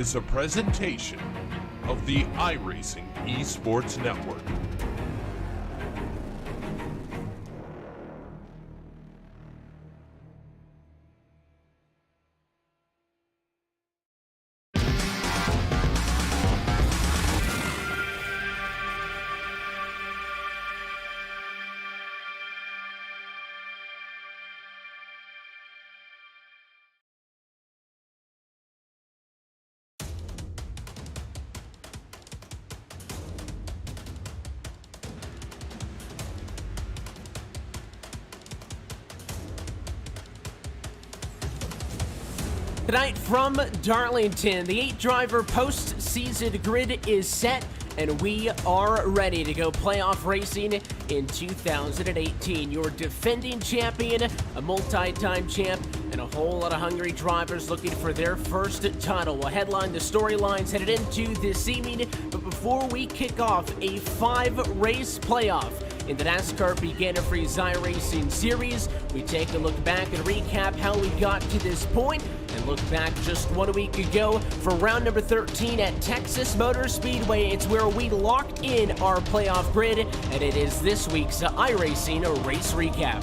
is a presentation of the iRacing Esports Network. Tonight from Darlington, the 8-driver post-season grid is set, and we are ready to go playoff racing in 2018. Your defending champion, a multi-time champ, and a whole lot of hungry drivers looking for their first title. We'll headline the storylines headed into this evening, but before we kick off a 5-race playoff in the NASCAR Antifreeze iRacing series, we take a look back and recap how we got to this point, and look back just 1 week ago for round number 13 at Texas Motor Speedway. It's where we locked in our playoff grid, and it is this week's iRacing race recap.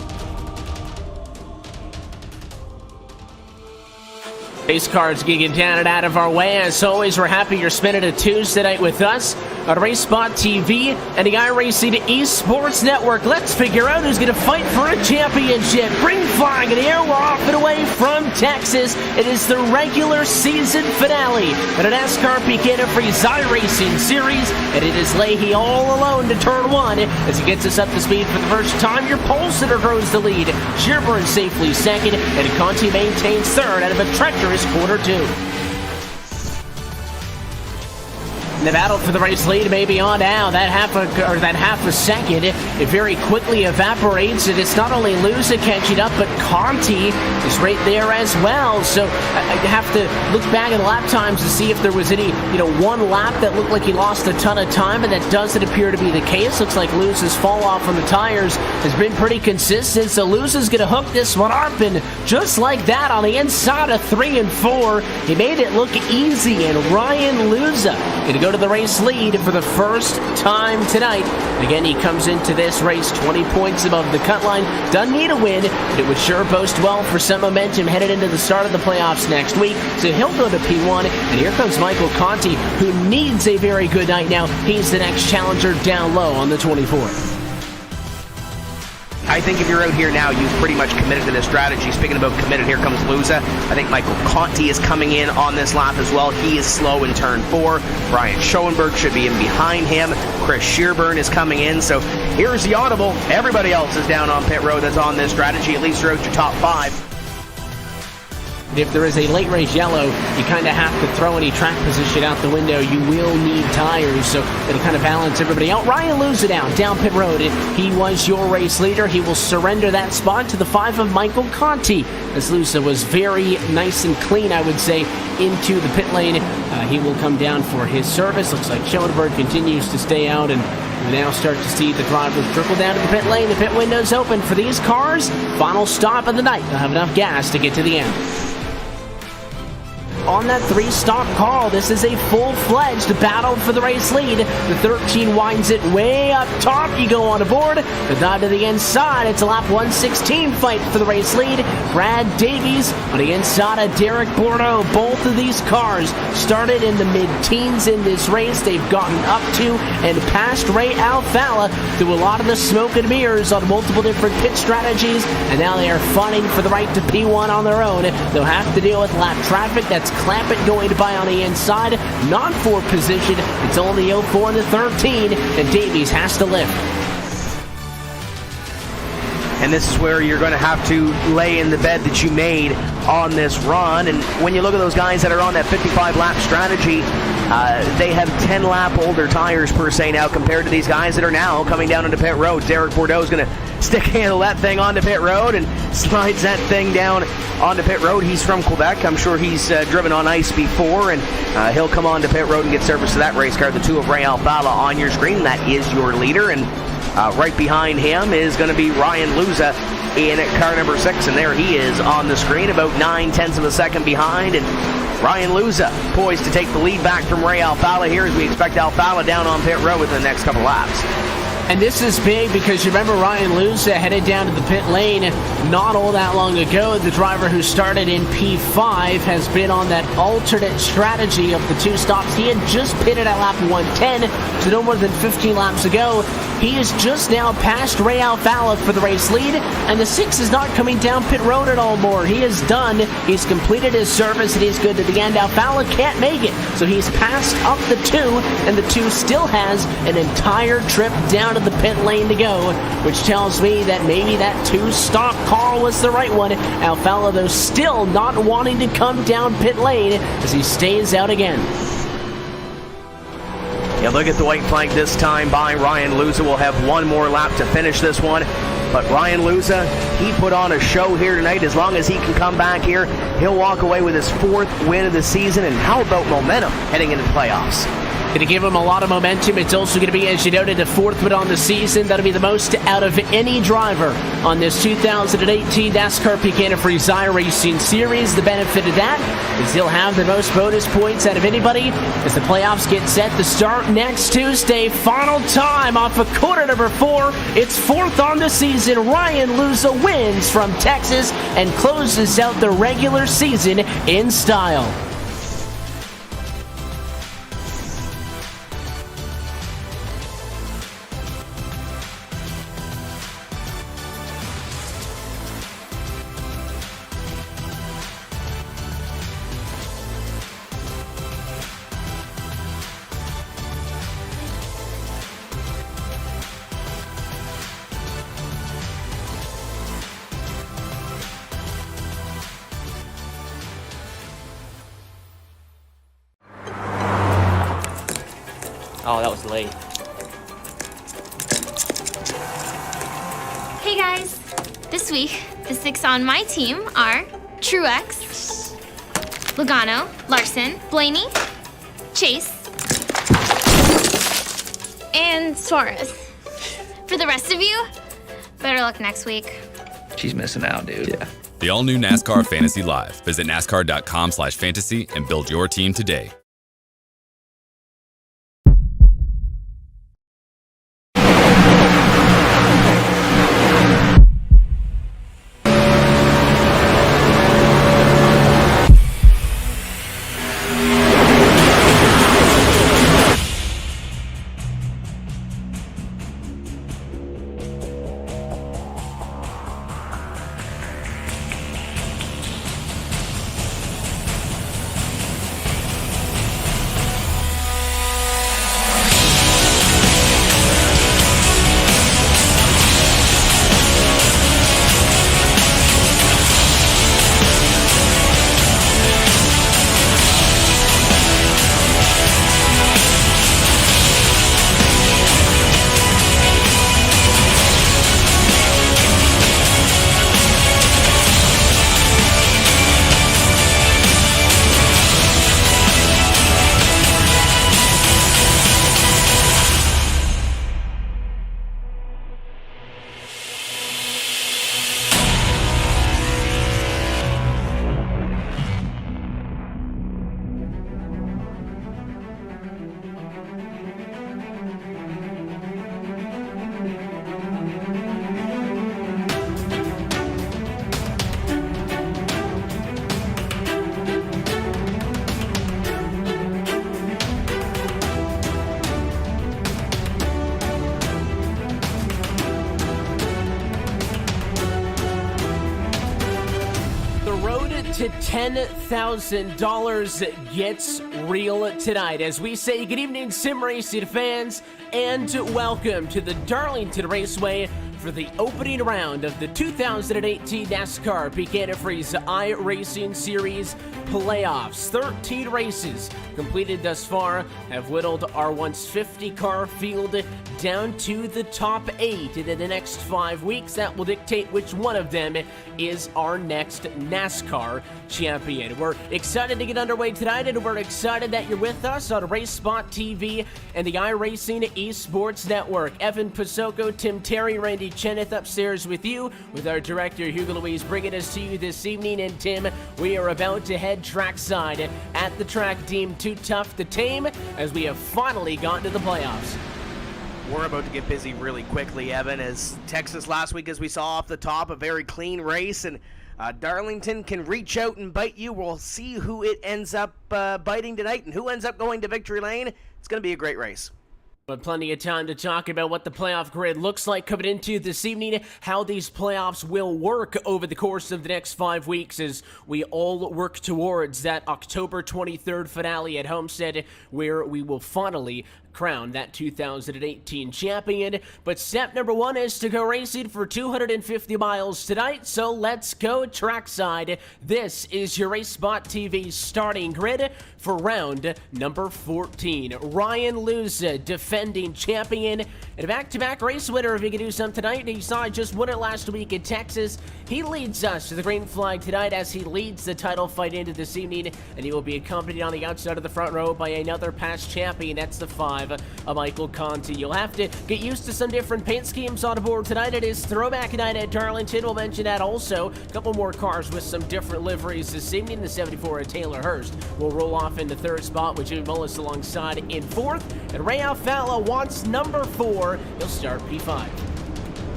Race cards getting down and out of our way. As always, we're happy you're spending a Tuesday night with us on RaceSpotTV and the iRacing Esports Network. Let's figure out who's going to fight for a championship. Green flag in the air. We're off and away from Texas. It is the regular season finale at a NASCAR Antifreeze iRacing series, and it is Leahy all alone to turn one as he gets us up to speed for the first time. Your pole sitter grows the lead. Shearburn safely second, and Conti maintains third out of a treacherous quarter two. The battle for the race lead may be on now. That half a second, it very quickly evaporates, and it's not only Luza catching up, but Conti is right there as well. So I have to look back at the lap times to see if there was any, one lap that looked like he lost a ton of time, and that doesn't appear to be the case. Looks like Luza's fall off on the tires has been pretty consistent, so Luza's going to hook this one up, and just like that, on the inside of 3 and 4, he made it look easy, and Ryan Luza going to go to the race lead for the first time tonight. Again, he comes into this race 20 points above the cut line. Doesn't need a win, but it would sure boast well for some momentum headed into the start of the playoffs next week. So he'll go to P1, and here comes Michael Conti, who needs a very good night now. He's the next challenger down low on the 24th. I think if you're out here now, you've pretty much committed to this strategy. Speaking about committed, here comes Luza. I think Michael Conti is coming in on this lap as well. He is slow in turn 4. Brian Schoenberg should be in behind him. Chris Shearburn is coming in. So here's the audible. Everybody else is down on pit road that's on this strategy, at least throughout your top 5. If there is a late race yellow, you kind of have to throw any track position out the window. You will need tires, so it'll kind of balance everybody out. Ryan Luza down pit road. He was your race leader. He will surrender that spot to the 5 of Michael Conti, as Luza was very nice and clean, I would say, into the pit lane. He will come down for his service. Looks like Schoenberg continues to stay out, and we now start to see the drivers trickle down to the pit lane. The pit window's open for these cars. Final stop of the night. They'll have enough gas to get to the end. On that 3-stop call, this is a full-fledged battle for the race lead. The 13 winds it way up top. You go on aboard, but not to the inside. It's a lap 116 fight for the race lead. Brad Davies on the inside of Derek Bordeaux. Both of these cars started in the mid-teens in this race. They've gotten up to and past Ray Alfalla through a lot of the smoke and mirrors on multiple different pit strategies, and now they are fighting for the right to P1 on their own. They'll have to deal with lap traffic. That's Clampett going by on the inside, non-4 position. It's only 04 in the 13, and Davies has to lift. And this is where you're going to have to lay in the bed that you made on this run. And when you look at those guys that are on that 55-lap strategy, they have 10-lap older tires per se now compared to these guys that are now coming down into pit road. Derek Bordeaux is going to stick handle that thing onto pit road and slides that thing down onto pit road. He's from Quebec. I'm sure he's driven on ice before, and he'll come onto pit road and get service to that race car. The 2 of Ray Alfalla on your screen. That is your leader, and Right behind him is going to be Ryan Luza in car number 6, and there he is on the screen, about 9/10 of a second behind. And Ryan Luza poised to take the lead back from Ray Alfala here, as we expect Alfala down on pit road within the next couple laps. And this is big because you remember Ryan Luza headed down to the pit lane not all that long ago. The driver who started in P5 has been on that alternate strategy of the 2 stops. He had just pitted at lap 110, so no more than 15 laps ago. He is just now past Ray Alfala for the race lead, and the 6 is not coming down pit road at all more. He is done. He's completed his service, and he's good to the end. Alfala can't make it, so he's passed up the 2, and the 2 still has an entire trip down to the pit lane to go, which tells me that maybe that 2-stop call was the right one. Alfala, though, still not wanting to come down pit lane as he stays out again. Yeah, look at the white flag this time by Ryan Luza. Will have one more lap to finish this one. But Ryan Luza, he put on a show here tonight. As long as he can come back here, he'll walk away with his 4th win of the season. And how about momentum heading into the playoffs? Going to give him a lot of momentum. It's also going to be, as you noted, the 4th win on the season. That'll be the most out of any driver on this 2018 NASCAR Antifreeze iRacing Series. The benefit of that is he'll have the most bonus points out of anybody as the playoffs get set to start next Tuesday. Final time off of quarter number 4. It's 4th on the season. Ryan Luza wins from Texas and closes out the regular season in style. Oh, that was late. Hey guys! This week, the 6 on my team are Truex, Logano, Larson, Blaney, Chase, and Suarez. For the rest of you, better luck next week. She's missing out, dude. Yeah. The all-new NASCAR Fantasy Live. Visit NASCAR.com/fantasy and build your team today. To $10,000 gets real tonight as we say good evening, sim racing fans, and welcome to the Darlington Raceway for the opening round of the 2018 NASCAR Antifreeze iRacing Series playoffs. 13 races completed thus far have whittled our once 50-car field down to the top 8. And in the next 5 weeks, that will dictate which one of them is our next NASCAR champion. We're excited to get underway tonight, and we're excited that you're with us on RaceSpotTV and the iRacing Esports Network. Evan Pasoko, Tim Terry, Randy Cheneth upstairs with you, with our director Hugo Louise bringing us to you this evening. And Tim, we are about to head trackside at the track deemed too tough to tame, as we have finally gotten to the playoffs. We're about to get busy really quickly, Evan, as Texas last week, as we saw off the top, a very clean race, and Darlington can reach out and bite you. We'll see who it ends up biting tonight and who ends up going to victory lane. It's going to be a great race. But plenty of time to talk about what the playoff grid looks like coming into this evening, how these playoffs will work over the course of the next 5 weeks as we all work towards that October 23rd finale at Homestead, where we will finally crown that 2018 champion. But step number 1 is to go racing for 250 miles tonight, so let's go trackside. This is your RaceSpotTV starting grid for round number 14. Ryan Luza, defending champion and a back-to-back race winner, if he can do something tonight. He saw I just won it last week in Texas. He leads us to the green flag tonight as he leads the title fight into this evening, and he will be accompanied on the outside of the front row by another past champion. That's the 5, Michael Conti. You'll have to get used to some different paint schemes on board tonight. It is throwback night at Darlington. We'll mention that also. A couple more cars with some different liveries this evening. The 74 of Taylor Hurst will roll off in the 3rd spot with Jimmy Mullis alongside in 4th. And Ray Alfala wants number 4. He'll start P5.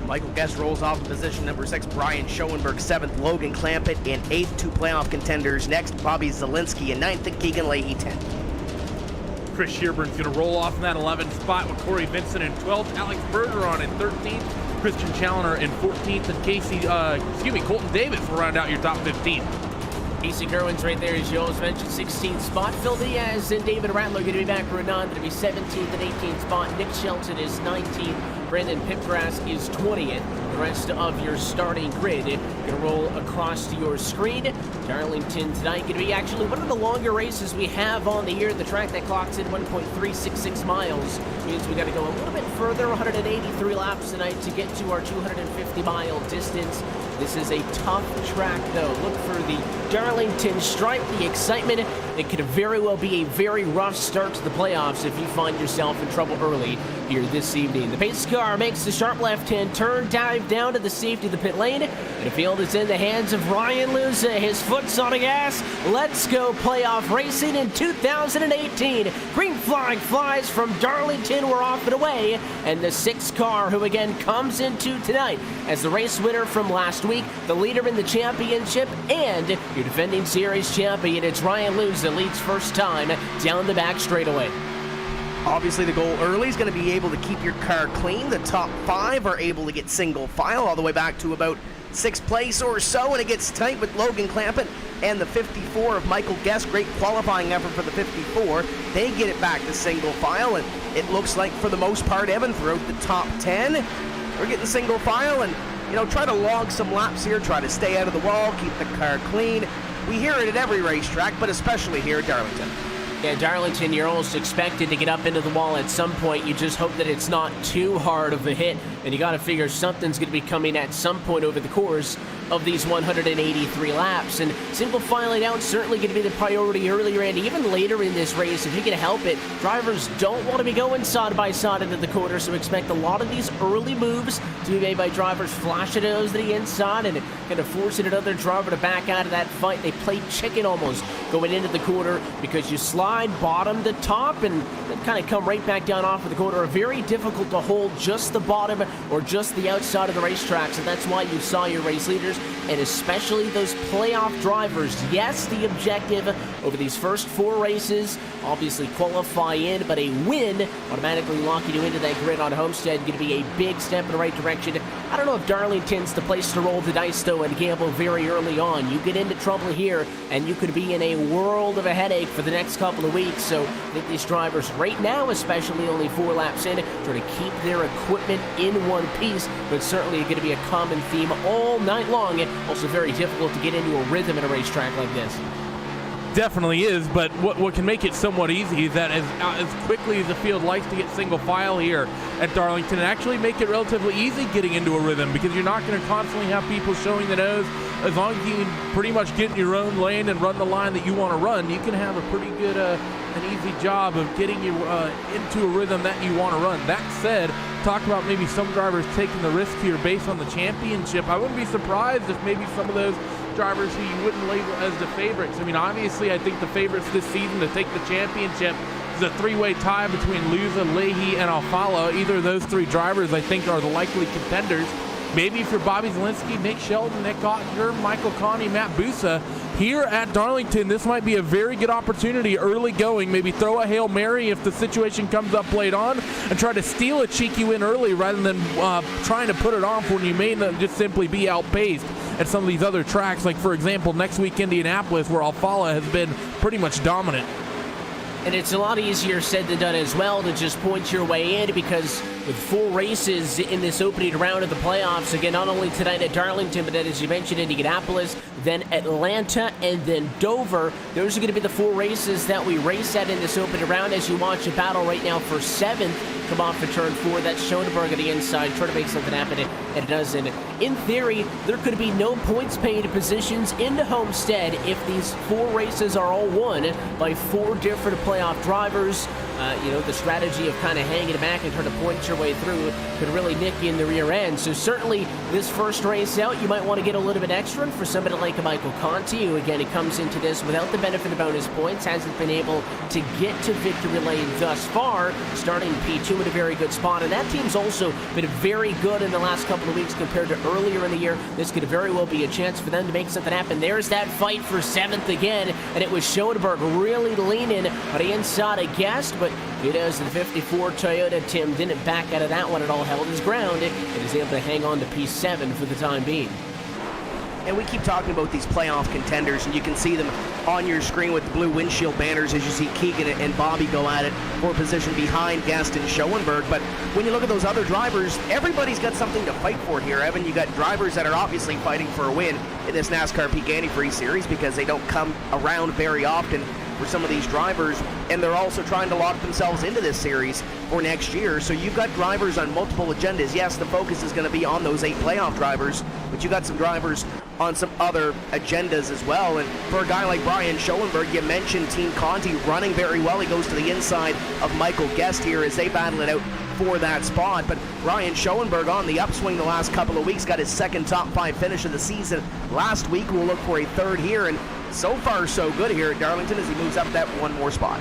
Michael Guest rolls off in position number 6. Brian Schoenberg 7th. Logan Clampett in 8th. 2 playoff contenders. Next, Bobby Zielinski in 9th. And Keegan Leahy 10th. Chris Shearburn's going to roll off in that 11th spot with Corey Vincent in 12th, Alex Bergeron in 13th, Christian Challoner in 14th, and Colton Davis will round out your top 15. Casey Kerwin's right there, as you always mentioned, 16th spot. Phil Diaz and David Rattler going to be back for a non, to be 17th and 18th spot. Nick Shelton is 19th. Brandon Pipgrass is 20th. The rest of your starting grid going to roll across to your screen. Darlington tonight going to be actually one of the longer races we have on the year. The track that clocks in 1.366 miles means we got to go a little bit further, 183 laps tonight to get to our 250-mile distance. This is a tough track, though. Look for the Darlington stripe, the excitement. It could very well be a very rough start to the playoffs if you find yourself in trouble early here this evening. The pace car makes the sharp left-hand turn, dive down to the safety of the pit lane, and the field is in the hands of Ryan Luza. His foot's on the gas. Let's go playoff racing in 2018. Green flag flies from Darlington. We're off and away, and the 6th car, who again comes into tonight as the race winner from last week, the leader in the championship, and your defending series champion. It's Ryan Luza, leads first time down the back straightaway. Obviously, the goal early is going to be able to keep your car clean. The top 5 are able to get single file all the way back to about 6th place or so, and it gets tight with Logan Clampett and the 54 of Michael Guest. Great qualifying effort for the 54. They get it back to single file, and it looks like for the most part, Evan, throughout the top 10, we're getting single file, and try to log some laps here, try to stay out of the wall, keep the car clean. We hear it at every racetrack, but especially here at Darlington. Yeah, Darlington, you're almost expected to get up into the wall at some point. You just hope that it's not too hard of a hit, and you got to figure something's going to be coming at some point over the course of these 183 laps. And single filing out certainly going to be the priority earlier and even later in this race. If you can help it, drivers don't want to be going side by side into the corner, so expect a lot of these early moves to be made by drivers flashing those to the inside and kind of forcing another driver to back out of that fight. They play chicken almost going into the corner because you slide bottom to top and then kind of come right back down off of the corner. Very difficult to hold just the bottom or just the outside of the racetrack, so that's why you saw your race leaders and especially those playoff drivers. Yes, the objective over these first 4 races, obviously qualify in, but a win automatically locking you into that grid on Homestead. Going to be a big step in the right direction. I don't know if Darlington's the place to roll the dice, though, and gamble very early on. You get into trouble here, and you could be in a world of a headache for the next couple of weeks. So I think these drivers, right now especially, only 4 laps in, trying to keep their equipment in one piece, but certainly going to be a common theme all night long. Also very difficult to get into a rhythm in a racetrack like this. It definitely is, but what can make it somewhat easy is that as quickly as the field likes to get single file here at Darlington, and actually make it relatively easy getting into a rhythm, because you're not going to constantly have people showing the nose. As long as you can pretty much get in your own lane and run the line that you want to run, you can have a pretty good, an easy job of getting you into a rhythm that you want to run. That said, talk about maybe some drivers taking the risk here based on the championship. I wouldn't be surprised if maybe some of those drivers who you wouldn't label as the favorites. I mean, obviously, I think the favorites this season to take the championship is a three-way tie between Luza, Leahy, and Alfala. Either of those three drivers, I think, are the likely contenders. Maybe for Bobby Zielinski, Nick Sheldon, Nick Ottinger, Michael Conti, Matt Busa. Here at Darlington, this might be a very good opportunity early going. Maybe throw a Hail Mary if the situation comes up late on and try to steal a cheeky win early rather than trying to put it off when you may not just simply be outpaced at some of these other tracks. Like, for example, next week Indianapolis, where Alfala has been pretty much dominant. And it's a lot easier said than done as well to just point your way in, because with 4 races in this opening round of the playoffs, again, not only tonight at Darlington, but then, as you mentioned, Indianapolis, then Atlanta, and then Dover. Those are going to be the 4 races that we race at in this opening round as you watch a battle right now for 7th. Come off for turn 4. That's Schoenberg on the inside, trying to make something happen, and it doesn't. In theory, there could be no points paid positions into Homestead if these 4 races are all won by 4 different playoff drivers. The strategy of kind of hanging back and trying to point your way through could really nick you in the rear end. So certainly this first race out, you might want to get a little bit extra. And for somebody like a Michael Conti, who again, he comes into this without the benefit of bonus points, hasn't been able to get to victory lane thus far, starting P2 in a very good spot. And that team's also been very good in the last couple of weeks compared to earlier in the year. This could very well be a chance for them to make something happen. There's that fight for 7th again, and it was Schoenberg really leaning on the inside of Guest, but it is the 54 Toyota. Tim didn't back out of that one at all, held his ground, and is able to hang on to P7 for the time being. And we keep talking about these playoff contenders, and you can see them on your screen with the blue windshield banners as you see Keegan and Bobby go at it for position behind Guest and Schoenberg. But when you look at those other drivers, everybody's got something to fight for here, Evan. You got drivers that are obviously fighting for a win in this NASCAR Peak Antifreeze series because they don't come around very often for some of these drivers, and they're also trying to lock themselves into this series for next year. So you've got drivers on multiple agendas. Yes, the focus is going to be on those 8 playoff drivers, but you got some drivers on some other agendas as well. And for a guy like Brian Schoenberg, you mentioned Team Conti running very well. He goes to the inside of Michael Guest here as they battle it out for that spot. But Brian Schoenberg on the upswing the last couple of weeks, got his 2nd top 5 finish of the season last week. We'll look for a 3rd here, and so far so good here at Darlington as he moves up that 1 more spot.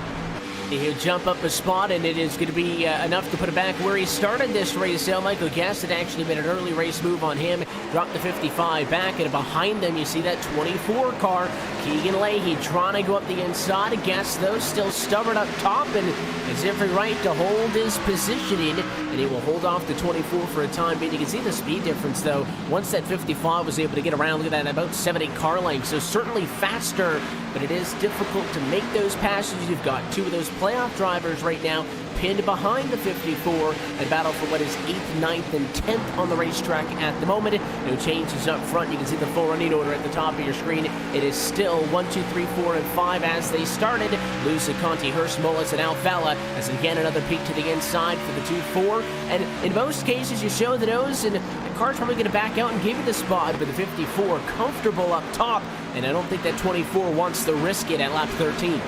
He'll jump up a spot, and it is going to be enough to put him back where he started this race. Michael Guest had actually made an early race move on him, dropped the 55 back, and behind them you see that 24 car. Keegan Leahy trying to go up the inside. Guest, though, still stubborn up top, and has every right to hold his positioning, and he will hold off the 24 for a time being. You can see the speed difference, though. Once that 55 was able to get around, look at that, about 7-8 car lengths, so certainly faster, but it is difficult to make those passes. You've got 2 of those playoff drivers right now pinned behind the 54 and battle for what is 8th, 9th, and 10th on the racetrack at the moment. No changes up front. You can see the full running order at the top of your screen. It is still 1, 2, 3, 4, and 5 as they started. Lusa, Conti, Hurst, Mullis, and Alfala as again another peek to the inside for the 2-4. And in most cases, you show the nose, and the car's probably going to back out and give you the spot, but the 54 comfortable up top, and I don't think that 24 wants to risk it at lap 13.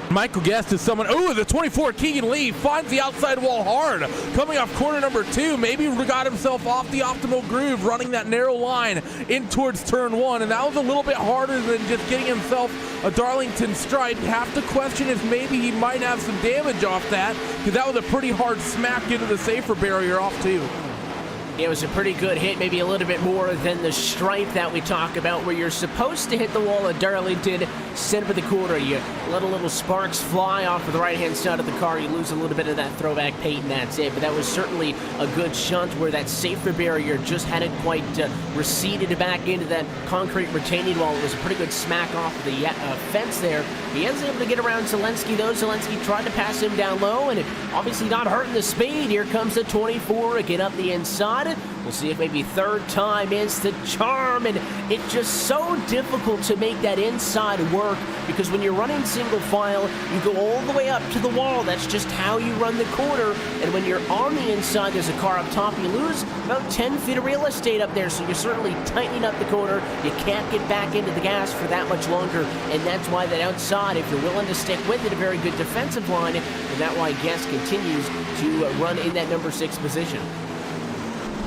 Michael Guest is someone. Oh, the 24 Keegan Lee finds the outside wall hard. Coming off corner number 2, maybe got himself off the optimal groove, running that narrow line in towards turn 1, and that was a little bit harder than just getting himself a Darlington stripe. Have to question if maybe he might have some damage off that, because that was a pretty hard smack into the safer barrier off too. It was a pretty good hit, maybe a little bit more than the stripe that we talk about, where you're supposed to hit the wall at Darlington, center of the corner. You let a little sparks fly off of the right-hand side of the car. You lose a little bit of that throwback paint, and that's it. But that was certainly a good shunt where that safer barrier just hadn't quite receded back into that concrete retaining wall. It was a pretty good smack off of the fence there. He is able to get around Zielinski, though. Zielinski tried to pass him down low, and obviously not hurting the speed. Here comes the 24 again up the inside. side. We'll see if maybe third time is the charm, and it's just so difficult to make that inside work because when you're running single file, you go all the way up to the wall. That's just how you run the corner, and when you're on the inside, there's a car up top, you lose about 10 feet of real estate up there, so you're certainly tightening up the corner. You can't get back into the gas for that much longer, and that's why that outside, if you're willing to stick with it, a very good defensive line, and that's why Guest continues to run in that number 6 position.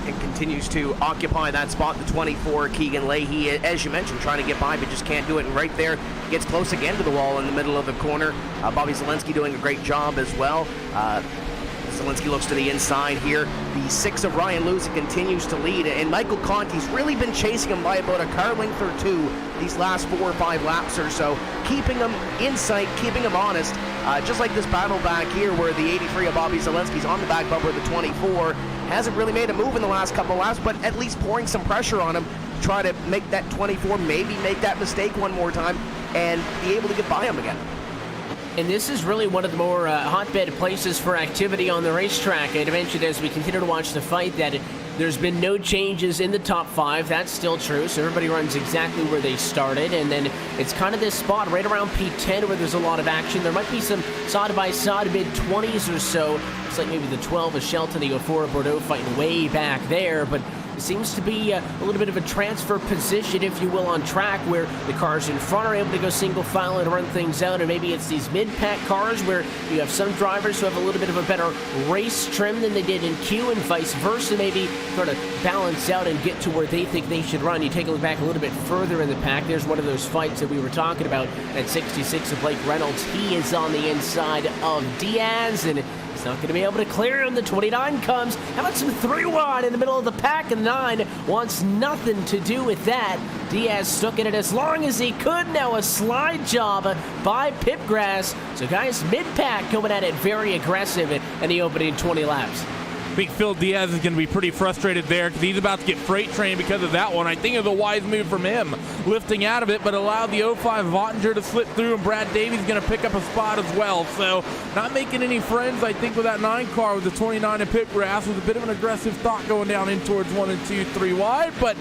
And continues to occupy that spot, the 24, Keegan Leahy, as you mentioned, trying to get by, but just can't do it. And right there, gets close again to the wall in the middle of the corner. Bobby Zielinski doing a great job as well. Zielinski looks to the inside here. The 6 of Ryan Lewis continues to lead, and Michael Conti's really been chasing him by about a car length or 2 these last 4 or 5 laps or so, keeping him in sight, keeping him honest. Just like this battle back here where the 83 of Bobby Zielinski's on the back bumper of the 24, hasn't really made a move in the last couple of laps, but at least pouring some pressure on him to try to make that 24 maybe make that mistake one more time and be able to get by him again. And this is really one of the more hotbed places for activity on the racetrack. I'd mentioned as we continue to watch the fight that there's been no changes in the top 5. That's still true, so everybody runs exactly where they started. And then it's kind of this spot right around P10 where there's a lot of action. There might be some side-by-side mid-20s or so. Looks like maybe the 12 of Shelton, the 04 of Bordeaux fighting way back there, but it seems to be a little bit of a transfer position, if you will, on track where the cars in front are able to go single file and run things out, and maybe it's these mid-pack cars where you have some drivers who have a little bit of a better race trim than they did in Q, and vice versa, maybe sort of balance out and get to where they think they should run. You take a look back a little bit further in the pack, there's one of those fights that we were talking about at 66 of Blake Reynolds. He is on the inside of Diaz, and he's not going to be able to clear him. The 29 comes. How about some 3-1 in the middle of the pack? And 9 wants nothing to do with that. Diaz stuck in it as long as he could. Now a slide job by Pipgrass. So guys, mid-pack coming at it very aggressive in the opening 20 laps. I think Phil Diaz is going to be pretty frustrated there because he's about to get freight trained because of that one. I think it was a wise move from him, lifting out of it, but allowed the 05 Vottinger to slip through, and Brad Davies going to pick up a spot as well. So not making any friends, I think, with that 9 car with the 29 and Pipgrass. Was a bit of an aggressive thought going down in towards 1 and 2, 3 wide, but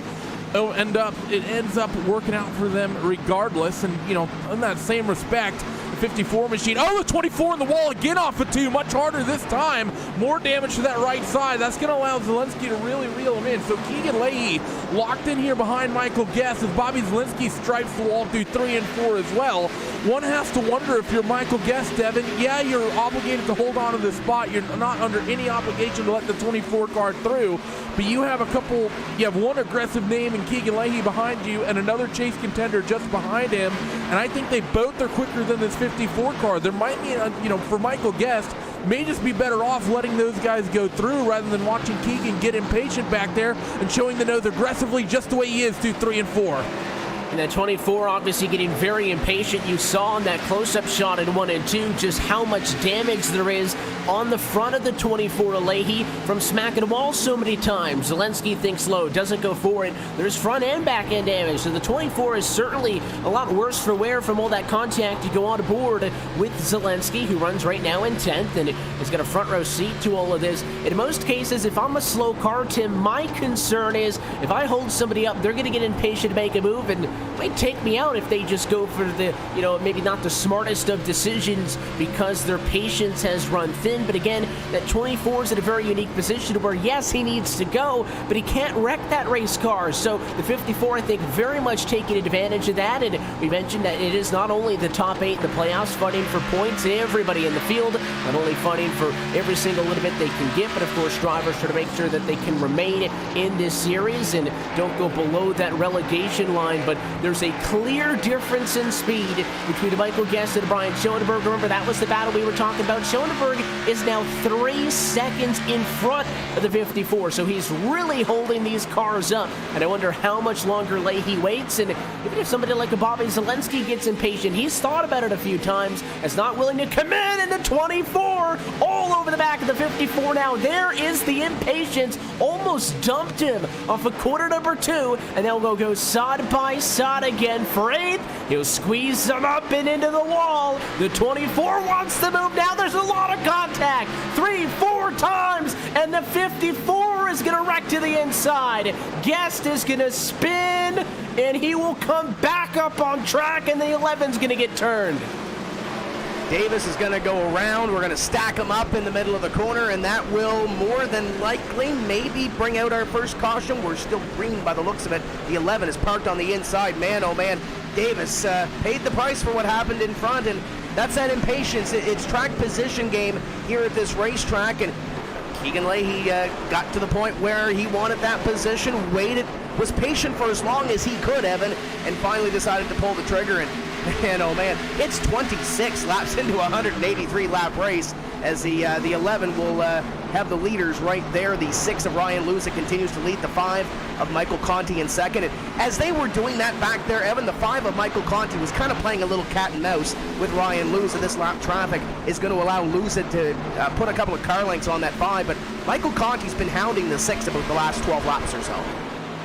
it ends up working out for them regardless. And, you know, in that same respect, 54 machine. Oh, the 24 in the wall again off of 2. Much harder this time. More damage to that right side. That's going to allow Zielinski to really reel him in. So Keegan Leahy locked in here behind Michael Guest as Bobby Zielinski stripes the wall through 3 and 4 as well. One has to wonder if you're Michael Guest, Devin. Yeah, you're obligated to hold on to the spot. You're not under any obligation to let the 24 car through. But you have one aggressive name in Keegan Leahy behind you and another chase contender just behind him. And I think they both are quicker than this 54 car. There might be, for Michael Guest, may just be better off letting those guys go through rather than watching Keegan get impatient back there and showing the nose aggressively just the way he is through 3 and 4. And that 24 obviously getting very impatient. You saw in that close-up shot in 1 and 2 just how much damage there is on the front of the 24 to Leahy from smacking the wall so many times. Zielinski thinks low, doesn't go for it. There's front and back end damage. So the 24 is certainly a lot worse for wear from all that contact. You go on board with Zielinski, who runs right now in 10th and has got a front row seat to all of this. In most cases, if I'm a slow car, Tim, my concern is if I hold somebody up, they're going to get impatient to make a move and might take me out if they just go for the, maybe not the smartest of decisions because their patience has run thin. But again, that 24 is in a very unique position where, yes, he needs to go, but he can't wreck that race car. So the 54, I think, very much taking advantage of that. And we mentioned that it is not only the top 8 in the playoffs fighting for points, everybody in the field, not only fighting for every single little bit they can get, but of course drivers try to make sure that they can remain in this series and don't go below that relegation line. But there's a clear difference in speed between Michael Guest and Brian Schoenberg. Remember, that was the battle we were talking about. Schoenberg is now 3 seconds in front of the 54, so he's really holding these cars up. And I wonder how much longer Leahy waits. And even if somebody like a Bobby Zielinski gets impatient, he's thought about it a few times, as not willing to come in the 24 all over the back of the 54 now. There is the impatience. Almost dumped him off of quarter number 2, and they'll go side by side again for 8th. He'll squeeze them up and into the wall. The 24 wants to move. Now there's a lot of contact. 3, 4, more times, and the 54 is going to wreck to the inside. Guest is going to spin, and he will come back up on track, and the 11's going to get turned. Davis is going to go around. We're going to stack him up in the middle of the corner, and that will more than likely maybe bring out our first caution. We're still green by the looks of it. The 11 is parked on the inside. Man, oh man, Davis paid the price for what happened in front, and that's that impatience. It's track position game here at this racetrack, and Keegan Leahy got to the point where he wanted that position, waited, was patient for as long as he could, Evan, and finally decided to pull the trigger. And man, oh man, it's 26 laps into a 183-lap race as the 11 will have the leaders right there. The 6 of Ryan Luza continues to lead, the 5 of Michael Conti in second. And as they were doing that back there, Evan, the 5 of Michael Conti was kind of playing a little cat and mouse with Ryan Luza. This lap traffic is going to allow Luza to put a couple of car lengths on that 5, but Michael Conti's been hounding the 6 about the last 12 laps or so.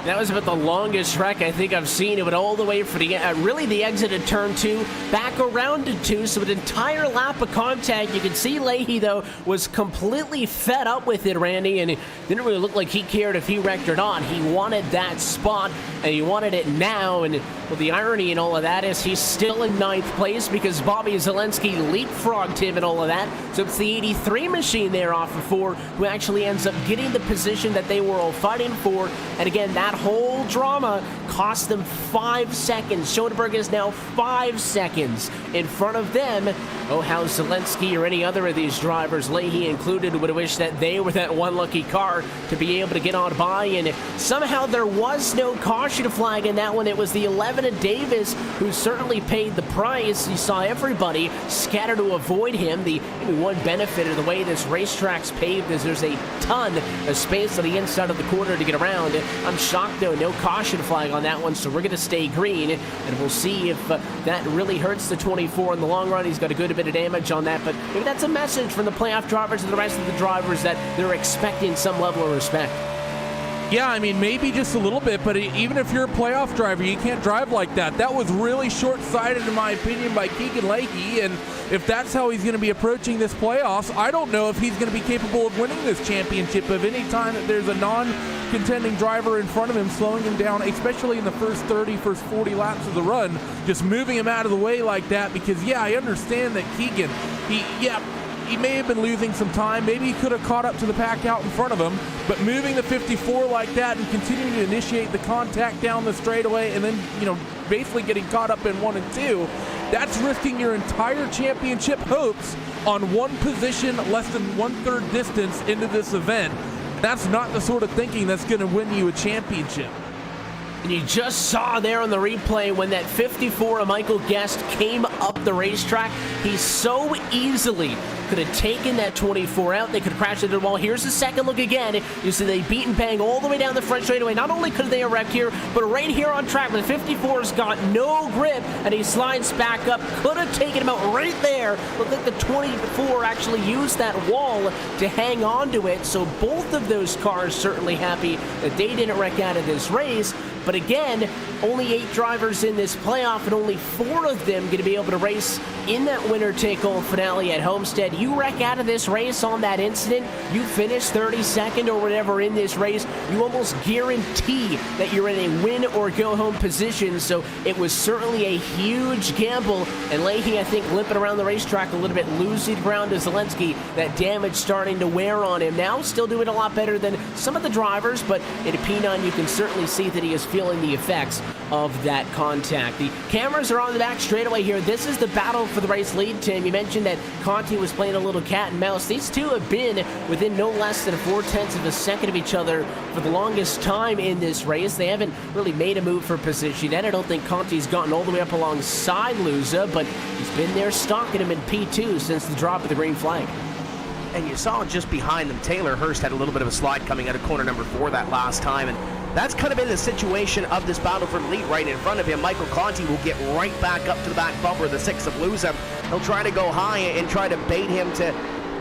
That was about the longest wreck I think I've seen. It went all the way for the really the exit of turn 2, back around to 2, so an entire lap of contact. You can see Leahy, though, was completely fed up with it, Randy, and it didn't really look like he cared if he wrecked or not. He wanted that spot, and he wanted it now, and well, the irony in all of that is he's still in 9th place because Bobby Zelensky leapfrogged him and all of that. So it's the 83 machine there off of 4 who actually ends up getting the position that they were all fighting for, and again, that whole drama cost them 5 seconds. Schoenberg is now 5 seconds in front of them. Oh, how Zelensky or any other of these drivers, Leahy included, would have wished that they were that one lucky car to be able to get on by, and somehow there was no caution flag in that one. It was the 11 of Davis who certainly paid the price. You saw everybody scatter to avoid him. The one benefit of the way this racetrack's paved is there's a ton of space on the inside of the corner to get around. I'm shocked, though, no caution flag on that one, so we're going to stay green, and we'll see if that really hurts the 24 in the long run. He's got a good bit of damage on that, but maybe that's a message from the playoff drivers and the rest of the drivers that they're expecting some level of respect. Yeah, I mean, maybe just a little bit, but even if you're a playoff driver, you can't drive like that. That was really short-sighted, in my opinion, by Keegan Leahy, and if that's how he's going to be approaching this playoffs, I don't know if he's going to be capable of winning this championship of any time that there's a non-contending driver in front of him, slowing him down, especially in the first 40 laps of the run, just moving him out of the way like that, because, yeah, I understand that Keegan, he may have been losing some time. Maybe he could have caught up to the pack out in front of him, but moving the 54 like that and continuing to initiate the contact down the straightaway and then, basically getting caught up in 1 and 2, that's risking your entire championship hopes on one position less than 1/3 distance into this event. That's not the sort of thinking that's going to win you a championship. And you just saw there on the replay when that 54 of Michael Guest came up the racetrack, he so easily could have taken that 24 out. They could have crashed into the wall. Here's the second look again. You see they beat and bang all the way down the front straightaway. Not only could they have wrecked here, but right here on track, the 54's got no grip, and he slides back up. Could have taken him out right there. Looked like the 24 actually used that wall to hang on to it. So both of those cars certainly happy that they didn't wreck out of this race. But again, only 8 drivers in this playoff, and only 4 of them going to be able to race in that winner-take-all finale at Homestead. You wreck out of this race on that incident, you finish 32nd or whatever in this race, you almost guarantee that you're in a win-or-go-home position. So it was certainly a huge gamble, and Leahy, I think, limping around the racetrack a little bit, losing ground to Zelensky. That damage starting to wear on him. Now still doing a lot better than some of the drivers, but in a P9 you can certainly see that he is feeling the effects of that contact. The cameras are on the back straightaway here. This is the battle for the race lead, Tim. You mentioned that Conti was playing a little cat and mouse. These two have been within no less than 0.4 of a second of each other for the longest time in this race. They haven't really made a move for position yet. I don't think Conti's gotten all the way up alongside Luza, but he's been there stalking him in P2 since the drop of the green flag. And you saw just behind them, Taylor Hurst had a little bit of a slide coming out of corner number 4 that last time, and that's kind of been the situation of this battle for the lead right in front of him. Michael Conti will get right back up to the back bumper, the 6 of Luza. He'll try to go high and try to bait him to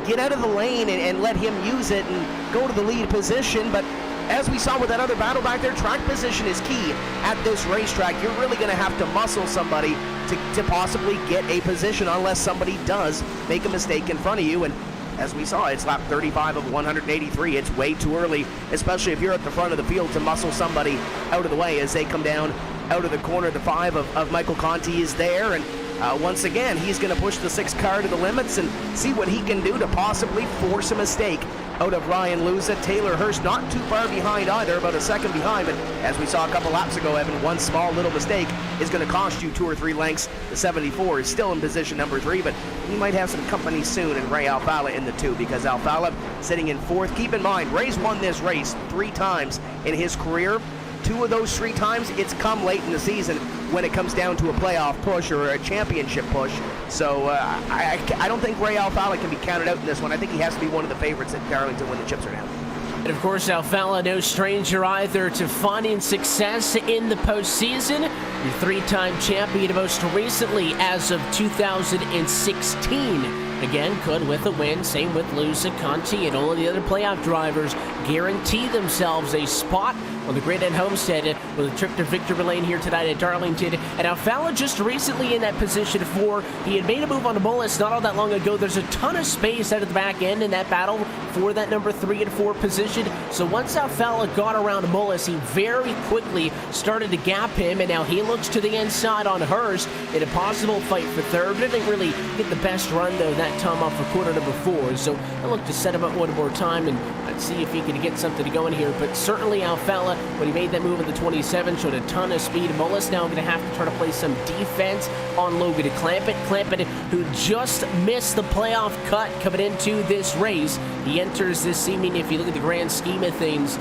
get out of the lane and let him use it and go to the lead position. But as we saw with that other battle back there, track position is key at this racetrack. You're really going to have to muscle somebody to possibly get a position unless somebody does make a mistake in front of you. And as we saw, it's lap 35 of 183. It's way too early, especially if you're at the front of the field, to muscle somebody out of the way as they come down out of the corner. The 5 of Michael Conti is there, and once again, he's going to push the 6 car to the limits and see what he can do to possibly force a mistake out of Ryan Luza. Taylor Hurst not too far behind either, about a second behind, but as we saw a couple laps ago, Evan, one small little mistake is going to cost you 2 or 3 lengths. The 74 is still in position number 3, but he might have some company soon, and Ray Alfala in the 2, because Alfala sitting in 4th. Keep in mind, Ray's won this race 3 times in his career. 2 of those 3 times, it's come late in the season when it comes down to a playoff push or a championship push. So I don't think Ray Alfala can be counted out in this one. I think he has to be one of the favorites at Darlington when the chips are down. And of course, Alfala, no stranger either to finding success in the postseason. Your 3-time champion most recently as of 2016. Again, could with a win, same with Luza, Conti, and all of the other playoff drivers guarantee themselves a spot on the Great End Homestead with a trip to victory lane here tonight at Darlington. And Alfala just recently in that position 4. He had made a move on the Mullis not all that long ago. There's a ton of space out of the back end in that battle for that number 3 and 4 position. So once Alfala got around Mullis, he very quickly started to gap him, and now he looks to the inside on Hurst in a possible fight for 3rd. Didn't really get the best run, though, that time off for quarter number 4. So I look to set him up one more time and see if he can get something to go in here. But certainly Alfala, when he made that move at the 27, showed a ton of speed. Mullis now going to have to try to play some defense on Logan Clampett. Clampett, who just missed the playoff cut coming into this race. He enters this evening, if you look at the grand scheme of things,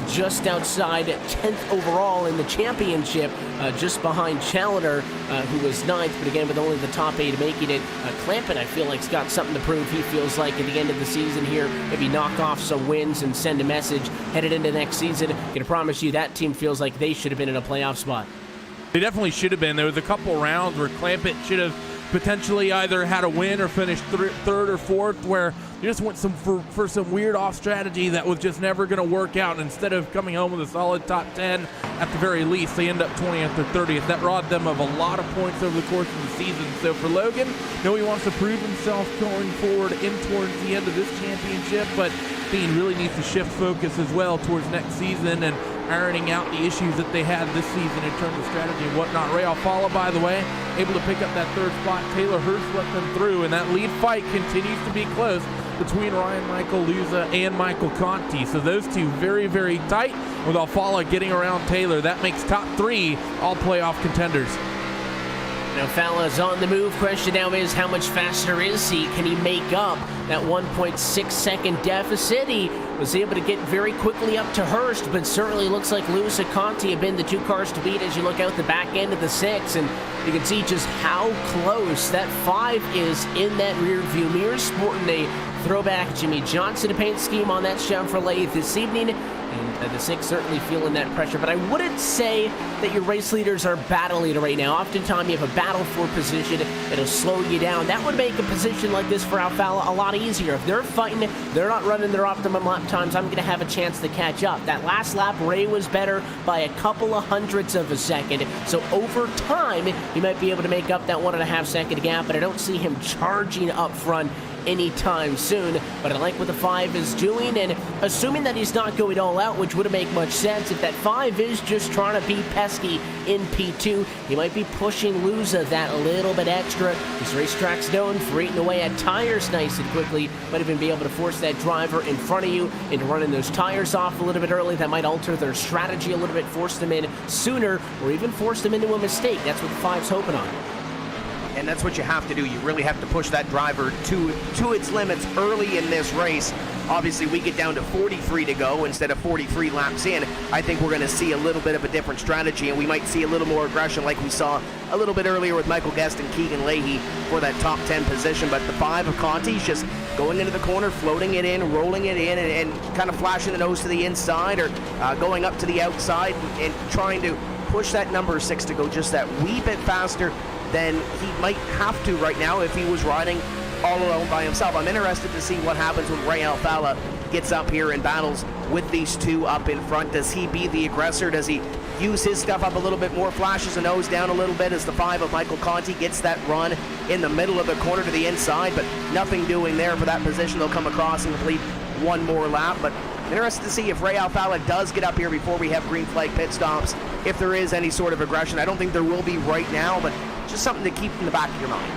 just outside 10th overall in the championship, just behind Challenger, who was 9th, but again with only the top 8 making it. Clampett, I feel like, has got something to prove. He feels like at the end of the season here, maybe knock off some wins and send a message headed into next season. I can promise you that team feels like they should have been in a playoff spot. They definitely should have been. There was a couple rounds where Clampett should have potentially either had a win or finished 3rd or 4th, where they just went for some weird off strategy that was just never going to work out. And instead of coming home with a solid top 10 at the very least, they end up 20th or 30th. That robbed them of a lot of points over the course of the season. So for Logan, he wants to prove himself going forward in towards the end of this championship, but Dean really needs to shift focus as well towards next season and ironing out the issues that they had this season in terms of strategy and whatnot. Ray Alfala, by the way, able to pick up that 3rd spot. Taylor Hurst let them through, and that lead fight continues to be close between Ryan Michael Luza and Michael Conti. So those two very, very tight, with Alfala getting around Taylor. That makes top 3 all playoff contenders. Now Alfala's on the move. Question now is, how much faster is he? Can he make up that 1.6 second deficit? He was able to get very quickly up to Hurst, but certainly looks like Lewis and Conti have been the 2 cars to beat as you look out the back end of the 6, and you can see just how close that 5 is in that rear view mirror, sporting a throwback Jimmy Johnson paint scheme on that Chevrolet this evening. And the 6 certainly feeling that pressure. But I wouldn't say that your race leaders are battling right now. Oftentimes you have a battle for position. It'll slow you down. That would make a position like this for Alfala a lot easier. If they're fighting, they're not running their optimum lap times, I'm going to have a chance to catch up. That last lap, Ray was better by a couple of hundredths of a second. So over time, he might be able to make up that 1.5 second gap, but I don't see him charging up front anytime soon. But I like what the 5 is doing, and assuming that he's not going all out, which wouldn't make much sense, if that 5 is just trying to be pesky in P2, he might be pushing Luza that little bit extra. This racetrack's known for eating away at tires nice and quickly. Might even be able to force that driver in front of you into running those tires off a little bit early. That might alter their strategy a little bit, force them in sooner, or even force them into a mistake. That's what the 5's hoping on. And that's what you have to do. You really have to push that driver to its limits early in this race. Obviously, we get down to 43 to go instead of 43 laps in. I think we're going to see a little bit of a different strategy, and we might see a little more aggression like we saw a little bit earlier with Michael Guest and Keegan Leahy for that top 10 position. But the 5 of Conti's just going into the corner, floating it in, rolling it in, and kind of flashing the nose to the inside, or going up to the outside and trying to push that number 6 to go just that wee bit faster than he might have to right now if he was riding all alone by himself. I'm interested to see what happens when Ray Alfala gets up here and battles with these 2 up in front. Does he be the aggressor? Does he use his stuff up a little bit more, flashes a nose down a little bit as the 5 of Michael Conti gets that run in the middle of the corner to the inside, but nothing doing there for that position. They'll come across and complete one more lap, but interested to see if Ray Alfala does get up here before we have green flag pit stops, if there is any sort of aggression. I don't think there will be right now, but just something to keep in the back of your mind.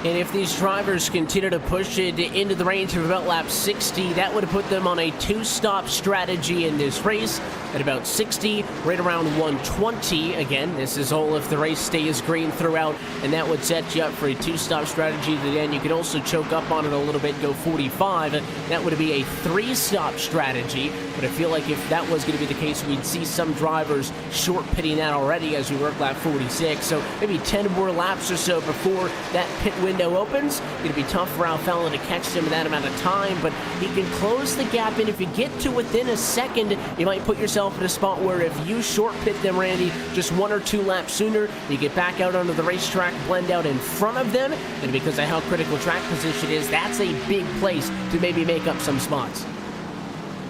And if these drivers continue to push it into the range of about lap 60, that would put them on a 2-stop strategy in this race at about 60, right around 120. Again, this is all if the race stays green throughout, and that would set you up for a 2-stop strategy. Then you could also choke up on it a little bit, go 45. That would be a 3-stop strategy, but I feel like if that was going to be the case, we'd see some drivers short pitting that already as we work lap 46. So maybe 10 more laps or so before that pit window opens. It's going to be tough for Alfala to catch him in that amount of time, but he can close the gap, and if you get to within a second, you might put yourself in a spot where if you short pit them, Randy, just 1 or 2 laps sooner, you get back out onto the racetrack, blend out in front of them, and because of how critical track position is, that's a big place to maybe make up some spots.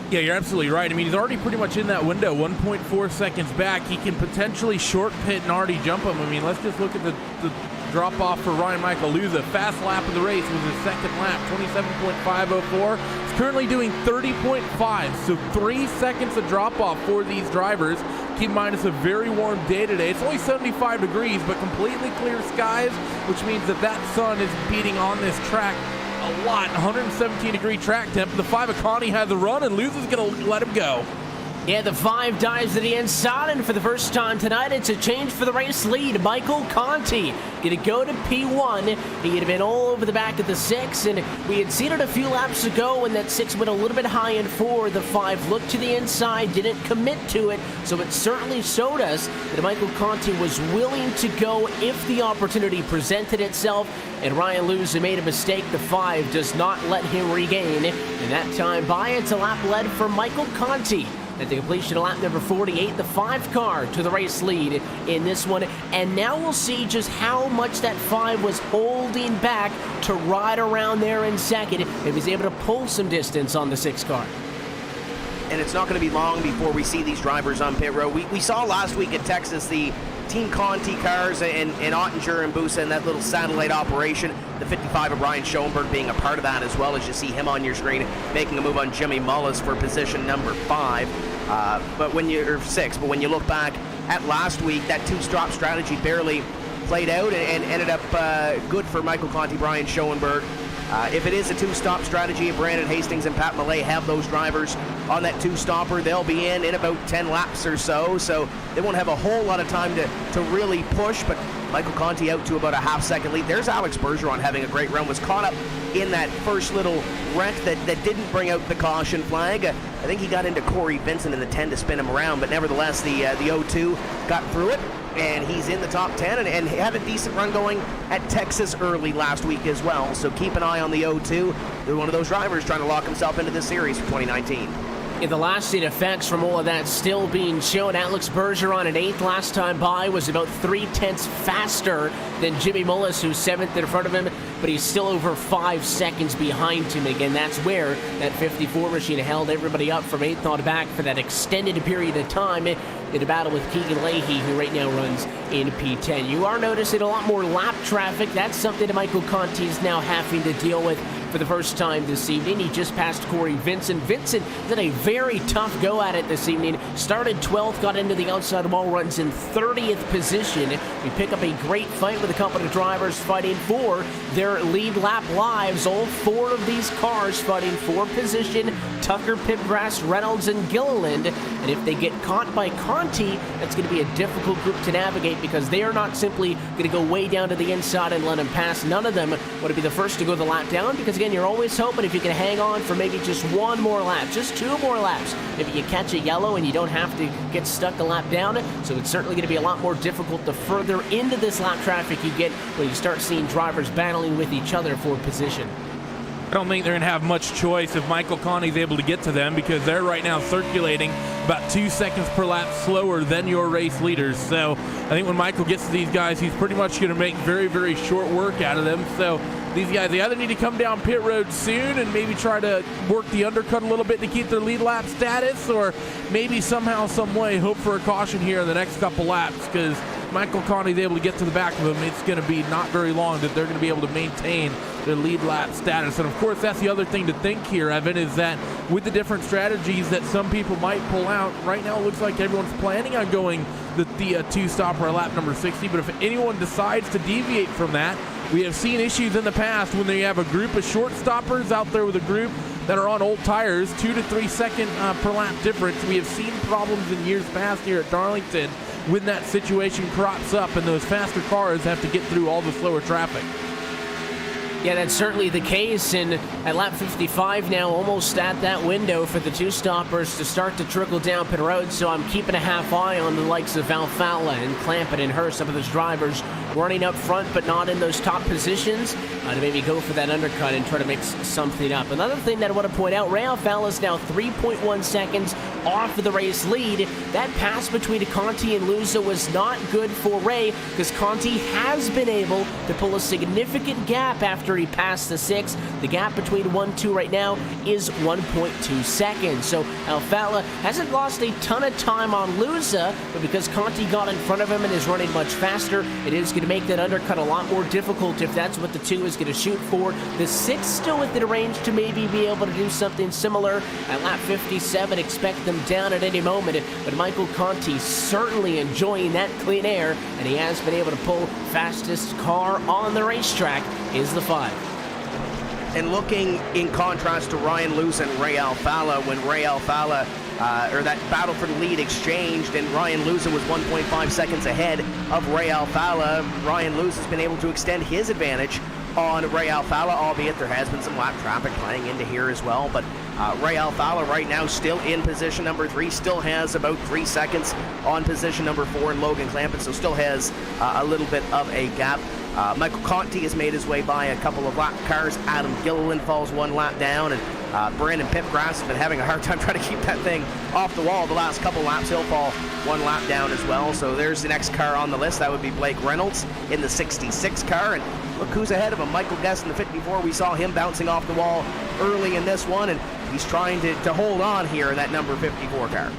Yeah, you're absolutely right. I mean, he's already pretty much in that window, 1.4 seconds back. He can potentially short pit and already jump him. I mean, let's just look at the drop off for Ryan Michaeluza. Fast lap of the race was his second lap, 27.504. He's currently doing 30.5, so 3 seconds of drop off for these drivers. Keep in mind, it's a very warm day today. It's only 75 degrees, but completely clear skies, which means that sun is beating on this track a lot. 117-degree track temp. The 5 of Conti had the run, and Luz is going to let him go. Yeah, the 5 dives to the inside, and for the first time tonight, it's a change for the race lead. Michael Conti going to go to P1. He had been all over the back of the 6, and we had seen it a few laps ago when that 6 went a little bit high in 4. The 5 looked to the inside, didn't commit to it, so it certainly showed us that Michael Conti was willing to go if the opportunity presented itself, and Ryan Luz made a mistake. The 5 does not let him regain, and that time by, it's a lap led for Michael Conti. At the completion of lap number 48, the 5 car to the race lead in this one. And now we'll see just how much that 5 was holding back to ride around there in second. He was able to pull some distance on the 6 car. And it's not going to be long before we see these drivers on pit road. We saw last week at Texas the Team Conti cars and Ottinger and Busa in that little satellite operation. The 55 of Brian Schoenberg being a part of that, as well as you see him on your screen making a move on Jimmy Mullis for position number 5. But when you're 6, but when you look back at last week, that 2-stop strategy barely played out and ended up good for Michael Conti, Brian Schoenberg. If it is a 2-stop strategy, if Brandon Hastings and Pat Millay have those drivers on that 2-stopper, they'll be in about 10 laps or so they won't have a whole lot of time to really push, but Michael Conti out to about a half-second lead. There's Alex Bergeron having a great run, was caught up in that first little wreck that didn't bring out the caution flag. I think he got into Corey Vincent in the 10 to spin him around, but nevertheless, the 0-2 got through it, and he's in the top 10 and had a decent run going at Texas early last week as well. So keep an eye on the 0-2. They're one of those drivers trying to lock himself into this series for 2019. In the lasting effects from all of that still being shown, Alex Bergeron at 8th last time by was about 3/10 faster than Jimmy Mullis, who's 7th in front of him, but he's still over 5 seconds behind him. Again, that's where that 54 machine held everybody up from 8th on back for that extended period of time in a battle with Keegan Leahy, who right now runs in P10. You are noticing a lot more lap traffic. That's something that Michael Conti is now having to deal with for the first time this evening. He just passed Corey Vincent. Vincent did a very tough go at it this evening. Started 12th, got into the outside wall, runs in 30th position. We pick up a great fight with a couple of drivers fighting for their lead lap lives. All 4 of these cars fighting for position. Tucker, Pipgrass, Reynolds, and Gilliland. And if they get caught by Conti, that's going to be a difficult group to navigate because they are not simply going to go way down to the inside and let him pass. None of them want to be the first to go the lap down because, again, you're always hoping if you can hang on for maybe just 1 more lap, just 2 more laps. Maybe you catch a yellow and you don't have to get stuck a lap down. So it's certainly going to be a lot more difficult the further into this lap traffic you get when you start seeing drivers battling with each other for position. I don't think they're going to have much choice if Michael Conti's able to get to them because they're right now circulating about 2 seconds per lap slower than your race leaders. So I think when Michael gets to these guys, he's pretty much going to make very, very short work out of them. So these guys, they either need to come down pit road soon and maybe try to work the undercut a little bit to keep their lead lap status, or maybe somehow, some way, hope for a caution here in the next couple laps, because Michael Conti's able to get to the back of him. It's going to be not very long that they're going to be able to maintain their lead lap status. And of course, that's the other thing to think here, Evan, is that with the different strategies that some people might pull out, right now it looks like everyone's planning on going the two-stopper at lap number 60, but if anyone decides to deviate from that, we have seen issues in the past when they have a group of short stoppers out there with a group that are on old tires, 2 to 3 second per lap difference. We have seen problems in years past here at Darlington when that situation crops up and those faster cars have to get through all the slower traffic. Yeah, that's certainly the case, and at lap 55 now, almost at that window for the two stoppers to start to trickle down pit road, so I'm keeping a half eye on the likes of Alfala and Clampett and Hurst, some of those drivers running up front but not in those top positions to maybe go for that undercut and try to mix something up. Another thing that I want to point out, Ray Alfala is now 3.1 seconds off of the race lead. That pass between Conti and Luza was not good for Ray, because Conti has been able to pull a significant gap after he passed the 6. The gap between 1-2 right now is 1.2 seconds. So Alfala hasn't lost a ton of time on Luza, but because Conti got in front of him and is running much faster, it is going to make that undercut a lot more difficult if that's what the 2 is going to shoot for. The 6 still within the range to maybe be able to do something similar at lap 57. Expect them down at any moment, but Michael Conti certainly enjoying that clean air, and he has been able to pull fastest car on the racetrack is the 5. And looking in contrast to Ryan Luza and Ray Alfala, when Ray Alfala, or that battle for the lead exchanged, and Ryan Luza was 1.5 seconds ahead of Ray Alfala, Ryan Luza has been able to extend his advantage on Ray Alfala, albeit there has been some lap traffic playing into here as well. But Ray Alfala right now still in position number 3, still has about 3 seconds on position number 4 in Logan Clampett, so still has a little bit of a gap. Michael Conti has made his way by a couple of lap cars. Adam Gilliland falls 1 lap down, and Brandon Pipgrass has been having a hard time trying to keep that thing off the wall the last couple laps. He'll fall 1 lap down as well. So there's the next car on the list. That would be Blake Reynolds in the 66 car. And look who's ahead of him. Michael Guest in the 54. We saw him bouncing off the wall early in this one, and he's trying to hold on here in that number 54 car.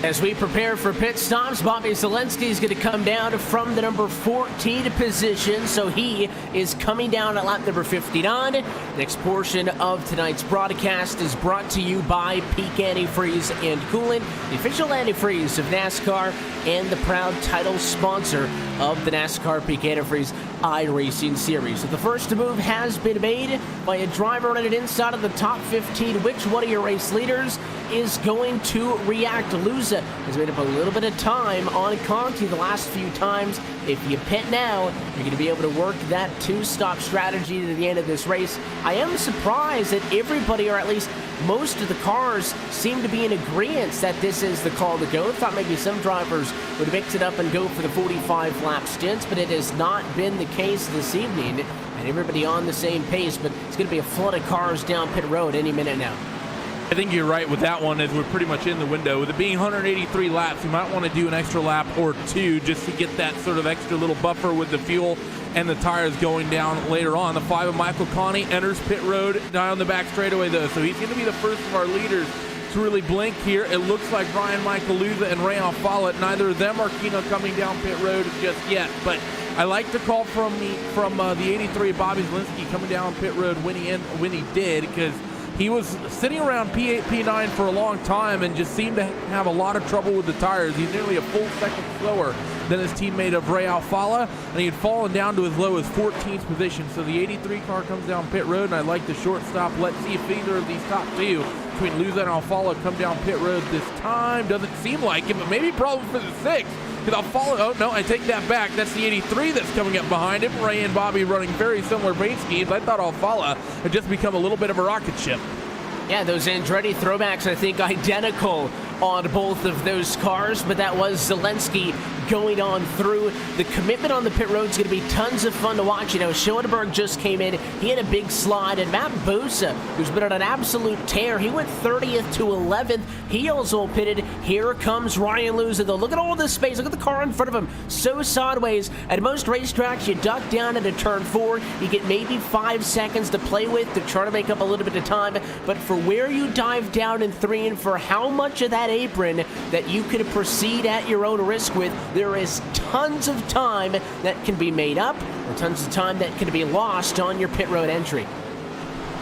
As we prepare for pit stops, Bobby Zelensky is going to come down from the number 14 position, so he is coming down at lap number 59. Next portion of tonight's broadcast is brought to you by Peak Antifreeze and Coolant, the official antifreeze of NASCAR and the proud title sponsor of the NASCAR Peak Antifreeze iRacing Series. So the first move has been made by a driver running inside of the top 15. Which one of your race leaders is going to react? Luza has made up a little bit of time on Conti the last few times. If you pit now, you're going to be able to work that 2-stop strategy to the end of this race. I am surprised that everybody, or at least most of the cars, seem to be in agreement that this is the call to go. I thought maybe some drivers would mix it up and go for the 45 lap stints, but it has not been the case this evening, and everybody on the same pace. But it's going to be a flood of cars down pit road any minute now. I think you're right with that one, as we're pretty much in the window. With it being 183 laps, you might want to do an extra lap or 2 just to get that sort of extra little buffer with the fuel and the tires going down later on. The 5 of Michael Conti enters pit road down the back straightaway, though, so he's going to be the first of our leaders to really blink here. It looks like Brian Michael Luza and Ray Alfala, neither of them are keen on coming down pit road just yet, but I like the call from the 83 Bobby Zelensky coming down pit road when he did, because he was sitting around P8, P9 for a long time and just seemed to have a lot of trouble with the tires. He's nearly a full second slower than his teammate of Ray Alfala, and he had fallen down to as low as 14th position. So the 83 car comes down pit road, and I like the shortstop. Let's see if either of these top 2 between Luza and Alfala come down pit road this time. Doesn't seem like it, but maybe problem for the 6. Because Alfala, oh no, I take that back. That's the 83 that's coming up behind him. Ray and Bobby running very similar paint schemes. I thought Alfala had just become a little bit of a rocket ship. Yeah, those Andretti throwbacks, I think, identical on both of those cars, but that was Zelensky going on through. The commitment on the pit road is going to be tons of fun to watch. You know, Schoenberg just came in. He had a big slide. And Matt Bosa, who's been on an absolute tear, he went 30th to 11th. He also pitted. Here comes Ryan Luza, though. Look at all this space. Look at the car in front of him. So sideways. At most racetracks, you duck down into turn 4. You get maybe 5 seconds to play with to try to make up a little bit of time. But for where you dive down in 3 and for how much of that apron that you could proceed at your own risk with, there is tons of time that can be made up or tons of time that can be lost on your pit road entry.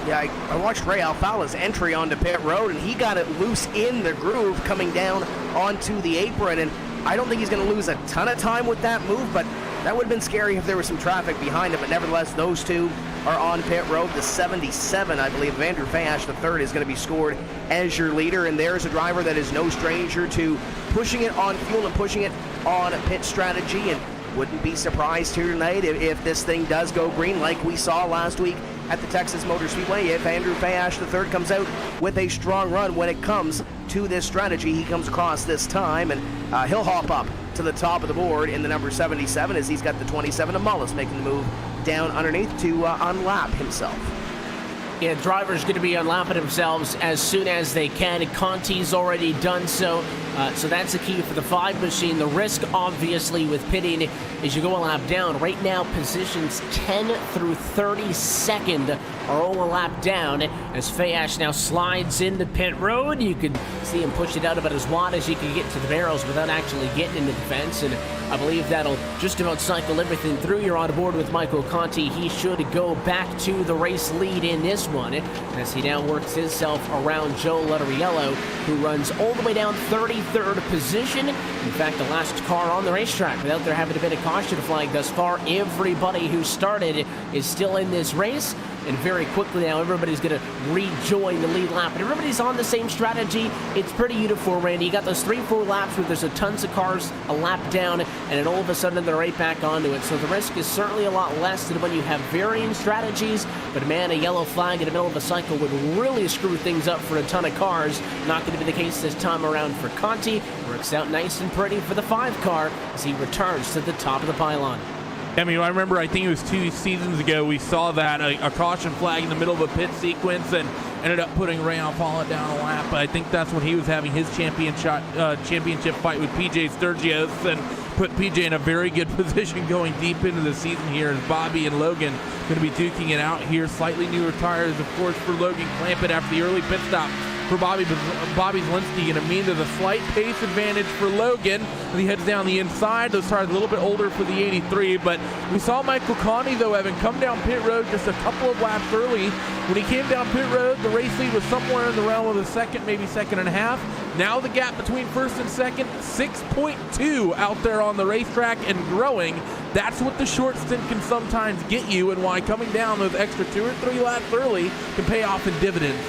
Yeah, I watched Ray Alfala's entry onto pit road, and he got it loose in the groove coming down onto the apron, and I don't think he's going to lose a ton of time with that move, but that would have been scary if there was some traffic behind him. But nevertheless, those two are on pit road. The 77, I believe, of Andrew Fayash III is going to be scored as your leader, and there's a driver that is no stranger to pushing it on fuel and pushing it on pit strategy, and wouldn't be surprised here tonight if this thing does go green like we saw last week at the Texas Motor Speedway. If Andrew Fayash III comes out with a strong run when it comes to this strategy, he comes across this time, and he'll hop up to the top of the board in the number 77 as he's got the 27 of Mullis making the move down underneath to unlap himself. Yeah, driver's going to be unlapping themselves as soon as they can, and Conti's already done so. So that's the key for the 5 machine. The risk, obviously, with pitting is you go a lap down. Right now, positions 10 through 32nd are all a lap down. As Fayash now slides into pit road, you can see him push it out about as wide as you can get to the barrels without actually getting into the fence. And I believe that'll just about cycle everything through. You're on board with Michael Conti. He should go back to the race lead in this one as he now works himself around Joe Letteriello, who runs all the way down 33rd position. In fact, the last car on the racetrack without there having been a caution flag thus far. Everybody who started is still in this race. And very quickly now, everybody's going to rejoin the lead lap. And everybody's on the same strategy. It's pretty uniform, Randy. You got those 3-4 laps where there's a tons of cars a lap down, and then all of a sudden they're right back onto it. So the risk is certainly a lot less than when you have varying strategies. But man, a yellow flag in the middle of a cycle would really screw things up for a ton of cars. Not going to be the case this time around for Conti. Works out nice and pretty for the 5 car as he returns to the top of the pylon. I mean, I remember, I think it was 2 seasons ago, we saw that, a caution flag in the middle of a pit sequence and ended up putting Ray Alfala down a lap. But I think that's when he was having his championship fight with PJ Sturgis and put PJ in a very good position going deep into the season here as Bobby and Logan going to be duking it out here. Slightly newer tires, of course, for Logan Clampett after the early pit stop. For Bobby Zielinski, going to mean there's a slight pace advantage for Logan as he heads down the inside. Those tires a little bit older for the 83, but we saw Michael Conti, though, having come down pit road just a couple of laps early. When he came down pit road, the race lead was somewhere in the realm of a second, maybe second and a half. Now the gap between first and second, 6.2 out there on the racetrack and growing. That's what the short stint can sometimes get you, and why coming down those extra 2 or 3 laps early can pay off in dividends.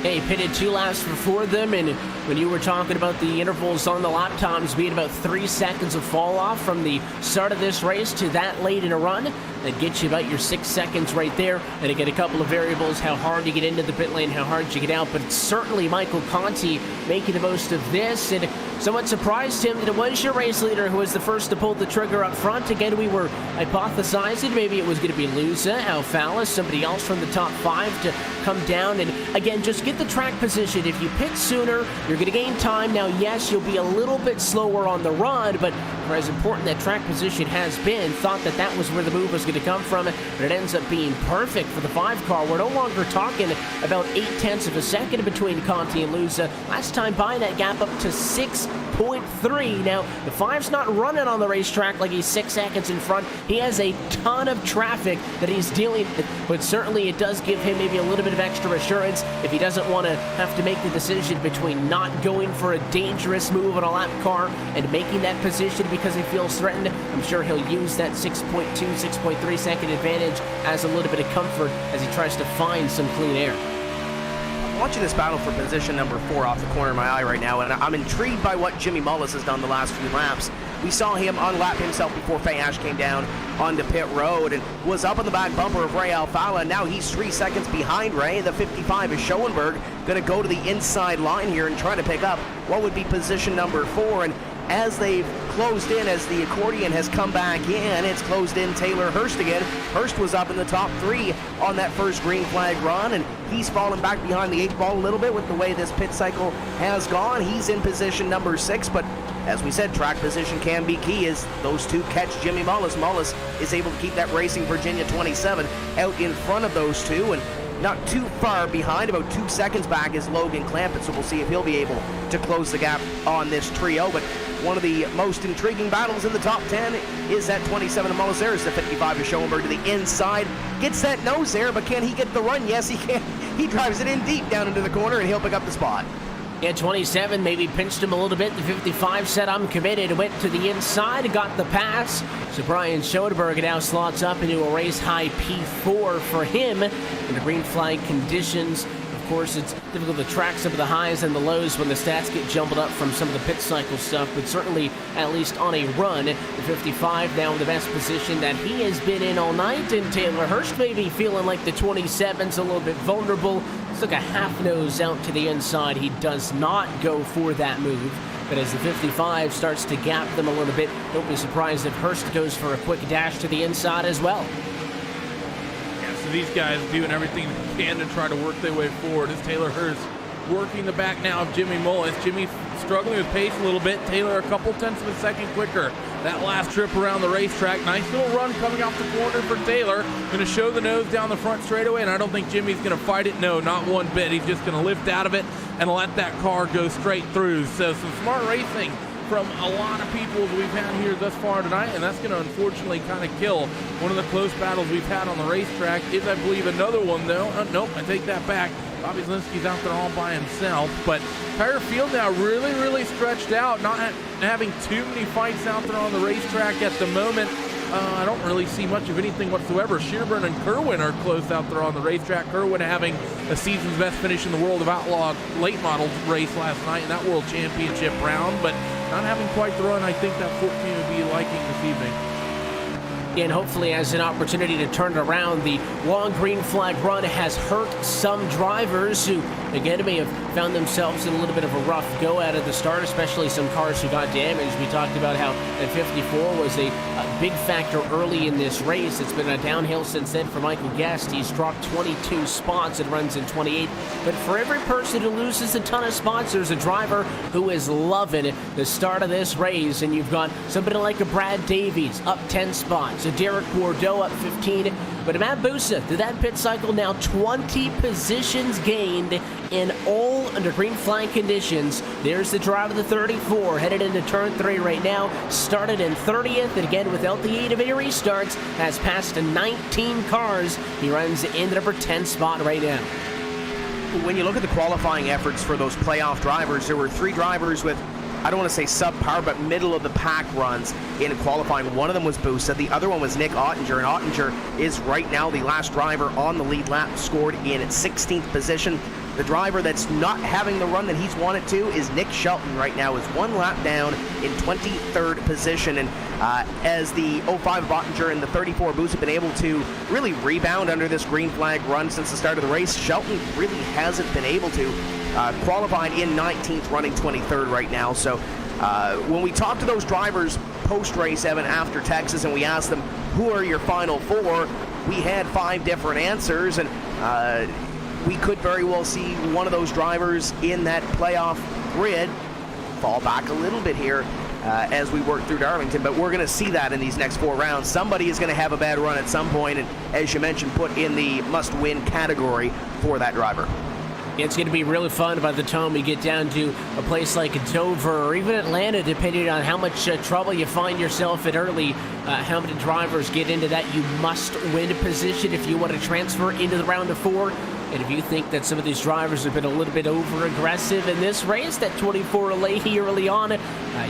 Hey, pitted 2 laps before them, and when you were talking about the intervals on the lap times being about 3 seconds of fall off from the start of this race to that late in a run, that gets you about your 6 seconds right there. And again, a couple of variables, how hard you get into the pit lane, how hard you get out, but it's certainly Michael Conti making the most of this, and somewhat surprised him that it was your race leader who was the first to pull the trigger up front. Again, we were hypothesizing maybe it was going to be Luza, Alfala, somebody else from the top 5 to come down and, again, just get the track position. If you pit sooner, you're going to gain time. Now, yes, you'll be a little bit slower on the run, but for as important that track position has been, thought that that was where the move was going to come from, but it ends up being perfect for the 5 car. We're no longer talking about 0.8 of a second between Conti and Luza. Last time by, that gap up to 6.3. Now, the 5's not running on the racetrack like he's 6 seconds in front. He has a ton of traffic that he's dealing with, but certainly it does give him maybe a little bit of extra assurance if he doesn't want to have to make the decision between not going for a dangerous move on a lap car and making that position because he feels threatened. I'm sure he'll use that 6.2, 6.3 second advantage as a little bit of comfort as he tries to find some clean air. I'm watching this battle for position number 4 off the corner of my eye right now, and I'm intrigued by what Jimmy Mullis has done the last few laps. We saw him unlap himself before Fayash came down onto pit road and was up on the back bumper of Ray Alfala, and now he's 3 seconds behind Ray. The 55 is Schoenberg, going to go to the inside line here and try to pick up what would be position number 4, and as they've closed in, as the accordion has come back in, it's closed in Taylor Hurst again. Hurst was up in the top 3 on that first green flag run, and he's fallen back behind the 8 ball a little bit with the way this pit cycle has gone. He's in position number 6, but as we said, track position can be key as those two catch Jimmy Mullis. Mullis is able to keep that Racing Virginia 27 out in front of those two, and not too far behind, about 2 seconds back, is Logan Clampett, so we'll see if he'll be able to close the gap on this trio. But one of the most intriguing battles in the top 10 is that 27 of Mullis. There's the 55 of Schoenberg to the inside. Gets that nose there, but can he get the run? Yes, he can. He drives it in deep down into the corner, and he'll pick up the spot. Yeah, 27 maybe pinched him a little bit. The 55 said, I'm committed. Went to the inside and got the pass. So Brian Schoenberg now slots up into a race-high P4 for him in the green flag conditions. Of course, it's difficult to track some of the highs and the lows when the stats get jumbled up from some of the pit cycle stuff, but certainly, at least on a run, the 55 now in the best position that he has been in all night, and Taylor Hurst may be feeling like the 27's a little bit vulnerable. It's like a half nose out to the inside. He does not go for that move, but as the 55 starts to gap them a little bit, don't be surprised if Hurst goes for a quick dash to the inside as well. So these guys doing everything they can to try to work their way forward. As Taylor Hurst working the back now of Jimmy Mullis. Jimmy struggling with pace a little bit. Taylor a couple tenths of a second quicker. That last trip around the racetrack. Nice little run coming off the corner for Taylor. Going to show the nose down the front straightaway, and I don't think Jimmy's going to fight it. No, not one bit. He's just going to lift out of it and let that car go straight through. So some smart racing from a lot of people we've had here thus far tonight, and that's going to unfortunately kind of kill one of the close battles we've had on the racetrack. Is, I believe, another one, though. Nope, I take that back. Bobby Zielinski's out there all by himself, but entire field now really stretched out, not having too many fights out there on the racetrack at the moment. I don't really see much of anything whatsoever. Shearburn and Kerwin are close out there on the racetrack. Kerwin having a season's best finish in the World of Outlaw late model race last night in that World Championship round, but not having quite the run I think that 14 would be liking this evening. And hopefully has an opportunity to turn it around. The long green flag run has hurt some drivers who, again, may have found themselves in a little bit of a rough go out of the start, especially some cars who got damaged. We talked about how that 54 was a big factor early in this race. It's been a downhill since then for Michael Guest. He's dropped 22 spots and runs in 28. But for every person who loses a ton of spots, there's a driver who is loving the start of this race. And you've got somebody like a Brad Davies up 10 spots. So Derek Bordeaux up 15. But Matt Busa, through that pit cycle, now 20 positions gained in all under green flag conditions. There's the drive of the 34, headed into turn 3 right now. Started in 30th, and again, without the aid of any restarts, has passed 19 cars. He runs in the number 10 spot right now. When you look at the qualifying efforts for those playoff drivers, there were 3 drivers with, I don't want to say subpar, but middle of the pack runs in qualifying. One of them was Busa. The other one was Nick Ottinger, and Ottinger is right now the last driver on the lead lap, scored in 16th position. The driver that's not having the run that he's wanted to is Nick Shelton right now, is 1 lap down in 23rd position. And as the 05 of Ottinger and the 34 Busa have been able to really rebound under this green flag run since the start of the race, Shelton really hasn't been able to. Qualified in 19th, running 23rd right now. So when we talk to those drivers post-race, Evan, after Texas, and we asked them, who are your final 4, we had 5 different answers, and we could very well see one of those drivers in that playoff grid fall back a little bit here as we work through Darlington, but we're going to see that in these next 4 rounds. Somebody is going to have a bad run at some point, and as you mentioned, put in the must-win category for that driver. It's going to be really fun by the time we get down to a place like Dover or even Atlanta, depending on how much trouble you find yourself in early. How many drivers get into that you must win position if you want to transfer into the round of 4. And if you think that some of these drivers have been a little bit over-aggressive in this race, that 24 Leahy early on,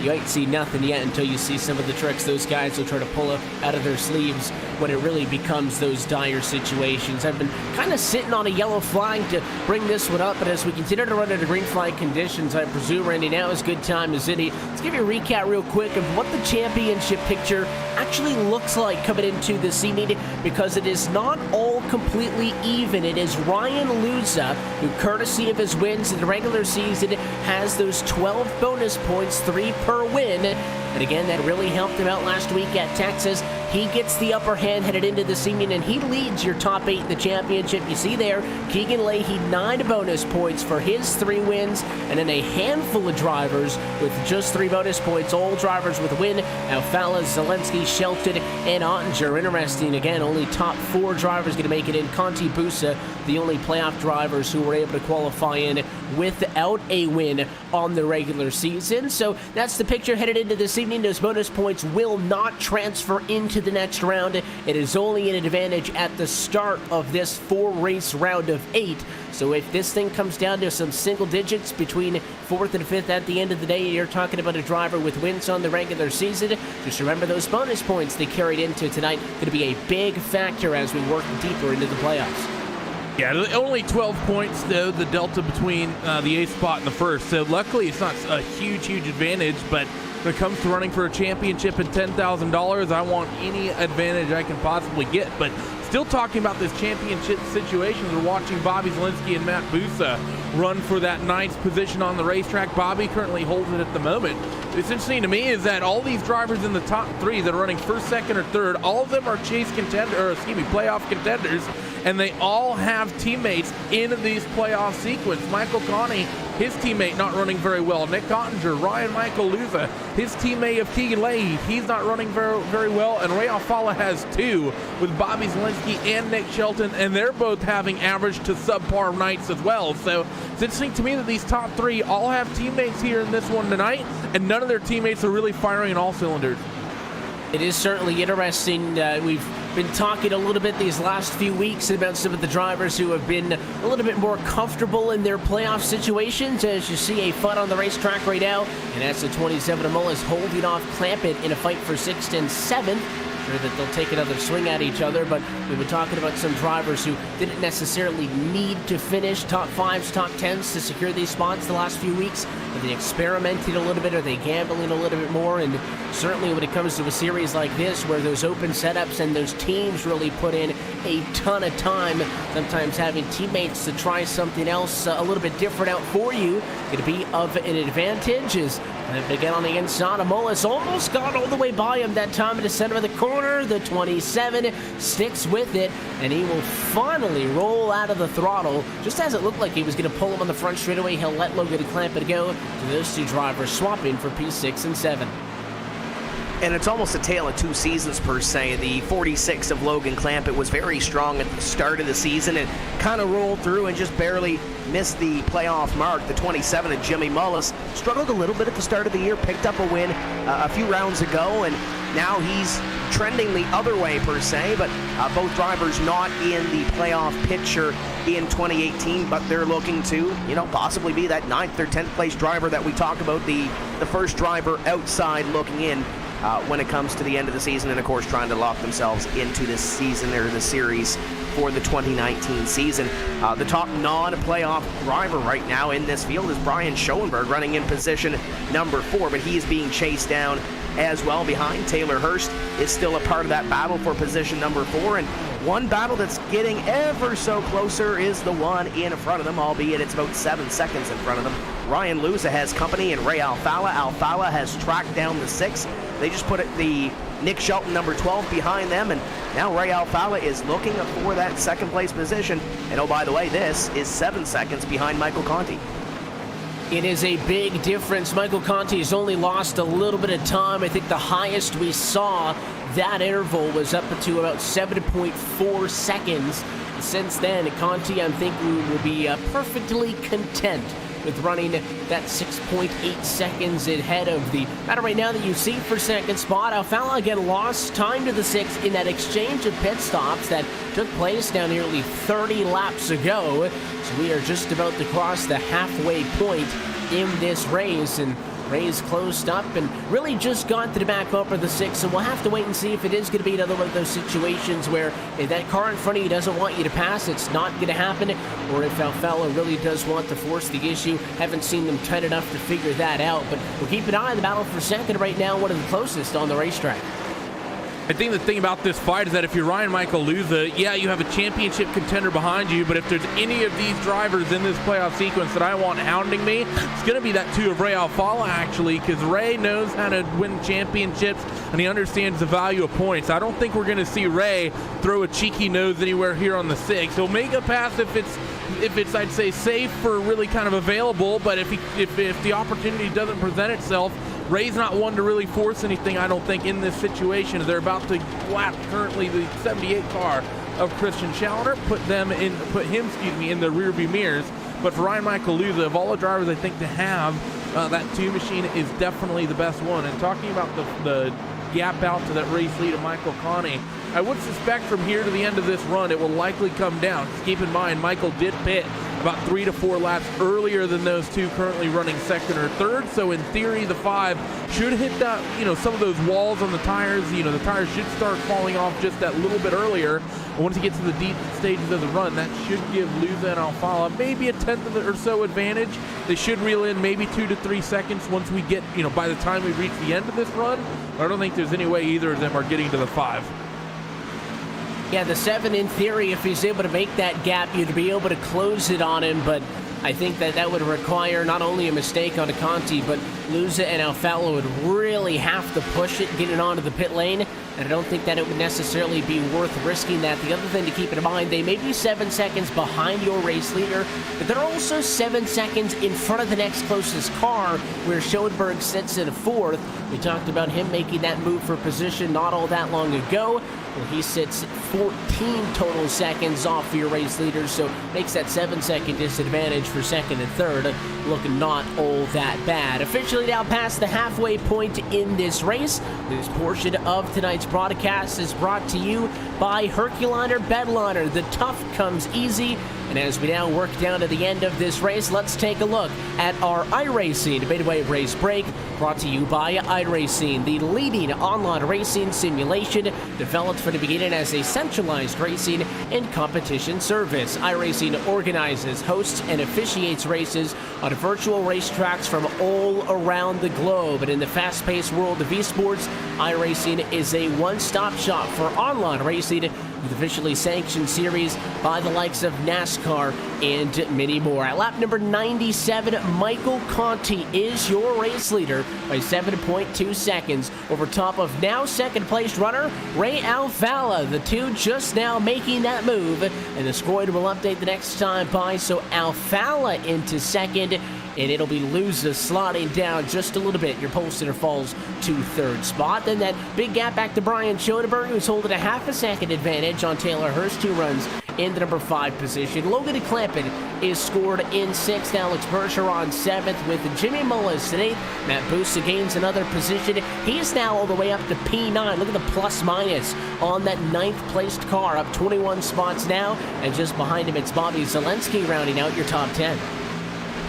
you ain't seen nothing yet until you see some of the tricks those guys will try to pull up out of their sleeves when it really becomes those dire situations. I've been kind of sitting on a yellow flag to bring this one up, but as we continue to run into green flag conditions, I presume, Randy, now is a good time as any. Let's give you a recap real quick of what the championship picture actually looks like coming into this evening, because it is not all completely even. It is Ryan Luza, who, courtesy of his wins in the regular season, has those 12 bonus points, 3 per win. And again, that really helped him out last week at Texas. He gets the upper hand headed into this evening, and he leads your top 8 in the championship. You see there, Keegan Leahy, 9 bonus points for his 3 wins, and then a handful of drivers with just 3 bonus points, all drivers with a win. Alfala, Zelensky, Shelton, and Ottinger. Interesting, again, only top 4 drivers going to make it in. Conti, Busa, the only playoff drivers who were able to qualify in without a win on the regular season. So that's the picture headed into this evening. Those bonus points will not transfer into the next round. It is only an advantage at the start of this 4-race round of 8. So if this thing comes down to some single digits between 4th and 5th at the end of the day, you're talking about a driver with wins on the regular season. Just remember those bonus points they carried into tonight. Going to be a big factor as we work deeper into the playoffs. Yeah, only 12 points, though, the delta between the 8th spot and the 1st. So luckily it's not a huge advantage, but when it comes to running for a championship and $10,000, I want any advantage I can possibly get. But still talking about this championship situation, we're watching Bobby Zelensky and Matt Busa run for that 9th position on the racetrack. Bobby currently holds it at the moment. What's interesting to me is that all these drivers in the top 3 that are running 1st, 2nd, or 3rd, all of them are playoff contenders, and they all have teammates in these playoff sequence. Michael Conti, his teammate, not running very well. Nick Ottinger, Ryan Michael Luza, his teammate of Keegan Leahy, he's not running very well. And Ray Alfala has 2 with Bobby Zelensky and Nick Shelton, and they're both having average to subpar nights as well. So it's interesting to me that these top 3 all have teammates here in this one tonight, and none of their teammates are really firing on all cylinders. It is certainly interesting. We've been talking a little bit these last few weeks about some of the drivers who have been a little bit more comfortable in their playoff situations. As you see a FUD on the racetrack right now, and that's the 27 of Mullis holding off Clampett in a fight for 6th and 7th. Sure that they'll take another swing at each other, but we've been talking about some drivers who didn't necessarily need to finish top 5s, top 10s to secure these spots the last few weeks. Are they experimenting a little bit? Are they gambling a little bit more? And certainly when it comes to a series like this, where those open setups and those teams really put in a ton of time, sometimes having teammates to try something else a little bit different out for you, going to be of an advantage. And again on the inside, Mullis almost got all the way by him that time in the center of the corner. The 27 sticks with it, and he will finally roll out of the throttle. Just as it looked like he was going to pull him on the front straightaway, he'll let Logan Clampett go. So those 2 drivers swapping for P6 and 7. And it's almost a tale of 2 seasons per se. The 46 of Logan Clampett was very strong at the start of the season and kind of rolled through and just barely missed the playoff mark. The 27 of Jimmy Mullis struggled a little bit at the start of the year, picked up a win a few rounds ago, and now he's trending the other way per se, but both drivers not in the playoff picture in 2018, but they're looking to, possibly be that 9th or 10th place driver that we talk about, the first driver outside looking in when it comes to the end of the season, and of course trying to lock themselves into this season or the series for the 2019 season. The top non-playoff driver right now in this field is Brian Schoenberg, running in position number 4, but he is being chased down as well behind. Taylor Hurst is still a part of that battle for position number 4, and one battle that's getting ever so closer is the one in front of them, albeit it's about 7 seconds in front of them. Ryan Luza has company and Ray Alfala. Alfala has tracked down the 6. They just put the Nick Shelton, number 12, behind them, and now Ray Alfala is looking for that 2nd place position. And oh, by the way, this is 7 seconds behind Michael Conti. It is a big difference. Michael Conti has only lost a little bit of time. I think the highest we saw that interval was up to about 7.4 seconds. Since then, Conti, I'm thinking, will be perfectly content with running that 6.8 seconds ahead of the battle right now that you see for 2nd spot. Alfala again lost time to the 6 in that exchange of pit stops that took place now nearly 30 laps ago. So we are just about to cross the halfway point in this race, and Ray's closed up and really just got to the back bumper of the 6, so we'll have to wait and see if it is going to be another one of those situations where if that car in front of you doesn't want you to pass, it's not going to happen, or if Alfala really does want to force the issue. Haven't seen them tight enough to figure that out, but we'll keep an eye on the battle for 2nd right now, one of the closest on the racetrack. I think the thing about this fight is that if you're Ryan Michael Luza, yeah, you have a championship contender behind you, but if there's any of these drivers in this playoff sequence that I want hounding me, it's going to be that two of Ray Alfala, actually, because Ray knows how to win championships, and he understands the value of points. I don't think we're going to see Ray throw a cheeky nose anywhere here on the 6. He'll make a pass if it's I'd say safe or really kind of available, but if the opportunity doesn't present itself, Ray's not one to really force anything, I don't think, in this situation. They're about to lap currently the 78 car of Christian Challoner, put him in the rearview mirrors. But for Ryan Michael Luza, of all the drivers I think to have, that 2 machine is definitely the best one. And talking about the gap out to that race lead of Michael Connie, I would suspect from here to the end of this run it will likely come down. Just keep in mind, Michael did pit about 3 to 4 laps earlier than those two currently running second or third. So in theory, the 5 should hit that, some of those walls on the tires. The tires should start falling off just that little bit earlier. And once you get to the deep stages of the run, that should give Luza and Alfala maybe a tenth of or so advantage. They should reel in maybe 2 to 3 seconds once we get, by the time we reach the end of this run. I don't think there's any way either of them are getting to the 5. Yeah, the 7, in theory, if he's able to make that gap, you'd be able to close it on him, but I think that would require not only a mistake on Conti, but Luza and Alfala would really have to push it, get it onto the pit lane, and I don't think that it would necessarily be worth risking that. The other thing to keep in mind, they may be 7 seconds behind your race leader, but they're also 7 seconds in front of the next closest car, where Schoenberg sits in 4th. We talked about him making that move for position not all that long ago. Well, he sits 14 total seconds off for your race leader, so makes that 7-second disadvantage for second and third looking not all that bad. Officially now past the halfway point in this race. This portion of tonight's broadcast is brought to you by Herculiner Bedliner. The tough comes easy. And as we now work down to the end of this race, let's take a look at our iRacing Midway Race Break, brought to you by iRacing, the leading online racing simulation developed from the beginning as a centralized racing and competition service. iRacing organizes, hosts, and officiates races on virtual racetracks from all around the globe. And in the fast-paced world of esports, iRacing is a one-stop shop for online racing with officially sanctioned series by the likes of NASCAR and many more. At lap number 97, Michael Conti is your race leader by 7.2 seconds over top of now second-place runner Ray Alfala. The two just now making that move, and the score will update the next time by, so Alfala into second, and it'll be Luza sliding down just a little bit. Your pole sitter falls to third spot. Then that big gap back to Brian Schoenberg, who's holding a half a second advantage on Taylor Hurst, who runs in the number 5 position. Logan DeClampin is scored in 6th. Alex Bergeron 7th, with Jimmy Mullis in 8th. Matt Busa gains another position. He's now all the way up to P9. Look at the plus minus on that 9th placed car, up 21 spots now. And just behind him, it's Bobby Zelensky rounding out your top 10.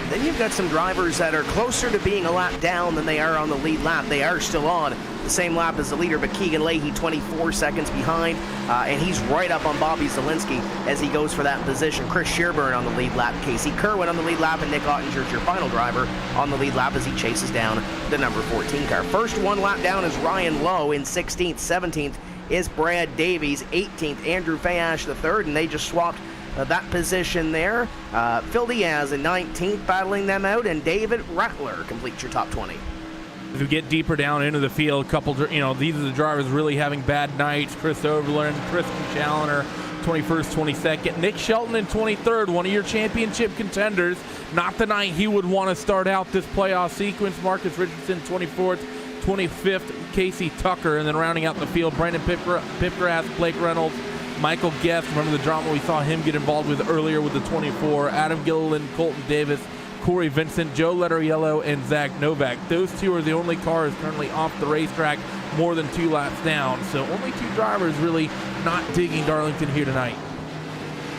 Then you've got some drivers that are closer to being a lap down than they are on the lead lap. They are still on the same lap as the leader, but Keegan Leahy 24 seconds behind, and he's right up on Bobby Zelensky as he goes for that position. Chris Shearburn on the lead lap, Casey Kerwin on the lead lap, and Nick Ottinger's your final driver on the lead lap as he chases down the number 14 car. First one lap down is Ryan Lowe in 16th. 17th is Brad Davies. 18th, Andrew Fayash the third, and they just swapped that position there. Phil Diaz in 19th, battling them out, and David Rattler completes your top 20. As we get deeper down into the field, these are the drivers really having bad nights. Chris Overland, Christian Challoner, 21st, 22nd. Nick Shelton in 23rd, one of your championship contenders. Not the night he would want to start out this playoff sequence. Marcus Richardson, 24th, 25th, Casey Tucker, and then rounding out the field, Brandon Pipgrass, Blake Reynolds, Michael Guest. Remember the drama we saw him get involved with earlier with the 24. Adam Gilliland, Colton Davis, Corey Vincent, Joe Letteriello, and Zach Novak. Those two are the only cars currently off the racetrack more than 2 laps down. So only 2 drivers really not digging Darlington here tonight.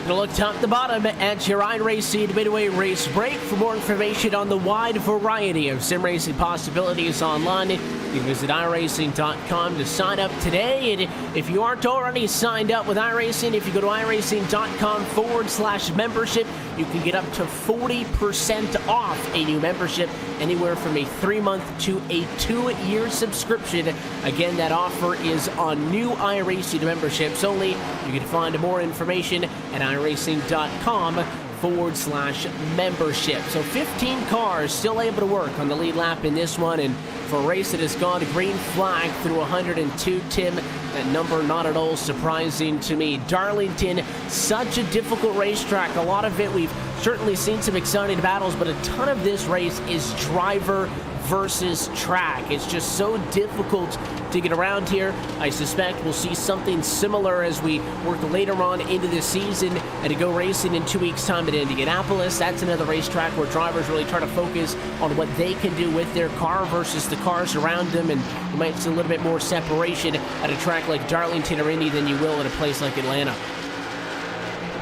Gonna look top to bottom at your iRacing Midway Race Break. For more information on the wide variety of sim racing possibilities online, you can visit iRacing.com to sign up today. And if you aren't already signed up with iRacing, if you go to iRacing.com/membership, you can get up to 40% off a new membership, anywhere from a 3-month to a 2-year subscription. Again, that offer is on new iRacing memberships only. You can find more information at iRacing.com/membership. So 15 cars still able to work on the lead lap in this one, and for a race that has gone green flag through 102, Tim, that number not at all surprising to me. Darlington, such a difficult racetrack. A lot of it, we've certainly seen some exciting battles, but a ton of this race is driver versus track. It's just so difficult to get around here. I suspect we'll see something similar as we work later on into the season and to go racing in 2 weeks' time at Indianapolis. That's another racetrack where drivers really try to focus on what they can do with their car versus the cars around them, and you might see a little bit more separation at a track like Darlington or Indy than you will at a place like Atlanta.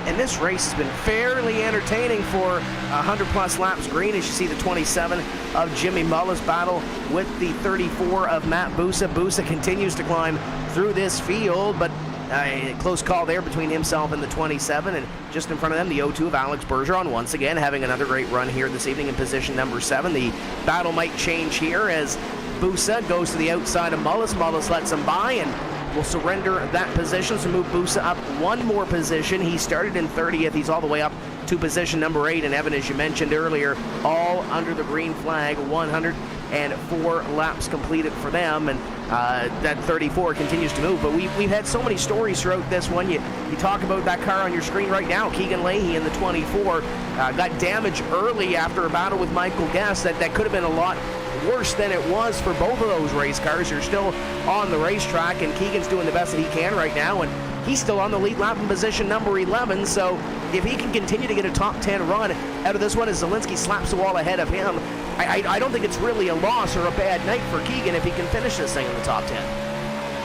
And this race has been fairly entertaining for 100-plus laps green, as you see the 27 of Jimmy Mullis battle with the 34 of Matt Busa. Busa continues to climb through this field, but a close call there between himself and the 27, and just in front of them, the 02 of Alex Bergeron, once again having another great run here this evening in position number 7. The battle might change here as Busa goes to the outside of Mullis. Mullis lets him by and will surrender that position, so move Busa up one more position. He started in 30th. He's all the way up to position number 8. And Evan, as you mentioned earlier, all under the green flag, 104 laps completed for them, and that 34 continues to move. But we've had so many stories throughout this one. You talk about that car on your screen right now, Keegan Leahy in the 24, got damaged early after a battle with Michael Guest. That could have been a lot worse than it was for both of those race cars. They're still on the racetrack, and Keegan's doing the best that he can right now, and he's still on the lead lap in position number 11. So if he can continue to get a top 10 run out of this one as Zielinski slaps the wall ahead of him, I don't think it's really a loss or a bad night for Keegan if he can finish this thing in the top 10.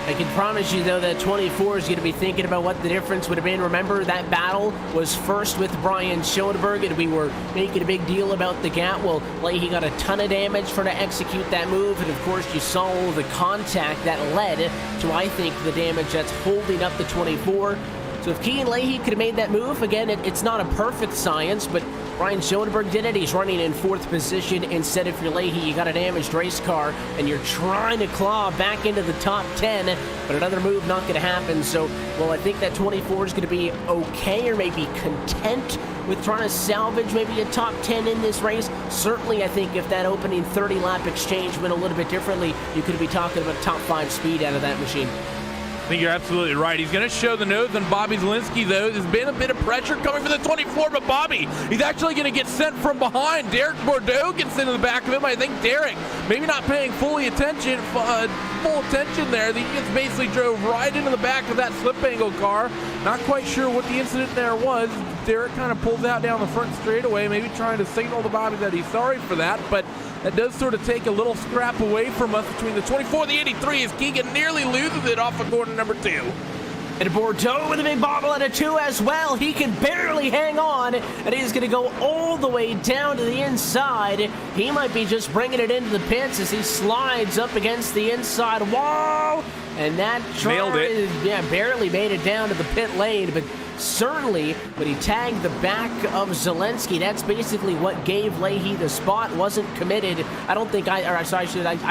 I can promise you, though, that 24 is going to be thinking about what the difference would have been. Remember, that battle was first with Brian Schoenberg, and we were making a big deal about the gap. Well, Leahy got a ton of damage for to execute that move, and of course, you saw all the contact that led to, I think, the damage that's holding up the 24. So if Keegan Leahy could have made that move, again, it's not a perfect science, but Brian Schoenberg did it. He's running in 4th position. Instead, if you're Leahy, you got a damaged race car, and you're trying to claw back into the top 10, but another move not going to happen. So, well, I think that 24 is going to be okay, or maybe content with trying to salvage maybe a top 10 in this race. Certainly, I think if that opening 30-lap exchange went a little bit differently, you could be talking about top 5 speed out of that machine. I think you're absolutely right. He's going to show the nose on Bobby Zielinski, though. There's been a bit of pressure coming from the 24, but Bobby, he's actually going to get sent from behind. Derek Bordeaux gets into the back of him. I think Derek, maybe not paying full attention there. He just basically drove right into the back of that slip angle car. Not quite sure what the incident there was. Derek kind of pulls out down the front straightaway, maybe trying to signal to Bobby that he's sorry for that, but that does sort of take a little scrap away from us between the 24 and the 83 as Keegan nearly loses it off of corner number 2. And Bordeaux with a big bobble at a 2 as well. He can barely hang on, and he's going to go all the way down to the inside. He might be just bringing it into the pits as he slides up against the inside wall. And that nailed it. Barely made it down to the pit lane, but certainly when he tagged the back of Zielinski, that's basically what gave Leahy the spot. Wasn't committed. I don't think I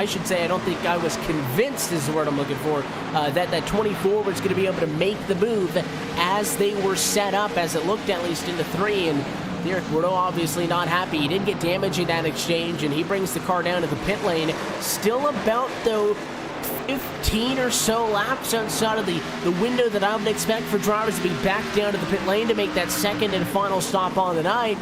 should say I don't think I was convinced is the word I'm looking for, that 24 was going to be able to make the move as they were set up, as it looked at least into 3. And Derek Bordeaux obviously not happy. He did get damage in that exchange, and he brings the car down to the pit lane. Still about, though, 15 or so laps outside of the window that I would expect for drivers to be back down to the pit lane to make that second and final stop on the night.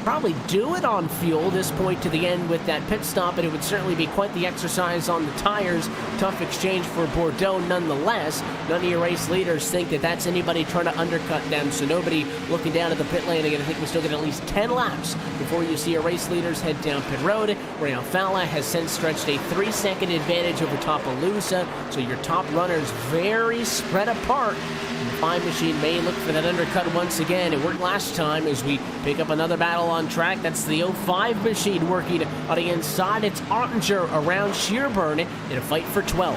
probably do it on fuel this point to the end with that pit stop, and it would certainly be quite the exercise on the tires. Tough exchange for Bordeaux nonetheless. None of your race leaders think that that's anybody trying to undercut them, so nobody looking down at the pit lane again. I think we still get at least 10 laps before you see your race leaders head down pit road. Ray Alfala has since stretched a 3-second advantage over Topolooza, so your top runners very spread apart. And the 5 machine may look for that undercut once again. It worked last time as we pick up another battle on track. That's the 05 machine working on the inside. It's Ottinger around Shearburn in a fight for 12.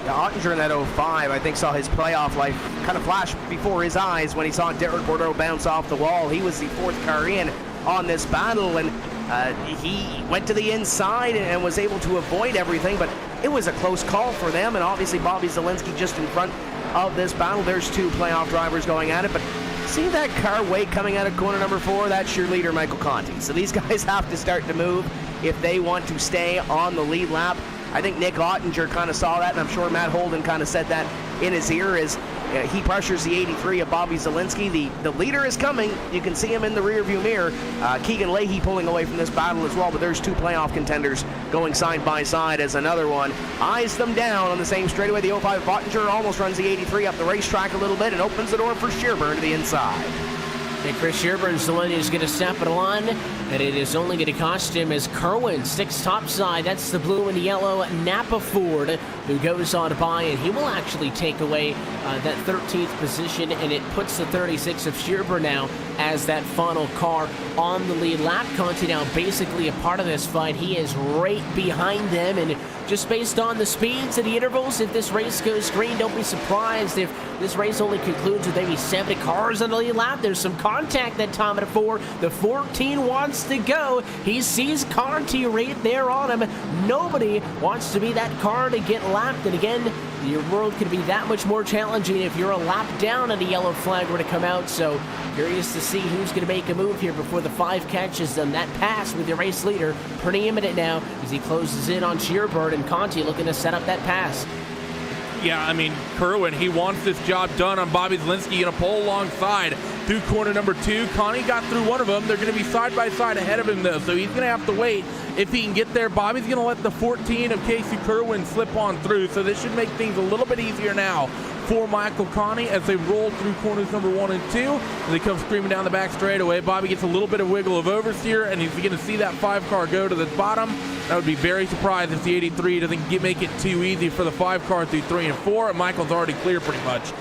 Yeah, Ottinger in that 05, I think, saw his playoff life kind of flash before his eyes when he saw Derek Bordeaux bounce off the wall. He was the 4th car in on this battle, and he went to the inside and was able to avoid everything, but it was a close call for them, and obviously Bobby Zielinski just in front of this battle. There's 2 playoff drivers going at it, but see that car weight coming out of corner number 4? That's your leader, Michael Conti. So these guys have to start to move if they want to stay on the lead lap. I think Nick Ottinger kind of saw that, and I'm sure Matt Holden kind of said that in his ear as he pressures the 83 of Bobby Zielinski. The leader is coming. You can see him in the rearview mirror. Keegan Leahy pulling away from this battle as well, but there's 2 playoff contenders going side by side as another one eyes them down on the same straightaway. The 05 Ottinger almost runs the 83 up the racetrack a little bit and opens the door for Shearburn to the inside. And Chris Shearburn's the one who's going to step it on, and it is only going to cost him as Kerwin sticks topside. That's the blue and the yellow Napa Ford who goes on by, and he will actually take away that 13th position, and it puts the 36 of Shearburn now as that final car on the lead lap. Conti now basically a part of this fight. He is right behind them, and just based on the speeds and the intervals, if this race goes green, don't be surprised if this race only concludes with maybe 70 cars on the lead lap. There's some contact that time at 4. The 14 wants to go. He sees Conti right there on him. Nobody wants to be that car to get lapped. And again, your world could be that much more challenging if you're a lap down and a yellow flag were to come out. So curious to see who's going to make a move here before the 5 catches them. That pass with your race leader pretty imminent now as he closes in on Shearburn, and Conti looking to set up that pass. Yeah, I mean, Kerwin, he wants this job done on Bobby Zielinski in a pole alongside through corner number 2. Conti got through one of them. They're going to be side by side ahead of him, though, so he's going to have to wait. If he can get there, Bobby's going to let the 14 of Casey Kerwin slip on through, so this should make things a little bit easier now for Michael Conti as they roll through corners number 1 and 2. As they come screaming down the back straightaway, Bobby gets a little bit of wiggle of oversteer, and he's going to see that 5 car go to the bottom. I would be very surprised if the 83 doesn't make it too easy for the 5 car through 3 and 4, and Michael's already clear pretty much.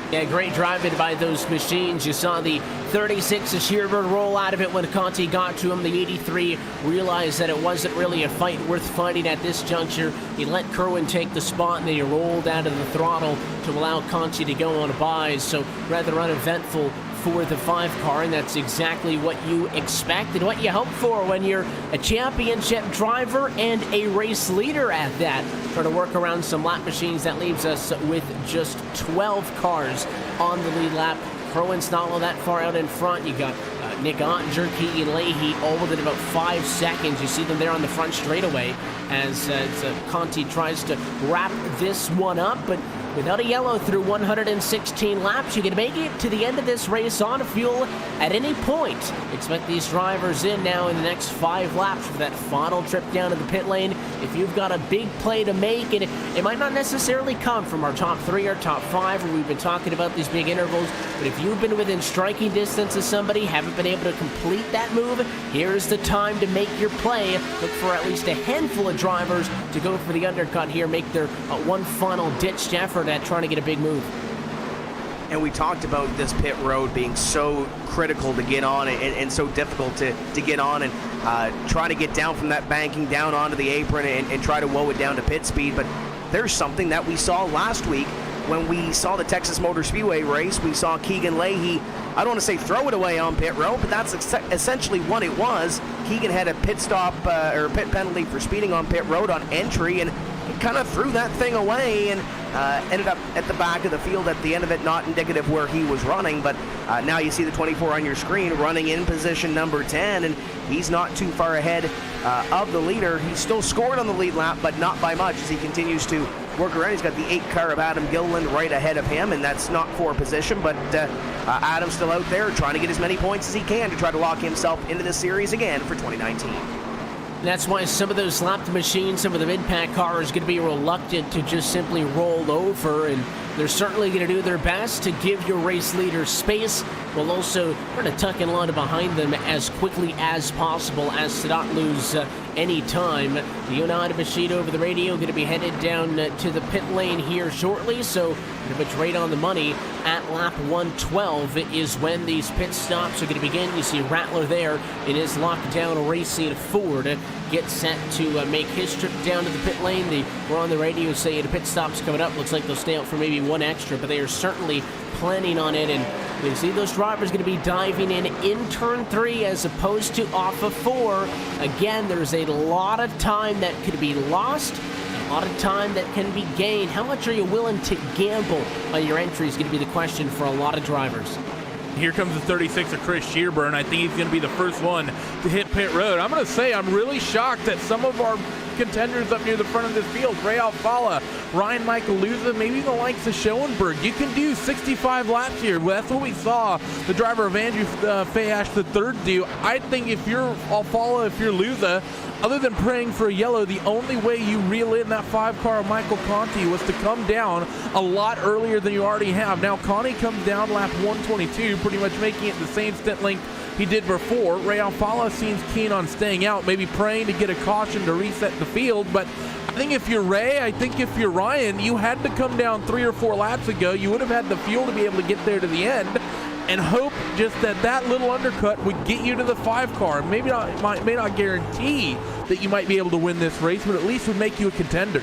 Yeah, great driving by those machines. You saw the 36 of Shearburn roll out of it when Conti got to him. The 83 realized that it wasn't really a fight worth fighting at this juncture. He let Kerwin take the spot, and then he rolled out of the throttle to allow Conti to go on by. So rather uneventful for the 5 car, and that's exactly what you expect and what you hope for when you're a championship driver and a race leader at that. Trying to work around some lap machines, that leaves us with just 12 cars on the lead lap. Kerwin's not all that far out in front. You got Nick Ottinger, Keegan Leahy, all within about 5 seconds. You see them there on the front straightaway as Conti tries to wrap this one up, but without a yellow through 116 laps, you can make it to the end of this race on fuel at any point. Expect these drivers in now in the next 5 laps for that final trip down to the pit lane. If you've got a big play to make, and it might not necessarily come from our top 3 or top 5, where we've been talking about these big intervals, but if you've been within striking distance of somebody, haven't been able to complete that move, here's the time to make your play. Look for at least a handful of drivers to go for the undercut here, make their one final ditched effort at trying to get a big move. And we talked about this pit road being so critical to get on and so difficult to get on and try to get down from that banking down onto the apron and try to woe it down to pit speed. But there's something that we saw last week when we saw the Texas Motor Speedway race. We saw Keegan Leahy, I don't want to say throw it away on pit road, but that's essentially what it was. Keegan had a pit stop or pit penalty for speeding on pit road on entry, and he kind of threw that thing away and ended up at the back of the field at the end of it, not indicative where he was running. But now you see the 24 on your screen running in position number 10, and he's not too far ahead of the leader. He still scored on the lead lap, but not by much as he continues to work around. He's got the 8 car of Adam Gilliland right ahead of him, and that's not for position, but Adam's still out there trying to get as many points as he can to try to lock himself into the series again for 2019. That's why some of those lapped machines, some of the mid-pack cars, are going to be reluctant to just simply roll over, and they're certainly going to do their best to give your race leaders space, while also trying to tuck in a lot behind them as quickly as possible as to not lose any time. The United machine over the radio going to be headed down to the pit lane here shortly, so pretty much right on the money. At lap 112 is when these pit stops are going to begin. You see Rattler there in his lockdown racing Ford get set to make his trip down to the pit lane. We're on the radio saying the pit stop's coming up. Looks like they'll stay out for maybe one extra, but they are certainly planning on it. And you see those drivers going to be diving in turn 3 as opposed to off of 4. Again, there's a lot of time that could be lost, a lot of time that can be gained. How much are you willing to gamble on your entry is going to be the question for a lot of drivers. Here comes the 36 of Chris Shearburn. I think he's going to be the first one to hit pit road. I'm going to say I'm really shocked that some of our contenders up near the front of this field, Ray Alfala, Ryan Michaeluza, maybe the likes of Schoenberg. You can do 65 laps here. Well, that's what we saw the driver of Andrew Fayash III do. I think if you're Alfala, if you're Luza, other than praying for a yellow, the only way you reel in that 5-car of Michael Conti was to come down a lot earlier than you already have. Now, Conti comes down lap 122, pretty much making it the same stint length he did before. Ray Alfala seems keen on staying out, maybe praying to get a caution to reset the field, but I think if you're Ray, I think if you're Ryan, you had to come down 3 or 4 laps ago. You would have had the fuel to be able to get there to the end, and hope just that little undercut would get you to the 5-car. Maybe may not guarantee that you might be able to win this race, but at least would make you a contender.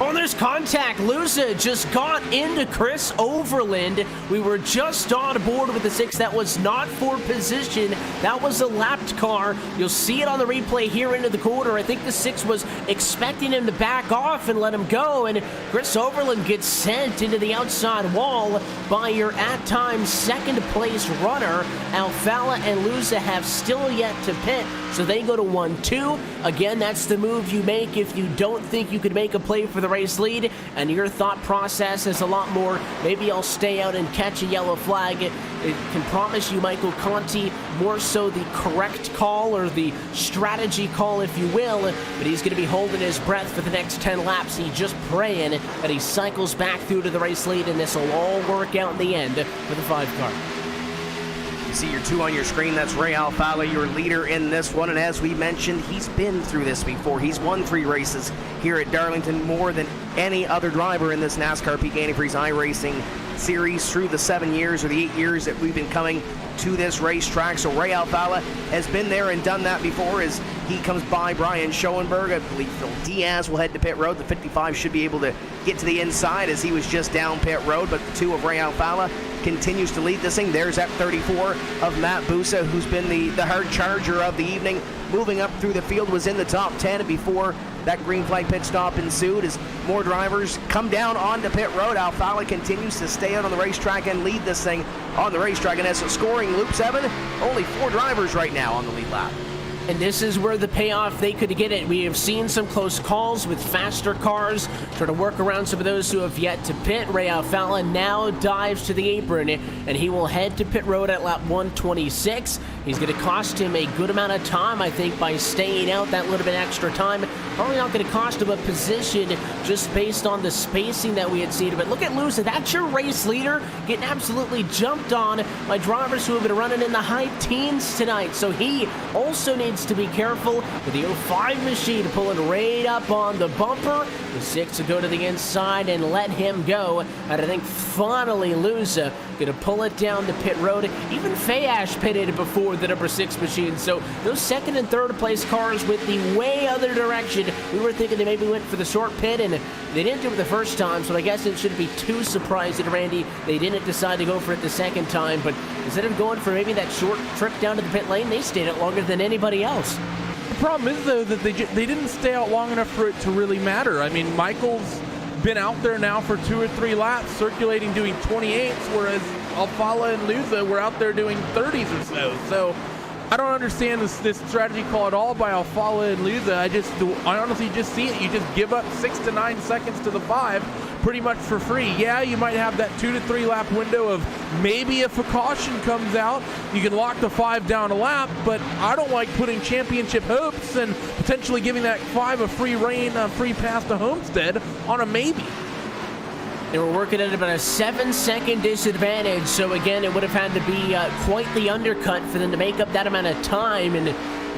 Oh, there's contact. Luza just got into Chris Overland. We were just on board with the 6. That was not for position. That was a lapped car. You'll see it on the replay here into the quarter. I think the 6 was expecting him to back off and let him go, and Chris Overland gets sent into the outside wall by your at times second place runner. Alfala and Luza have still yet to pit, so they go to 1-2. Again, that's the move you make if you don't think you could make a play for the race lead, and your thought process is a lot more, maybe I'll stay out and catch a yellow flag. It can promise you Michael Conti more so the correct call, or the strategy call if you will, but he's going to be holding his breath for the next 10 laps. He's just praying that he cycles back through to the race lead, and this will all work out in the end for the 5-car. You see your 2 on your screen. That's Ray Alfala, your leader in this one. And as we mentioned, he's been through this before. He's won 3 races here at Darlington, more than any other driver in this NASCAR Peak Antifreeze iRacing series through the 7 years or the 8 years that we've been coming to this racetrack. So Ray Alfala has been there and done that before as he comes by Brian Schoenberg. I believe Phil Diaz will head to pit road. The 55 should be able to get to the inside as he was just down pit road, but the 2 of Ray Alfala continues to lead this thing. There's that 34 of Matt Busa, who's been the hard charger of the evening. Moving up through the field, was in the top 10 before that green flag pit stop ensued as more drivers come down onto pit road. Alfala continues to stay out on the racetrack and lead this thing on the racetrack. And as a scoring loop 7, only 4 drivers right now on the lead lap. And this is where the payoff they could get it. We have seen some close calls with faster cars, trying to work around some of those who have yet to pit. Ray Alfala now dives to the apron, and he will head to pit road at lap 126. He's going to cost him a good amount of time, I think, by staying out that little bit extra time. Probably not going to cost him a position just based on the spacing that we had seen. But look at Luza. That's your race leader getting absolutely jumped on by drivers who have been running in the high teens tonight. So he also needs to be careful with the 05 machine pulling right up on the bumper. The 6 will go to the inside and let him go. And I think finally Luza going to pull it down the pit road. Even Fayash pitted before the number 6 machine. So those second and third place cars with the way other direction, we were thinking they maybe went for the short pit, and they didn't do it the first time, so I guess it shouldn't be too surprising, Randy, they didn't decide to go for it the second time. But instead of going for maybe that short trip down to the pit lane, they stayed out longer than anybody else. The problem is, though, that they didn't stay out long enough for it to really matter. I mean, Michael's been out there now for 2 or 3 laps, circulating, doing 28s, whereas Alfala and Luza were out there doing 30s or so. So I don't understand this strategy call at all by Alfala and Luza. I honestly just see it. You just give up 6 to 9 seconds to the 5 pretty much for free. Yeah, you might have that 2 to 3 lap window of maybe if a caution comes out, you can lock the 5 down a lap, but I don't like putting championship hopes and potentially giving that 5 a free reign, a free pass to Homestead on a maybe. They were working at about a 7-second disadvantage, so again, it would have had to be quite the undercut for them to make up that amount of time, and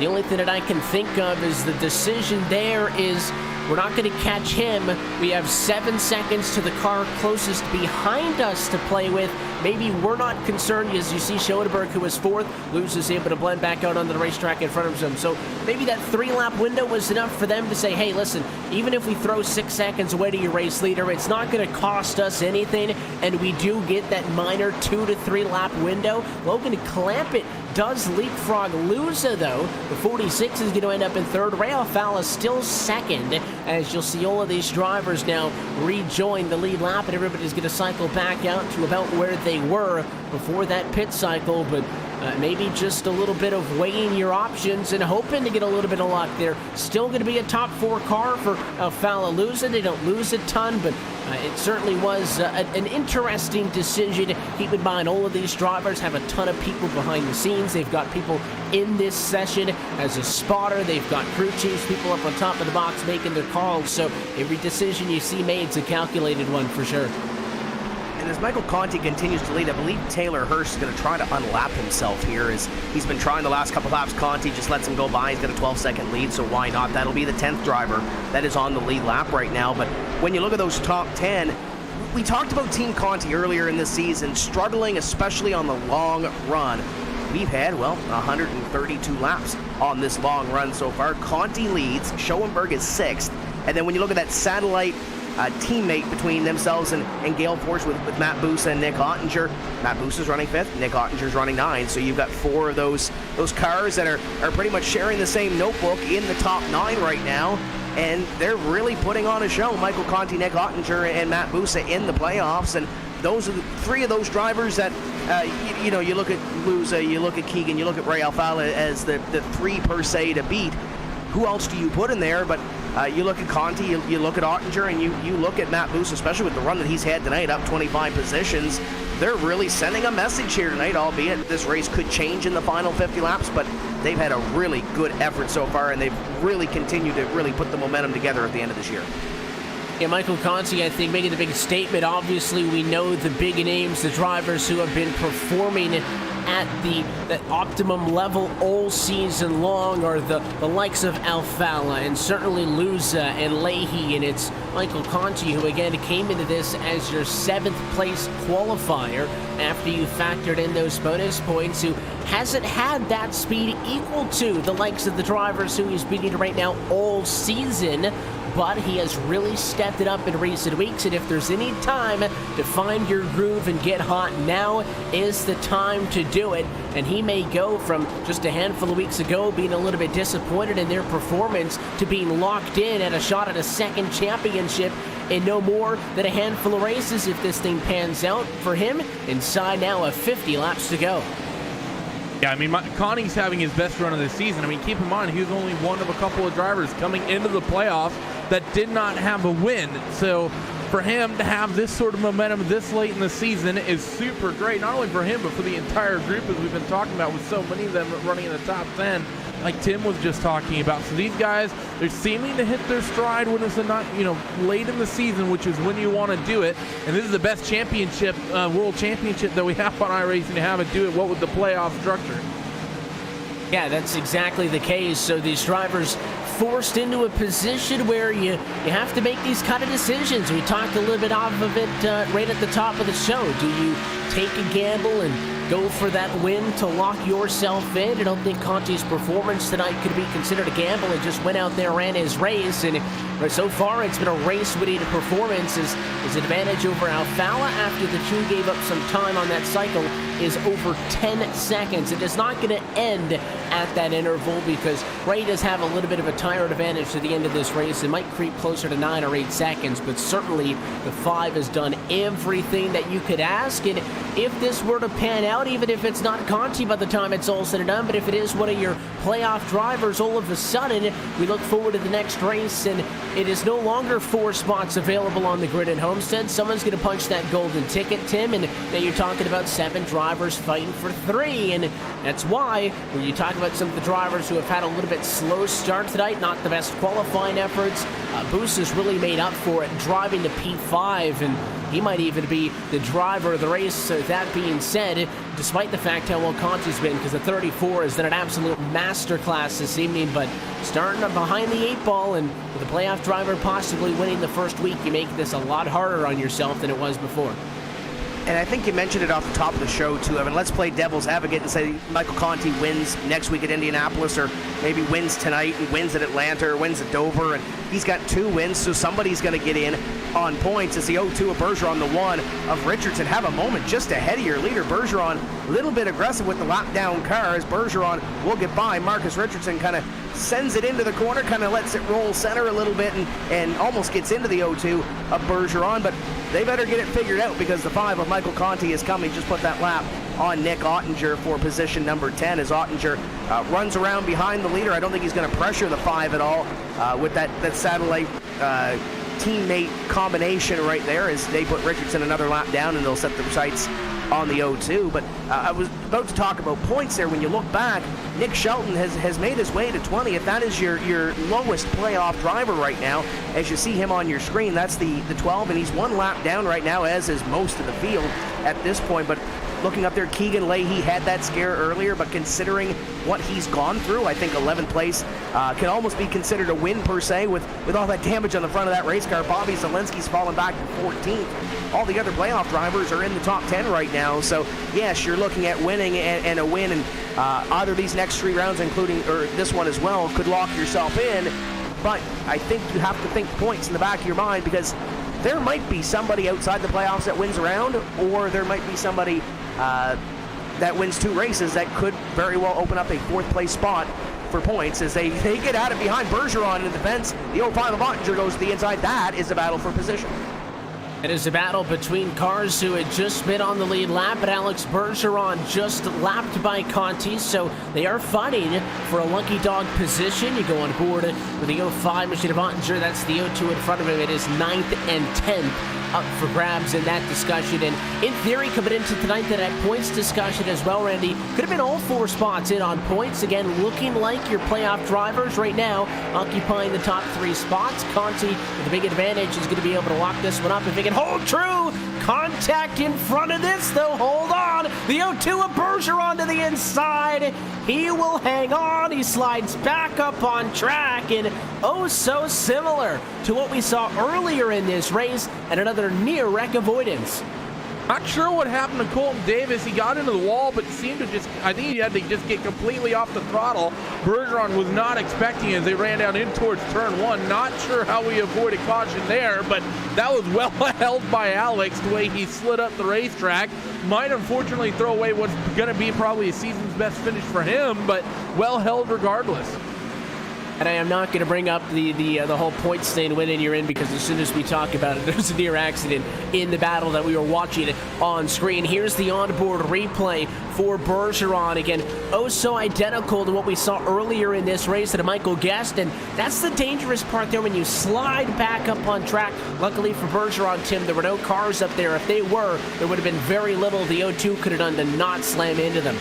the only thing that I can think of is the decision there is we're not going to catch him. We have 7 seconds to the car closest behind us to play with. Maybe we're not concerned, as you see Schoenberg, who was 4th, Luz is able to blend back out onto the racetrack in front of him. So maybe that 3-lap window was enough for them to say, hey, listen, even if we throw 6 seconds away to your race leader, it's not going to cost us anything, and we do get that minor 2 to 3 lap window. Logan Clampett does leapfrog Luza, though. The 46 is going to end up in 3rd. Ray Alfala still 2nd, as you'll see all of these drivers now rejoin the lead lap, and everybody's going to cycle back out to about where they were before that pit cycle, but maybe just a little bit of weighing your options and hoping to get a little bit of luck there. Still going to be a top 4 car for Alfala Luza. They don't lose a ton, but it certainly was an interesting decision. Keep in mind, all of these drivers have a ton of people behind the scenes. They've got people in this session as a spotter. They've got crew chiefs, people up on top of the box making their calls. So every decision you see made is a calculated one for sure. And as Michael Conti continues to lead, I believe Taylor Hurst is going to try to unlap himself here, as he's been trying the last couple laps. Conti just lets him go by. He's got a 12-second lead, so why not? That'll be the 10th driver that is on the lead lap right now. But when you look at those top 10, we talked about Team Conti earlier in the season, struggling especially on the long run. We've had, well, 132 laps on this long run so far. Conti leads, Schoenberg is 6th, and then when you look at that satellite teammate between themselves and Gale Force with Matt Busa and Nick Ottinger. Matt Busa's running 5th, Nick Ottinger's running 9th, so you've got 4 of those cars that are pretty much sharing the same notebook in the top 9 right now, and they're really putting on a show. Michael Conti, Nick Ottinger, and Matt Busa in the playoffs, and those are the 3 of those drivers that, you look at Luza, you look at Keegan, you look at Ray Alfala as the 3 per se to beat. Who else do you put in there? But you look at Conti, you look at Ottinger, and you look at Matt Busa, especially with the run that he's had tonight, up 25 positions. They're really sending a message here tonight, albeit this race could change in the final 50 laps, but they've had a really good effort so far, and they've really continued to really put the momentum together at the end of this year. Yeah, Michael Conti, I think, making the big statement. Obviously, we know the big names, the drivers who have been performing at the optimum level all season long are the likes of Alfala and certainly Luza and Leahy, and it's Michael Conti who again came into this as your 7th place qualifier after you factored in those bonus points, who hasn't had that speed equal to the likes of the drivers who he's beating right now all season. But he has really stepped it up in recent weeks, and if there's any time to find your groove and get hot, now is the time to do it. And he may go from just a handful of weeks ago being a little bit disappointed in their performance to being locked in at a shot at a 2nd championship in no more than a handful of races if this thing pans out for him. Inside now of 50 laps to go. Yeah, I mean, Connie's having his best run of the season. I mean, keep in mind, he was only one of a couple of drivers coming into the playoffs that did not have a win. So for him to have this sort of momentum this late in the season is super great, not only for him, but for the entire group, as we've been talking about, with so many of them running in the top 10, like Tim was just talking about. So these guys, they're seeming to hit their stride when it's late in the season, which is when you want to do it. And this is the best championship, world championship that we have on iRacing to have it do it. What with the playoff structure? Yeah, that's exactly the case. So these drivers forced into a position where you have to make these kind of decisions. We talked a little bit off of it right at the top of the show. Do you take a gamble and go for that win to lock yourself in? I don't think Conti's performance tonight could be considered a gamble. He just went out there and ran his race, and so far it's been a race-winning performance. His advantage over Alfala after the 2 gave up some time on that cycle is over 10 seconds. It is not going to end at that interval because Ray does have a little bit of a tire advantage to the end of this race. It might creep closer to 9 or 8 seconds, but certainly the 5 has done everything that you could ask. And if this were to pan out, out, even if it's not Conti by the time it's all said and done. But if it is one of your playoff drivers, all of a sudden, we look forward to the next race, and it is no longer 4 spots available on the grid at Homestead. Someone's going to punch that golden ticket, Tim, and now you're talking about 7 drivers fighting for 3, and that's why when you talk about some of the drivers who have had a little bit slow start tonight, not the best qualifying efforts, Boost has really made up for it, driving to P5, and he might even be the driver of the race. So that being said, despite the fact how well Conti's been, because the 34 has done an absolute masterclass this evening, but starting behind the 8 ball, and with a playoff driver possibly winning the first week, you make this a lot harder on yourself than it was before. And I think you mentioned it off the top of the show, too, Evan. Let's play devil's advocate and say Michael Conti wins next week at Indianapolis, or maybe wins tonight and wins at Atlanta or wins at Dover, and he's got 2 wins, so somebody's going to get in on points. As the 0-2 of Bergeron, the 1 of Richardson. Have a moment just ahead of your leader. Bergeron a little bit aggressive with the lap down car, as Bergeron will get by. Marcus Richardson kind of sends it into the corner, kind of lets it roll center a little bit, and almost gets into the 0-2 of Bergeron, but they better get it figured out, because the 5 of Michael Conti is coming. Just put that lap on Nick Ottinger for position number 10, as Ottinger runs around behind the leader. I don't think he's going to pressure the 5 at all with that satellite teammate combination right there, as they put Richardson another lap down, and they'll set their sights on the 0-2. But I was about to talk about points there. When you look back, Nick Shelton has made his way to 20. If that is your lowest playoff driver right now, as you see him on your screen, that's the 12, and he's 1 lap down right now, as is most of the field at this point. But looking up there, Keegan Leahy had that scare earlier, but considering what he's gone through, I think 11th place can almost be considered a win per se, with all that damage on the front of that race car. Bobby Zelensky's fallen back to 14th. All the other playoff drivers are in the top 10 right now. So yes, you're looking at winning and a win, and either these next 3 rounds, including or this one as well, could lock yourself in. But I think you have to think points in the back of your mind, because there might be somebody outside the playoffs that wins a round, or there might be somebody that wins 2 races that could very well open up a 4th place spot for points, as they get out of behind Bergeron in the fence. The 0-5 of Ottinger goes to the inside. That is a battle for position. It is a battle between cars who had just been on the lead lap, but Alex Bergeron just lapped by Conti, so they are fighting for a lucky dog position. You go on board with the 0-5 machine of Ottinger. That's the 0-2 in front of him. It is 9th and 10th up for grabs in that discussion. And in theory, coming into tonight, that points discussion as well, Randy, could have been all 4 spots in on points. Again, looking like your playoff drivers right now, occupying the top 3 spots. Conti, with a big advantage, is going to be able to lock this one up if he can hold true. Contact in front of this, though. Hold on. The 0-2 of Bergeron to the inside. He will hang on. He slides back up on track, and oh, so similar to what we saw earlier in this race, and another near wreck avoidance. Not sure what happened to Colton Davis. He got into the wall, but seemed to I think he had to just get completely off the throttle. Bergeron was not expecting as they ran down in towards turn 1. Not sure how we avoided caution there, but that was well held by Alex, the way he slid up the racetrack. Might unfortunately throw away what's going to be probably a season's best finish for him, but well held regardless. And I am not going to bring up the whole point staying winning you're in, because as soon as we talk about it, there's a near accident in the battle that we were watching on screen. Here's the onboard replay for Bergeron. Again, oh so identical to what we saw earlier in this race at Michael Guest, and that's the dangerous part there when you slide back up on track. Luckily for Bergeron, Tim, there were no cars up there. If they were, there would have been very little the 0-2 could have done to not slam into them.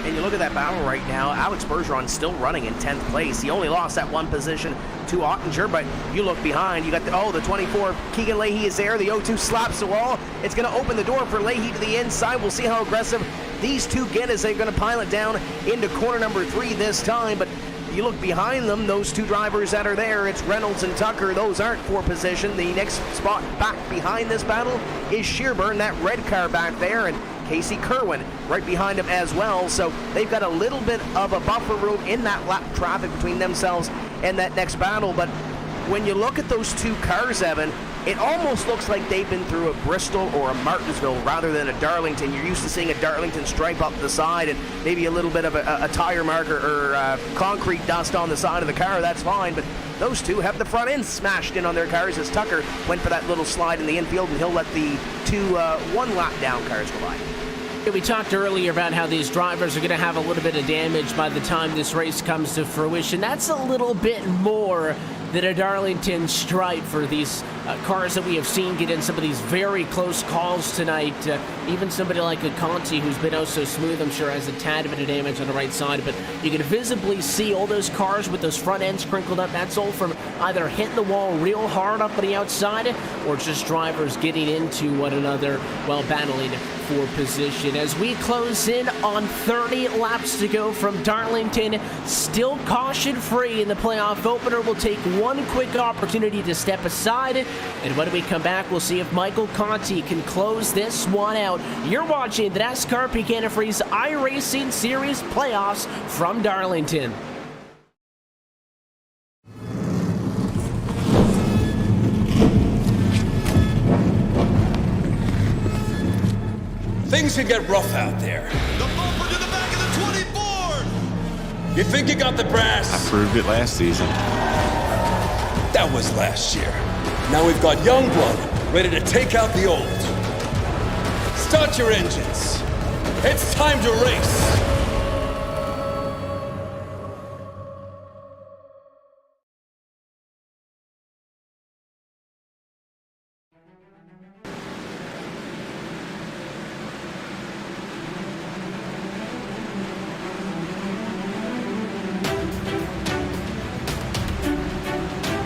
And you look at that battle right now, Alex Bergeron still running in 10th place. He only lost that 1 position to Ottinger, but you look behind, you got the 24, Keegan Leahy is there. The 0-2 slaps the wall. It's going to open the door for Leahy to the inside. We'll see how aggressive these 2 get as they're going to pilot down into corner number 3 this time. But you look behind them, those 2 drivers that are there, it's Reynolds and Tucker. Those aren't for position. The next spot back behind this battle is Shearburn, that red car back there, and Casey Kerwin right behind him as well. So they've got a little bit of a buffer room in that lap traffic between themselves and that next battle. But when you look at those 2 cars, Evan, it almost looks like they've been through a Bristol or a Martinsville rather than a Darlington. You're used to seeing a Darlington stripe up the side and maybe a little bit of a tire marker or concrete dust on the side of the car. That's fine, but those 2 have the front end smashed in on their cars, as Tucker went for that little slide in the infield, and he'll let the 2 1 lap down cars go by. We talked earlier about how these drivers are going to have a little bit of damage by the time this race comes to fruition. That's a little bit more than a Darlington stripe for these cars that we have seen get in some of these very close calls tonight. Even somebody like a Conti, who's been oh so smooth, I'm sure has a tad bit of damage on the right side, but you can visibly see all those cars with those front ends crinkled up. That's all from either hitting the wall real hard up on the outside or just drivers getting into one another while battling for position. As we close in on 30 laps to go from Darlington, still caution free in the playoff opener. We'll take one quick opportunity to step aside, and when we come back, we'll see if Michael Conti can close this one out. You're watching the NASCAR Antifreeze iRacing Series playoffs from Darlington. Things can get rough out there. The bumper to the back of the 24! You think you got the brass? I proved it last season. That was last year. Now we've got young blood ready to take out the old. Start your engines. It's time to race.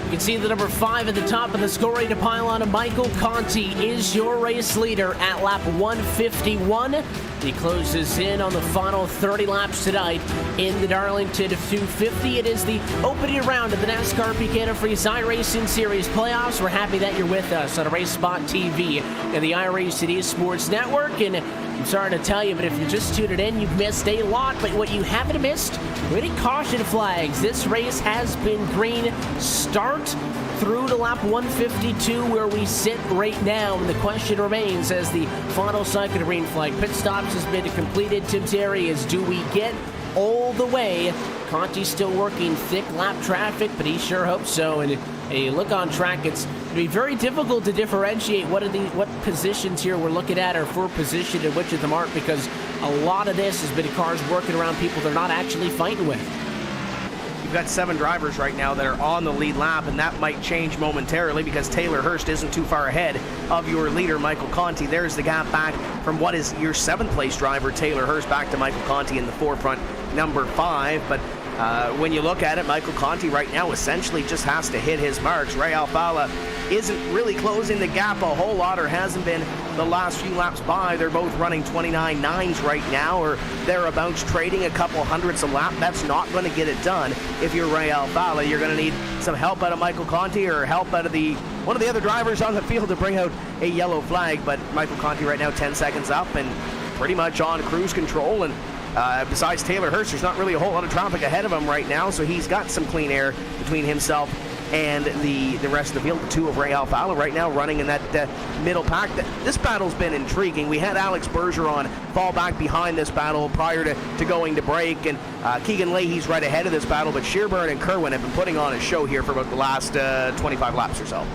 You can see the number 5 at the top of the scoring to pylon. Michael Conti is your race leader at lap 151. He closes in on the final 30 laps tonight in the Darlington 250. It is the opening round of the NASCAR Antifreeze iRacing Series playoffs. We're happy that you're with us on RaceSpotTV and the iRacing Esports Network. And I'm sorry to tell you, but if you're just tuning in, you've missed a lot. But what you haven't missed, many caution flags. This race has been green start through to lap 152, where we sit right now. And the question remains as the final second green flag pit stops has been completed. Tim Terry is, do we get all the way? Conti's still working thick lap traffic, but he sure hopes so. And a look on track, it's going to be very difficult to differentiate what positions here we're looking at are for position and which of them aren't, because a lot of this has been cars working around people they're not actually fighting with. You've got 7 drivers right now that are on the lead lap, and that might change momentarily because Taylor Hurst isn't too far ahead of your leader, Michael Conti. There's the gap back from what is your 7th place driver, Taylor Hurst, back to Michael Conti in the forefront, number 5. But when you look at it, Michael Conti right now essentially just has to hit his marks. Ray Alfala isn't really closing the gap a whole lot, or hasn't been the last few laps by. They're both running 29.9s right now, or thereabouts, trading a couple hundredths a lap. That's not going to get it done. If you're Ray Alfala, you're going to need some help out of Michael Conti or help out of one of the other drivers on the field to bring out a yellow flag. But Michael Conti right now 10 seconds up and pretty much on cruise control. And besides Taylor Hurst, there's not really a whole lot of traffic ahead of him right now, so he's got some clean air between himself and the rest of the field. The 2 of Ray Alfala right now running in that middle pack. This battle's been intriguing. We had Alex Bergeron fall back behind this battle prior to going to break, and Keegan Leahy's right ahead of this battle, but Shearburn and Kerwin have been putting on a show here for about the last 25 laps or so.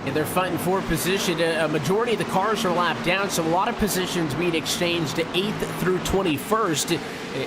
And they're fighting for position. A majority of the cars are lapped down, so a lot of positions being exchanged to 8th through 21st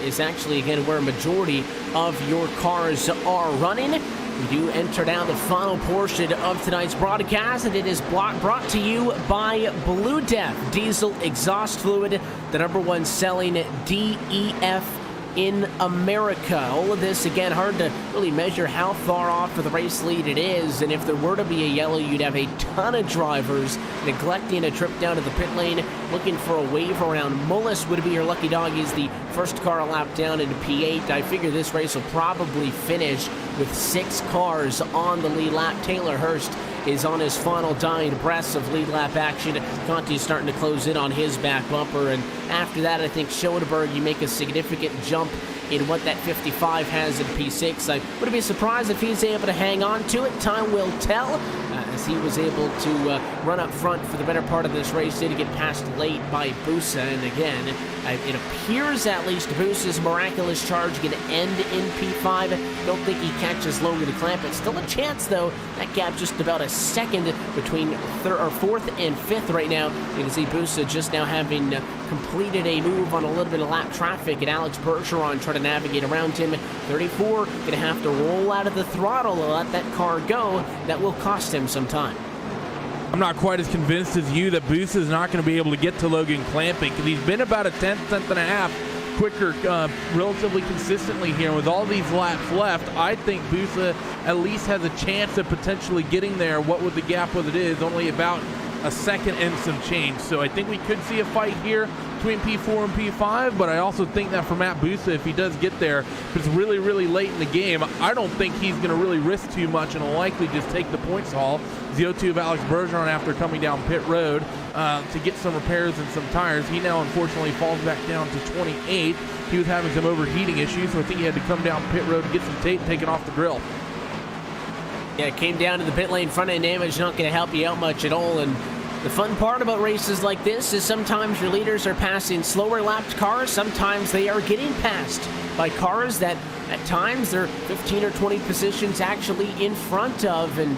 is actually, again, where a majority of your cars are running. We do enter down the final portion of tonight's broadcast, and it is brought to you by Blue Def Diesel Exhaust Fluid, the #1 selling DEF in America. All of this, again, hard to really measure how far off of the race lead it is, and if there were to be a yellow, you'd have a ton of drivers neglecting a trip down to the pit lane, looking for a wave around. Mullis would be your lucky dog. He's the first car a lap down into P8. I figure this race will probably finish with 6 cars on the lead lap. Taylor Hurst is on his final dying breaths of lead lap action. Conti's starting to close in on his back bumper, and after that, I think Schoenberg, you make a significant jump in what that 55 has in P6. I wouldn't be surprised if he's able to hang on to it. Time will tell. as he was able to run up front for the better part of this race. Did get passed late by Busa, and again, it appears at least Busa's miraculous charge going to end in P5. Don't think he catches Logan Clampett. Still a chance, though. That gap just about a second between fourth and fifth right now. You can see Busa just now having completed a move on a little bit of lap traffic, and Alex Bergeron trying to navigate around him. 34 going to have to roll out of the throttle and let that car go. That will cost him some time. I'm not quite as convinced as you that Busa is not going to be able to get to Logan Clampett, because he's been about a tenth and a half quicker relatively consistently here. With all these laps left, I think Busa at least has a chance of potentially getting there. What would the gap with it is? Only about a second and some change. So I think we could see a fight here between P4 and P5, but I also think that for Matt Busa, if he does get there, if it's really, really late in the game, I don't think he's going to really risk too much and will likely just take the points haul. The 0-2 of Alex Bergeron after coming down pit road to get some repairs and some tires. He now unfortunately falls back down to 28. He was having some overheating issues, so I think he had to come down pit road to get some tape taken off the grill. Yeah, it came down to the pit lane front end damage, not going to help you out much at all. And the fun part about races like this is sometimes your leaders are passing slower lapped cars. Sometimes they are getting passed by cars that at times they're 15 or 20 positions actually in front of. And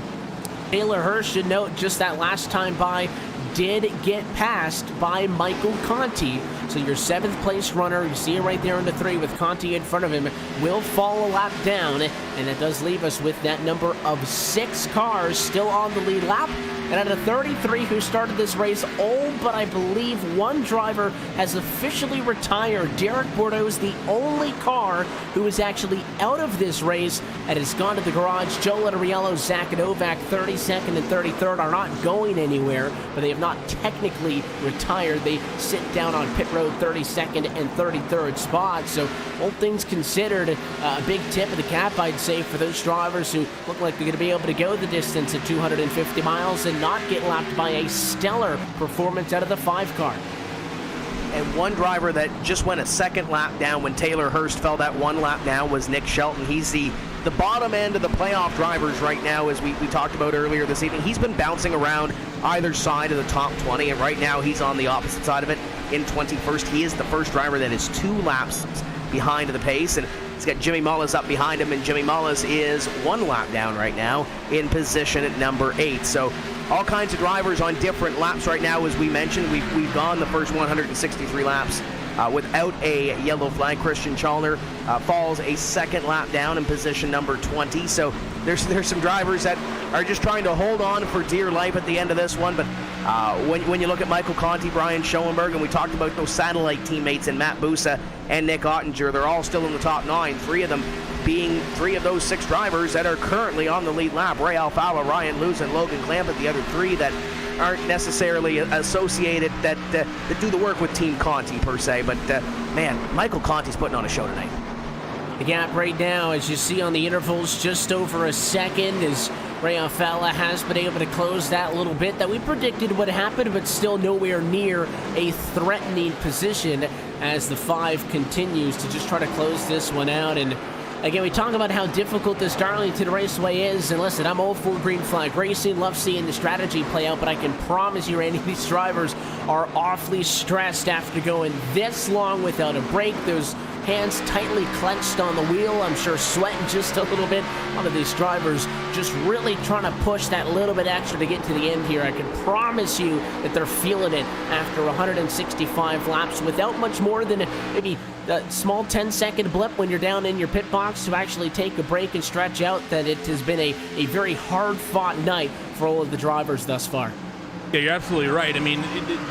Taylor Hirsch should note just that last time by did get passed by Michael Conti. So your 7th place runner, you see it right there in the 3 with Conti in front of him, will fall a lap down. And that does leave us with that number of 6 cars still on the lead lap. And out of 33 who started this race, all but I believe one driver has officially retired. Derek Bordeaux is the only car who is actually out of this race and has gone to the garage. Joe Letteriello, Zach Novak, 32nd and 33rd, are not going anywhere, but they have not technically retired. They sit down on pit road 32nd and 33rd spot. So all things considered, a big tip of the cap, I'd say, for those drivers who look like they're going to be able to go the distance at 250 miles and not get lapped by a stellar performance out of the 5 car. And one driver that just went a second lap down when Taylor Hurst fell that 1 lap down was Nick Shelton. He's the bottom end of the playoff drivers right now, as we talked about earlier this evening. He's been bouncing around either side of the top 20, and right now he's on the opposite side of it in 21st. He is the first driver that is 2 laps behind the pace, and he's got Jimmy Mullis up behind him, and Jimmy Mullis is 1 lap down right now in position at number 8. So all kinds of drivers on different laps right now. As we mentioned, we've gone the first 163 laps without a yellow flag. Christian Chalner falls a 2nd lap down in position number 20. So there's some drivers that are just trying to hold on for dear life at the end of this one. But when you look at Michael Conti, Brian Schoenberg, and we talked about those satellite teammates in Matt Busa and Nick Ottinger, they're all still in the top 9. 3 of them being 3 of those 6 drivers that are currently on the lead lap. Ray Alfala, Ryan Lewis, and Logan Clampett, the other 3 that aren't necessarily associated, that do the work with Team Conti per se. But man, Michael Conti's putting on a show tonight. The gap right now, as you see on the intervals, just over a second, as Ray Alfala has been able to close that little bit that we predicted would happen, but still nowhere near a threatening position as the 5 continues to just try to close this one out. And again, we talk about how difficult this Darlington Raceway is, and listen, I'm all for green flag racing, love seeing the strategy play out, but I can promise you, Randy, these drivers are awfully stressed after going this long without a break. Those hands tightly clenched on the wheel, I'm sure sweating just a little bit. A lot of these drivers just really trying to push that little bit extra to get to the end here. I can promise you that they're feeling it after 165 laps without much more than maybe a small 10-second blip when you're down in your pit box to actually take a break and stretch out. That it has been a very hard-fought night for all of the drivers thus far. Yeah, you're absolutely right. I mean,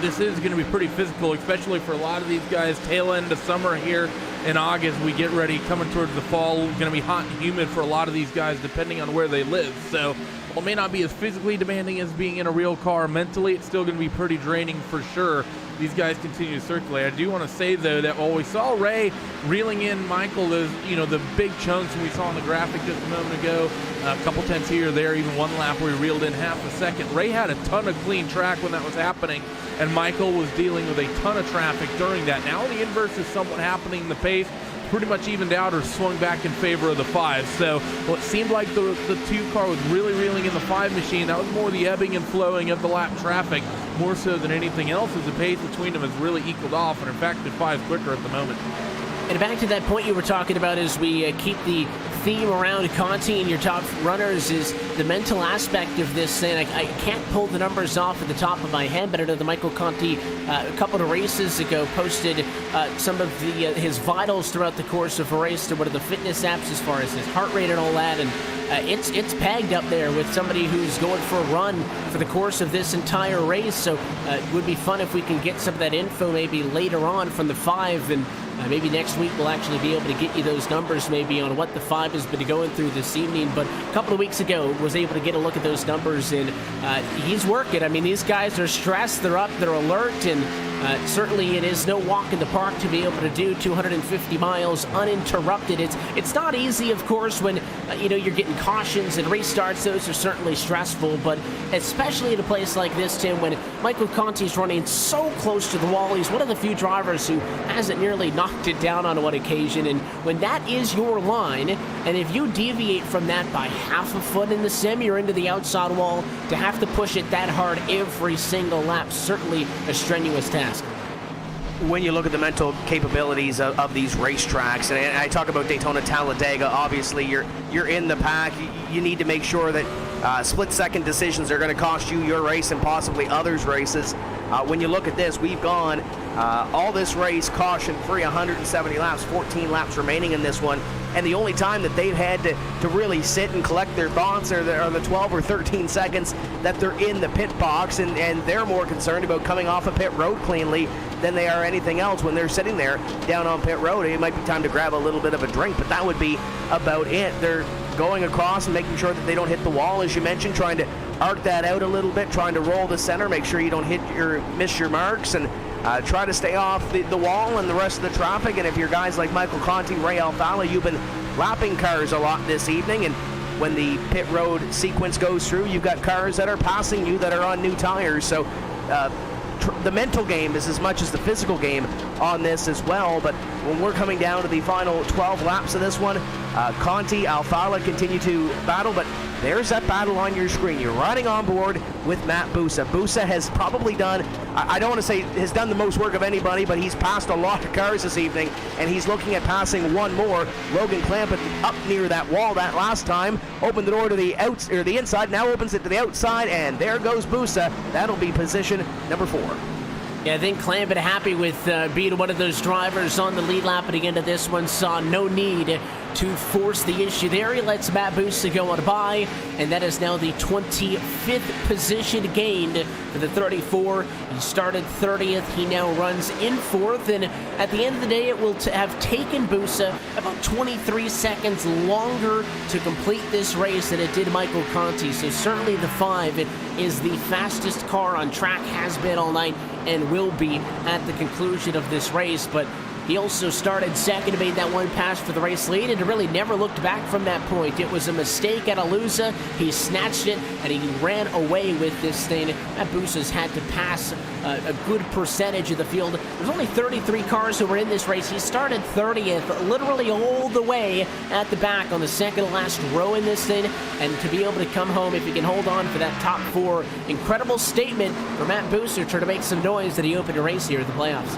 this is going to be pretty physical, especially for a lot of these guys. Tail end of summer here in August, we get ready, coming towards the fall. It's going to be hot and humid for a lot of these guys, depending on where they live. So, while it may not be as physically demanding as being in a real car, mentally, it's still going to be pretty draining for sure. These guys continue to circulate. I do want to say, though, that while we saw Ray reeling in Michael, those, the big chunks we saw on the graphic just a moment ago, a couple tenths here or there, even 1 lap where he reeled in half a second. Ray had a ton of clean track when that was happening, and Michael was dealing with a ton of traffic during that. Now the inverse is somewhat happening in the pace. pretty much evened out or swung back in favor of the 5. So what seemed like the 2 car was really reeling in the 5 machine, that was more the ebbing and flowing of the lap traffic, more so than anything else, as the pace between them has really equaled off, and in fact the 5's quicker at the moment. And back to that point you were talking about, as we keep the theme around Conti and your top runners, is the mental aspect of this thing. I can't pull the numbers off at the top of my head, but I know that Michael Conti a couple of races ago posted some of his vitals throughout the course of a race to one of the fitness apps as far as his heart rate and all that, and it's pegged up there with somebody who's going for a run for the course of this entire race. So it would be fun if we can get some of that info maybe later on from the 5, and maybe next week we'll actually be able to get you those numbers maybe on what the 5 has been going through this evening. But a couple of weeks ago was able to get a look at those numbers, and he's working. I mean, these guys are stressed, they're up, they're alert, and certainly it is no walk in the park to be able to do 250 miles uninterrupted. It's not easy, of course, when you're getting cautions and restarts. Those are certainly stressful, but especially in a place like this, Tim, when Michael Conti's running so close to the wall. He's one of the few drivers who hasn't nearly knocked it down on one occasion, and when that is your line, and if you deviate from that by half a foot in the sim, you're into the outside wall. To have to push it that hard every single lap, certainly a strenuous task. When you look at the mental capabilities of these racetracks, and I talk about Daytona Talladega, obviously you're in the pack. You need to make sure that split-second decisions are going to cost you your race and possibly others' races. When you look at this, we've gone all this race caution-free, 170 laps, 14 laps remaining in this one, and the only time that they've had to really sit and collect their thoughts are the 12 or 13 seconds that they're in the pit box, and they're more concerned about coming off a pit road cleanly than they are anything else. When they're sitting there down on pit road, it might be time to grab a little bit of a drink, but that would be about it. They're going across and making sure that they don't hit the wall, as you mentioned, trying to arc that out a little bit, trying to roll the center, make sure you don't miss your marks, and try to stay off the wall and the rest of the traffic. And if you're guys like Michael Conti, Ray Alfala, you've been lapping cars a lot this evening, and when the pit road sequence goes through, you've got cars that are passing you that are on new tires. So the mental game is as much as the physical game on this as well. But when we're coming down to the final 12 laps of this one, Conti, Alfala continue to battle, but there's that battle on your screen. You're riding on board with Matt Busa. Busa has probably done, I don't want to say has done the most work of anybody, but he's passed a lot of cars this evening, and he's looking at passing one more. Logan Clampett up near that wall that last time, opened the door to the the inside, now opens it to the outside, and there goes Busa. That'll be position number 4. Yeah, I think Clampett happy with being one of those drivers on the lead lap at the end of this one. Saw no need to force the issue there. He lets Matt Busa go on by, and that is now the 25th position gained for the 34. He started 30th. He now runs in 4th, and at the end of the day, it will have taken Busa about 23 seconds longer to complete this race than it did Michael Conti. So certainly the 5 is the fastest car on track, has been all night, and will be at the conclusion of this race. But he also started second, made that one pass for the race lead, and really never looked back from that point. It was a mistake at Alusa. He snatched it, and he ran away with this thing. Matt Busa's had to pass a good percentage of the field. There's only 33 cars who were in this race. He started 30th, literally all the way at the back on the second to last row in this thing, and to be able to come home, if he can hold on for that top 4, incredible statement for Matt Busa, trying to make some noise that he opened a race here in the playoffs.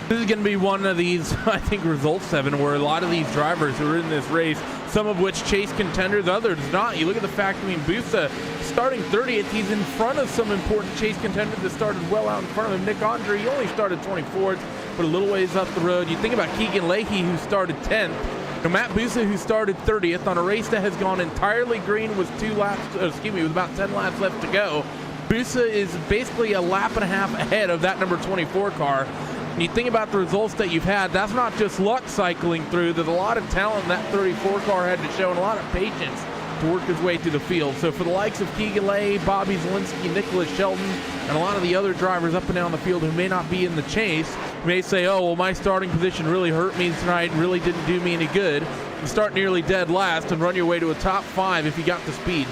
This is going to be one of these, I think, results, Evan, where a lot of these drivers who are in this race, some of which chase contenders, others not. You look at the fact, Busa starting 30th, he's in front of some important chase contenders that started well out in front of him. Nick Andre, he only started 24th, but a little ways up the road. You think about Keegan Leahy, who started 10th. Matt Busa, who started 30th on a race that has gone entirely green with with about 10 laps left to go. Busa is basically a lap and a half ahead of that number 24 car. When you think about the results that you've had, that's not just luck cycling through. There's a lot of talent that 34 car had to show, and a lot of patience to work his way through the field. So for the likes of Keegan Lay, Bobby Zielinski, Nicholas Shelton, and a lot of the other drivers up and down the field who may not be in the chase, may say, oh, well, my starting position really hurt me tonight, really didn't do me any good. You start nearly dead last and run your way to a top 5 if you got the speed.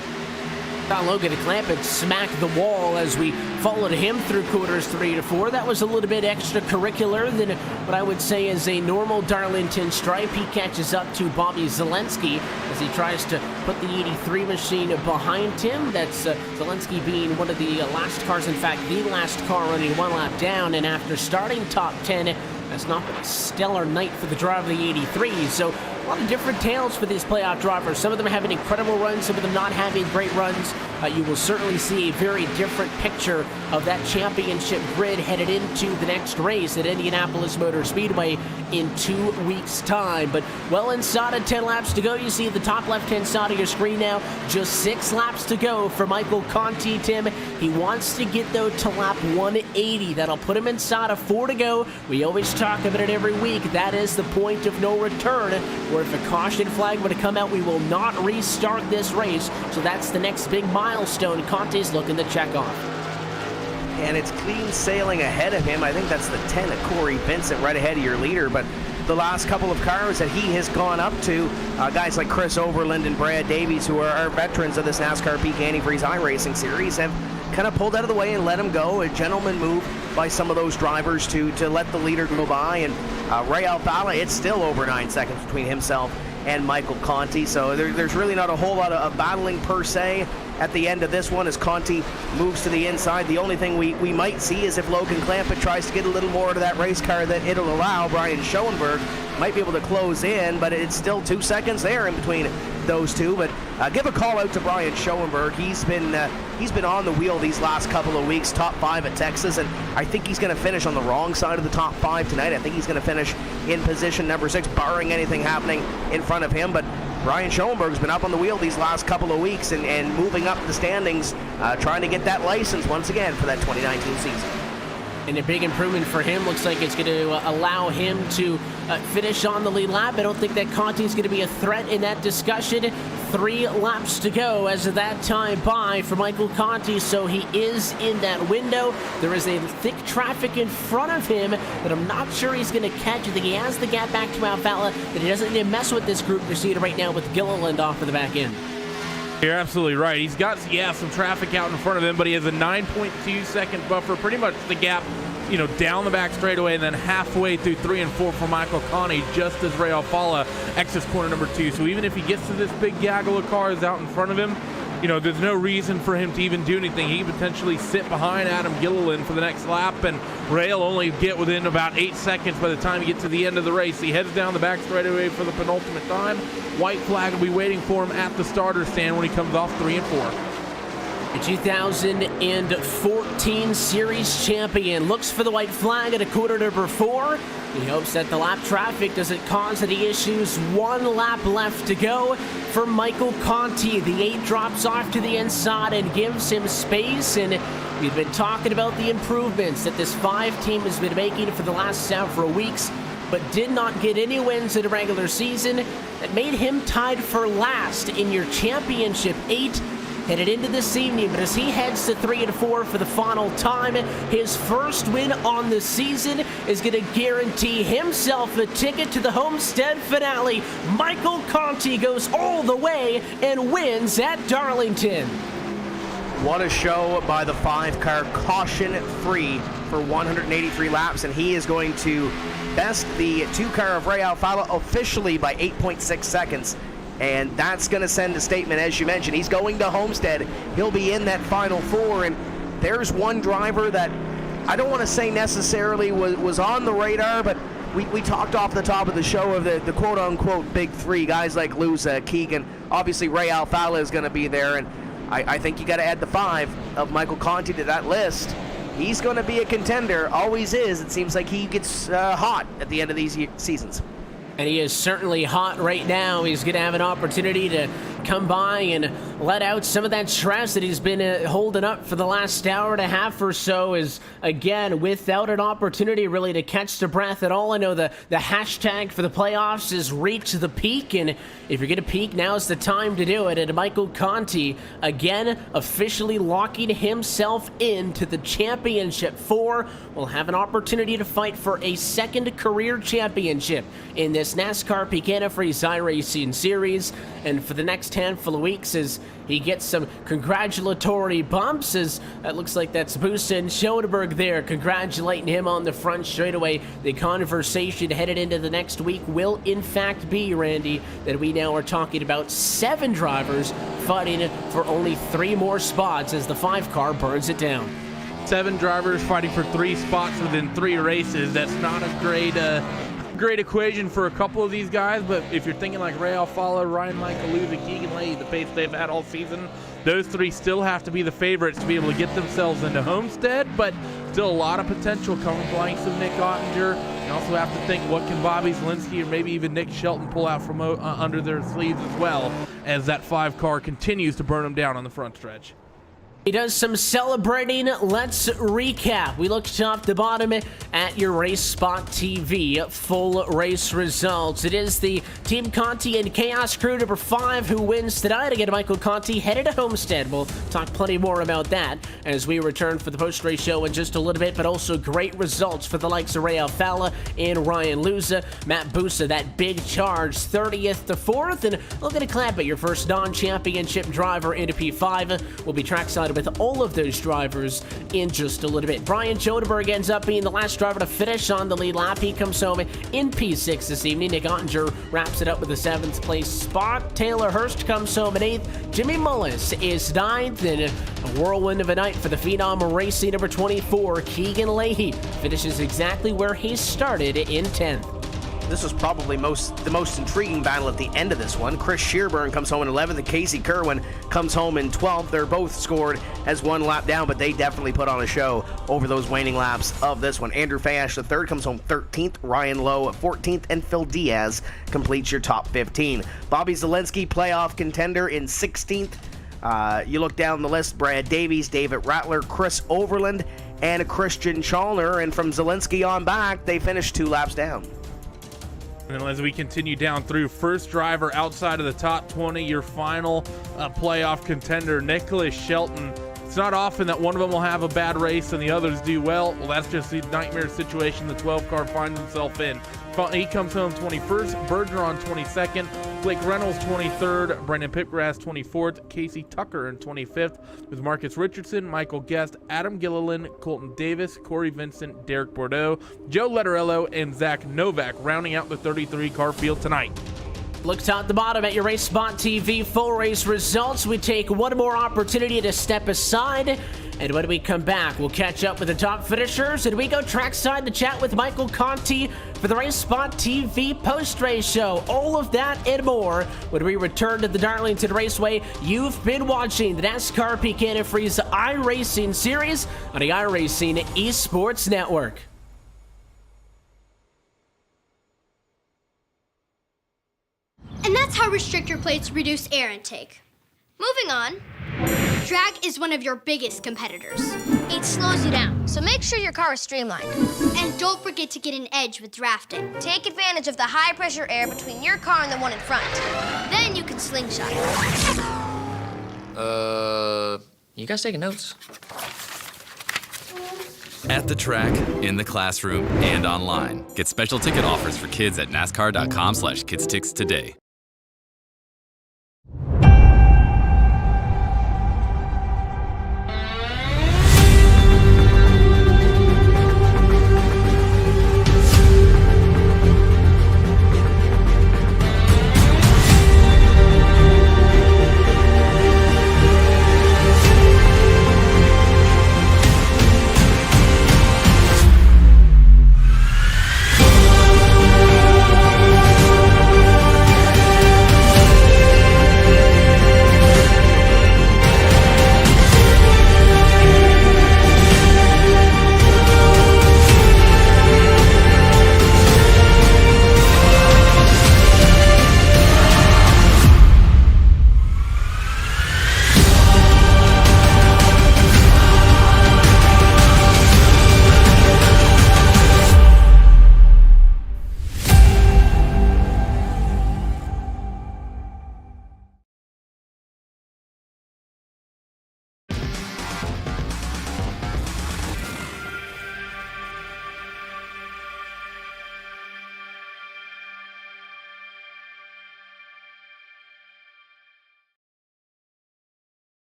Logan Clampett smack the wall as we followed him through quarters 3 to 4. That was a little bit extracurricular than what I would say is a normal Darlington stripe. He catches up to Bobby Zelensky as he tries to put the 83 machine behind him. That's Zelensky being one of the last cars, in fact, the last car running one lap down. And after starting top 10, that's not been a stellar night for the driver of the 83. So a lot of different tales for these playoff drivers. Some of them having incredible runs, some of them not having great runs. You will certainly see a very different picture of that championship grid headed into the next race at Indianapolis Motor Speedway in 2 weeks' time. But well inside of 10 laps to go. You see the top left-hand side of your screen now. Just 6 laps to go for Michael Conti, Tim. He wants to get, though, to lap 180. That'll put him inside of 4 to go. We always talk about it every week. That is the point of no return, where if a caution flag were to come out, we will not restart this race. So that's the next big milestone Conti's looking to check off. And it's clean sailing ahead of him. I think that's the 10 of Corey Vincent right ahead of your leader. But the last couple of cars that he has gone up to, guys like Chris Overland and Brad Davies, who are veterans of this NASCAR Peak Antifreeze iRacing series, have kind of pulled out of the way and let him go. A gentleman move by some of those drivers to let the leader go by. And Ray Alfala, it's still over 9 seconds between himself and Michael Conti. So there's really not a whole lot of battling per se at the end of this one as Conti moves to the inside. The only thing we might see is if Logan Clampett tries to get a little more to that race car that it'll allow. Brian Schoenberg might be able to close in, but it's still 2 seconds there in between those two. But give a call out to Brian Schoenberg. He's been on the wheel these last couple of weeks, top 5 at Texas, and I think he's going to finish on the wrong side of the top 5 tonight. I think he's going to finish in position number 6, barring anything happening in front of him. But Brian Schoenberg's been up on the wheel these last couple of weeks and moving up the standings, trying to get that license once again for that 2019 season. And a big improvement for him. Looks like it's going to allow him to finish on the lead lap. I don't think that Conti's going to be a threat in that discussion. 3 laps to go as of that time by for Michael Conti, so he is in that window. There is a thick traffic in front of him that I'm not sure he's going to catch. I think he has the gap back to Alfala, that he doesn't need to mess with this group proceed right now with Gilliland off of the back end. You're absolutely right. He's got, some traffic out in front of him, but he has a 9.2 second buffer, pretty much the gap, down the back straightaway, and then halfway through 3 and 4 for Michael Conti, just as Ray Alfala exits corner number 2. So even if he gets to this big gaggle of cars out in front of him, there's no reason for him to even do anything. He can potentially sit behind Adam Gilliland for the next lap, and Ray will only get within about 8 seconds by the time he gets to the end of the race. He heads down the back straightaway for the penultimate time. White flag will be waiting for him at the starter stand when he comes off 3 and 4. The 2014 Series champion looks for the white flag at a quarter number 4. He hopes that the lap traffic doesn't cause any issues. 1 lap left to go for Michael Conti. The 8 drops off to the inside and gives him space. And we've been talking about the improvements that this 5 team has been making for the last several weeks, but did not get any wins in the regular season. That made him tied for last in your championship 8 headed into this evening. But as he heads to 3 and 4 for the final time, his first win on the season is going to guarantee himself a ticket to the Homestead finale. Michael Conti goes all the way and wins at Darlington. What a show by the 5-car, caution-free for 183 laps, and he is going to best the 2-car of Ray Alfala officially by 8.6 seconds. And that's going to send a statement, as you mentioned. He's going to Homestead. He'll be in that final 4. And there's one driver that I don't want to say necessarily was on the radar, but we talked off the top of the show of the quote-unquote big 3, guys like Luz Keegan. Obviously, Ray Alfala is going to be there. And I think you got to add the 5 of Michael Conti to that list. He's going to be a contender. Always is. It seems like he gets hot at the end of these seasons. And he is certainly hot right now. He's going to have an opportunity to come by and let out some of that stress that he's been holding up for the last hour and a half or so. Is, again, without an opportunity really to catch the breath at all. I know the hashtag for the playoffs is reach the peak, and if you're going to peak, now's the time to do it. And Michael Conti, again, officially locking himself into the championship 4, will have an opportunity to fight for a second career championship in this NASCAR Peak Antifreeze iRacing series. And for the next handful of weeks as he gets some congratulatory bumps, as it looks like that's Busse and Schoenberg there congratulating him on the front straightaway. The conversation headed into the next week will in fact be, Randy, that we now are talking about 7 drivers fighting for only 3 more spots as the 5 car burns it down. 7 drivers fighting for 3 spots within 3 races. That's not a great equation for a couple of these guys, but if you're thinking like Ray Alfala, Ryan Michaeluth, and Keegan Leahy, the pace they've had all season, those 3 still have to be the favorites to be able to get themselves into Homestead, but still a lot of potential coming from the likes of Nick Ottinger. You also have to think, what can Bobby Zielinski or maybe even Nick Shelton pull out from under their sleeves as well, as that 5 car continues to burn them down on the front stretch. He does some celebrating. Let's recap. We look top to bottom at your RaceSpotTV full race results. It is the Team Conti and Chaos Crew number 5 who wins tonight. Again, Michael Conti headed to Homestead. We'll talk plenty more about that as we return for the post-race show in just a little bit, but also great results for the likes of Ray Alfala and Ryan Luza. Matt Busse, that big charge, 30th to 4th, and look at a clap at your first non-championship driver into P5. We'll be trackside with all of those drivers in just a little bit. Brian Schoenberg ends up being the last driver to finish on the lead lap. He comes home in P6 this evening. Nick Ottinger wraps it up with a 7th place spot. Taylor Hurst comes home in 8th. Jimmy Mullis is 9th, and a whirlwind of a night for the Phenom Racing number 24. Keegan Leahy finishes exactly where he started in 10th. This was probably the most intriguing battle at the end of this one. Chris Shearburn comes home in 11th and Casey Kerwin comes home in 12th. They're both scored as 1 lap down, but they definitely put on a show over those waning laps of this one. Andrew Fayash, the 3rd, comes home 13th. Ryan Lowe 14th, and Phil Diaz completes your top 15. Bobby Zielinski, playoff contender, in 16th. You look down the list, Brad Davies, David Rattler, Chris Overland, and Christian Chalner. And from Zielinski on back, they finished 2 laps down. And as we continue down through, first driver outside of the top 20, your final playoff contender, Nicholas Shelton. It's not often that one of them will have a bad race and the others do well. Well, that's just the nightmare situation the 12 car finds himself in. He comes home 21st, Bergeron 22nd, Blake Reynolds 23rd, Brendan Pipgrass 24th, Casey Tucker in 25th, with Marcus Richardson, Michael Guest, Adam Gilliland, Colton Davis, Corey Vincent, Derek Bordeaux, Joe Letterello, and Zach Novak rounding out the 33 car field tonight. Look top to bottom at your RaceSpotTV full race results. We take one more opportunity to step aside, and when we come back, we'll catch up with the top finishers, and we go trackside to chat with Michael Conti for the RaceSpotTV post-race show. All of that and more when we return to the Darlington Raceway. You've been watching the NASCAR Peak Antifreeze iRacing series on the iRacing Esports Network. And that's how restrictor plates reduce air intake. Moving on, drag is one of your biggest competitors. It slows you down, so make sure your car is streamlined. And don't forget to get an edge with drafting. Take advantage of the high-pressure air between your car and the one in front. Then you can slingshot. You guys taking notes? At the track, in the classroom, and online. Get special ticket offers for kids at NASCAR.com/KidsTix today.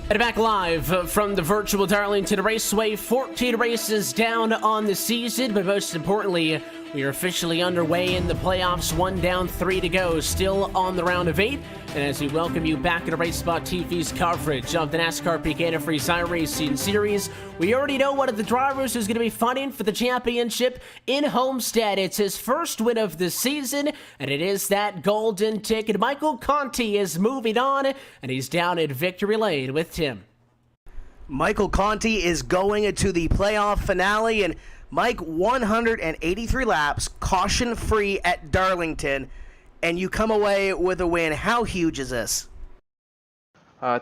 And back live from the virtual Darlington Raceway, 14 races down on the season, but most importantly, we are officially underway in the playoffs, 1 down, 3 to go, still on the round of 8. And as we welcome you back to RaceSpotTV's coverage of the NASCAR Peak Antifreeze iRacing Series, we already know one of the drivers who's going to be fighting for the championship in Homestead. It's his first win of the season, and it is that golden ticket. Michael Conti is moving on, and he's down at Victory Lane with Tim. Michael Conti is going into the playoff finale, and Mike, 183 laps, caution-free at Darlington, and you come away with a win. How huge is this?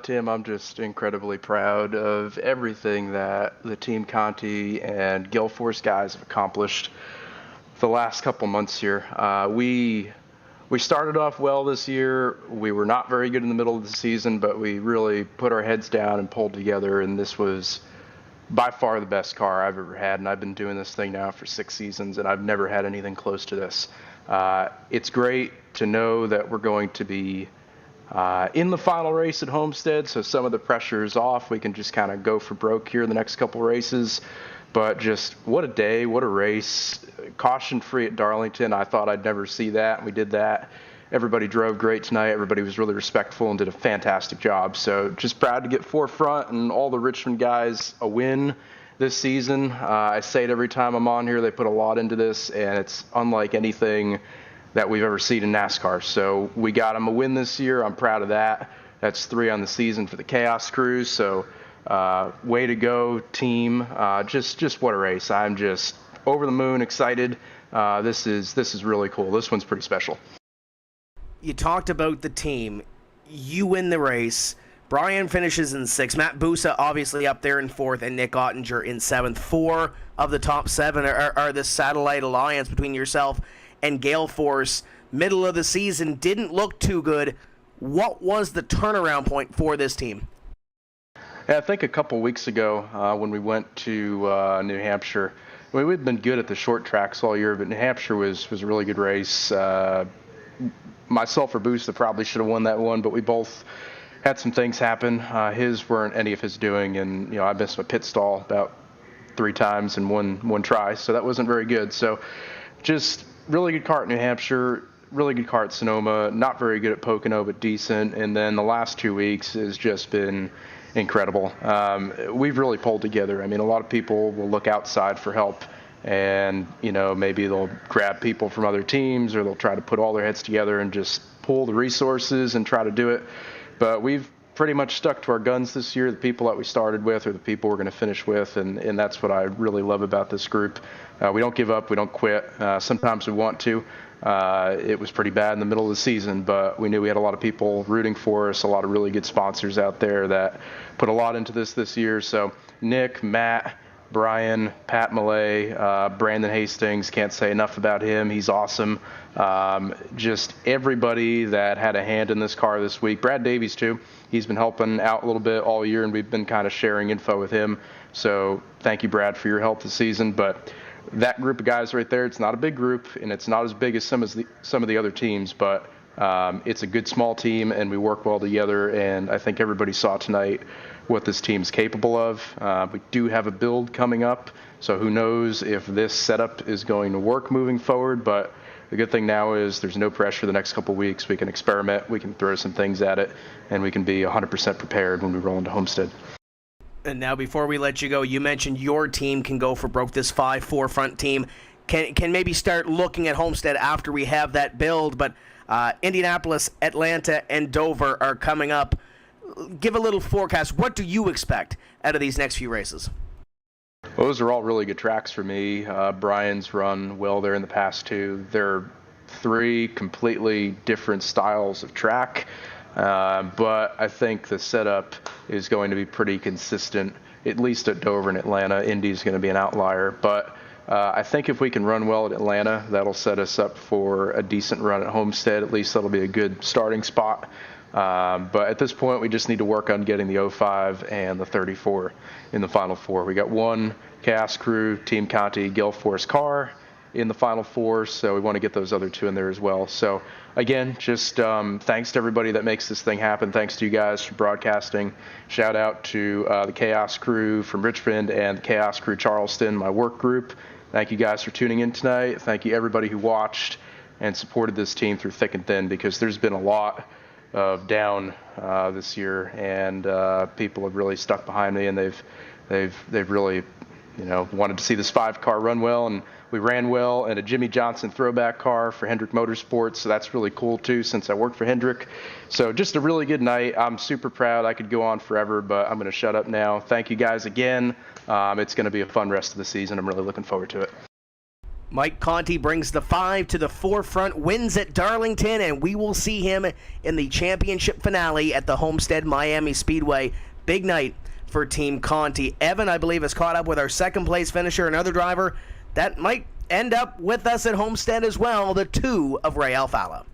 Tim, I'm just incredibly proud of everything that the Team Conti and Gilforce guys have accomplished the last couple months here. We started off well this year. We were not very good in the middle of the season, but we really put our heads down and pulled together, and this was by far the best car I've ever had, and I've been doing this thing now for 6 seasons, and I've never had anything close to this. It's great to know that we're going to be in the final race at Homestead, so some of the pressure is off. We can just kind of go for broke here the next couple races, but just what a day, what a race. Caution-free at Darlington, I thought I'd never see that, and we did that. Everybody drove great tonight. Everybody was really respectful and did a fantastic job. So just proud to get forefront and all the Richmond guys a win this season. I say it every time I'm on here. They put a lot into this, and it's unlike anything that we've ever seen in NASCAR. So we got them a win this year. I'm proud of that. That's 3 on the season for the Chaos Crews. So way to go, team. Just what a race. I'm just over the moon, excited. This is really cool. This one's pretty special. You talked about the team. You win the race. Brian finishes in 6th. Matt Busa obviously up there in 4th, and Nick Ottinger in 7th. 4 of the top 7 are the satellite alliance between yourself and Galeforce. Middle of the season didn't look too good. What was the turnaround point for this team? Yeah, I think a couple weeks ago when we went to New Hampshire, we'd been good at the short tracks all year, but New Hampshire was a really good race. Myself or Busa probably should have won that one, but we both had some things happen. His weren't any of his doing, and I missed my pit stall about 3 times in one try, so that wasn't very good. So just really good car at New Hampshire, really good car at Sonoma, not very good at Pocono, but decent. And then the last 2 weeks has just been incredible. We've really pulled together. I mean, a lot of people will look outside for help, and maybe they'll grab people from other teams, or they'll try to put all their heads together and just pull the resources and try to do it. But we've pretty much stuck to our guns this year. The people that we started with are the people we're going to finish with, and that's what I really love about this group. We don't give up, we don't quit. Sometimes we want to. It was pretty bad in the middle of the season, but we knew we had a lot of people rooting for us, a lot of really good sponsors out there that put a lot into this year. So Nick, Matt, Brian, Pat Millay, Brandon Hastings, can't say enough about him. He's awesome. Just everybody that had a hand in this car this week. Brad Davies, too. He's been helping out a little bit all year, and we've been kind of sharing info with him. So thank you, Brad, for your help this season. But that group of guys right there, it's not a big group, and it's not as big as some of the other teams, but it's a good small team, and we work well together, and I think everybody saw tonight what this team's capable of. We do have a build coming up, so who knows if this setup is going to work moving forward, but the good thing now is there's no pressure the next couple weeks. We can experiment, we can throw some things at it, and we can be 100% prepared when we roll into Homestead. And now before we let you go, you mentioned your team can go for broke, this 5-4 front team. Can maybe start looking at Homestead after we have that build, but Indianapolis, Atlanta, and Dover are coming up. Give a little forecast. What do you expect out of these next few races? Well, those are all really good tracks for me. Brian's run well there in the past 2. They're 3 completely different styles of track, but I think the setup is going to be pretty consistent, at least at Dover and Atlanta. Indy's going to be an outlier, but I think if we can run well at Atlanta, that'll set us up for a decent run at Homestead. At least that'll be a good starting spot. But at this point, we just need to work on getting the 05 and the 34 in the Final 4. We got one Chaos Crew, Team Conti, Gilforce car, in the Final Four, so we want to get those other 2 in there as well. So again, just thanks to everybody that makes this thing happen. Thanks to you guys for broadcasting. Shout out to the Chaos crew from Richmond and the Chaos crew Charleston, my work group. Thank you guys for tuning in tonight. Thank you everybody who watched and supported this team through thick and thin, because there's been a lot of down this year, and people have really stuck behind me, and they've really, wanted to see this 5-car run well, and we ran well, and a Jimmy Johnson throwback car for Hendrick Motorsports, so that's really cool too, since I worked for Hendrick. So just a really good night. I'm super proud. I could go on forever, but I'm going to shut up now. Thank you guys again. It's going to be a fun rest of the season. I'm really looking forward to it. Mike Conti brings the 5 to the forefront, wins at Darlington, and we will see him in the championship finale at the Homestead Miami Speedway. Big night for Team Conti. Evan, I believe, has caught up with our second-place finisher, another driver that might end up with us at Homestead as well, the 2 of Ray Alfala.